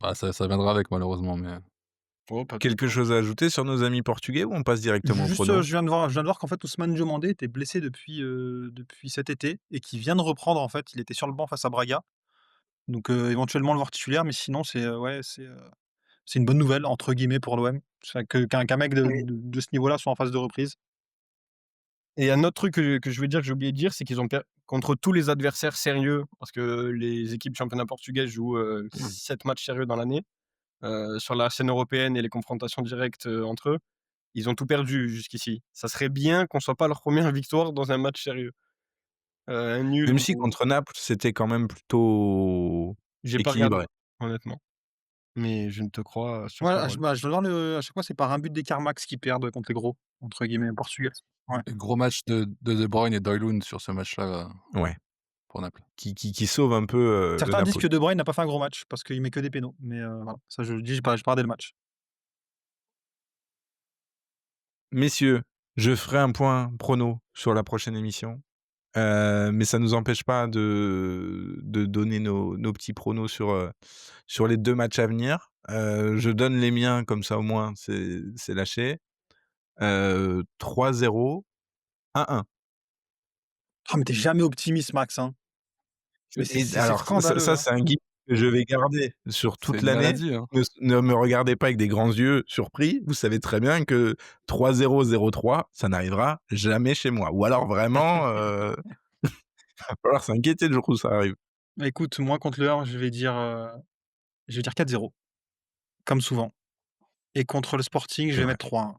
Bah, ça viendra avec malheureusement, mais oh pas tout le Quelque temps. chose à ajouter sur nos amis portugais ou on passe directement au Juste, prono? je viens de voir qu'en fait Ousmane Diomandé était blessé depuis cet été et qu'il vient de reprendre en fait. Il était sur le banc face à Braga, donc éventuellement le voir titulaire, mais sinon ouais, c'est une «bonne nouvelle» entre guillemets pour l'OM. C'est que qu'un mec de ce niveau-là soit en phase de reprise. Et un autre truc que je voulais dire, que j'ai oublié de dire, c'est qu'ils ont contre tous les adversaires sérieux, parce que les équipes championnat portugais jouent, 7 matchs sérieux dans l'année, sur la scène européenne et les confrontations directes, entre eux, ils ont tout perdu jusqu'ici. Ça serait bien qu'on soit pas leur première victoire dans un match sérieux. Un nul Même si ou contre Naples, c'était quand même plutôt j'ai pas regardé, équilibré. honnêtement, mais je ne te crois sur Ouais, parole. je dois voir à chaque fois, c'est par un but d'écart max qu'ils perdent contre les gros, entre guillemets, portugais. Ouais. gros match de Bruyne et d'Hojlund sur ce match-là, Ouais, pour Naples. qui sauve un peu, le Certains disent Napoli. que De Bruyne n'a pas fait un gros match parce qu'il met que des pénaux, mais voilà, ça je le dis, j'ai pas regardé le match. Messieurs, je ferai un point prono sur la prochaine émission, mais ça nous empêche pas de donner nos petits pronos sur les 2 matchs à venir. Je donne les miens comme ça au moins c'est lâché. 3-0, 1-1. Ah mais tu jamais optimiste Max, hein. Mais c'est Et c'est c'est alors ça scandaleux, ça hein. c'est un gimmick que je vais garder sur C'est toute une l'année. maladie, hein. Ne me regardez pas avec des grands yeux surpris. Vous savez très bien que 3-0, 0-3, ça n'arrivera jamais chez moi. Ou alors vraiment, va falloir s'inquiéter le jour où ça arrive. Bah, écoute, moi contre le Havre, je vais dire 4-0, comme souvent, et contre le Sporting, je C'est vais vrai. mettre 3-1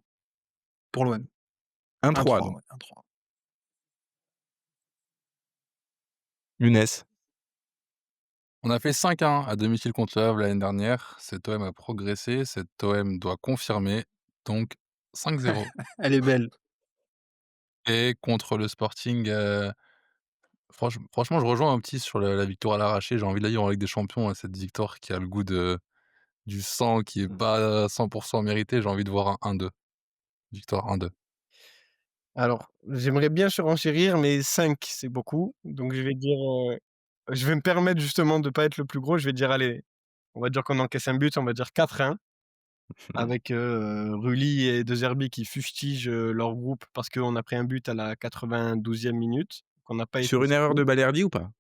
pour l'OM. 1-3 1-3, donc. ouais, 1-3. Younes? On a fait 5-1 à domicile contre le Havre l'année dernière. Cet OM a progressé, cet OM doit confirmer, donc 5-0. Elle est belle. Et contre le Sporting, franchement, je rejoins un petit sur la victoire à l'arraché. J'ai envie de la dire en Ligue des Champions, cette victoire qui a le goût du sang, qui est pas 100 méritée. J'ai envie de voir un 1-2. Victoire 1-2. Alors, j'aimerais bien surenchérir, mais 5 c'est beaucoup, donc je vais me permettre justement de pas être le plus gros, je vais dire allez, on va dire qu'on encaisse un but, on va dire 4-1 avec, Rulli et De Zerbi qui fustigent, leur groupe parce qu'on a pris un but à la 92e minute, qu'on n'a pas été Sur une erreur de sérieux. Balerdi ou pas?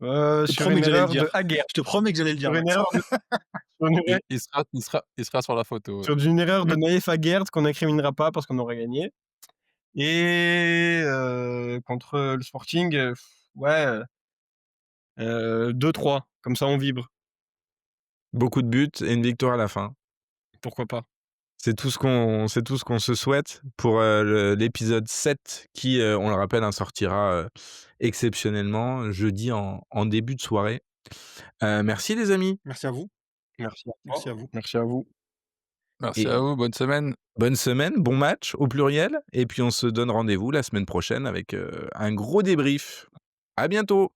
Je te Sur promets une que j'allais le erreur dire. de Aguerd, Je te promets que j'allais le sur dire une Max. erreur de sur une erreur Il sera sur la photo, ouais. sur une erreur de Naïf Aguerd qu'on n'incriminera pas parce qu'on aurait gagné et contre le Sporting, ouais, 2-3 comme ça on vibre, Beaucoup de buts et une victoire à la fin. pourquoi pas? C'est tout ce qu'on se souhaite pour l'épisode 7 qui, on le rappelle, sortira exceptionnellement jeudi en début de soirée. Merci les amis Merci à vous. Merci à Merci toi. à vous. Merci à vous. Merci et à vous, bonne semaine. bonne semaine, bon match au pluriel et puis on se donne rendez-vous la semaine prochaine avec un gros débrief. À bientôt.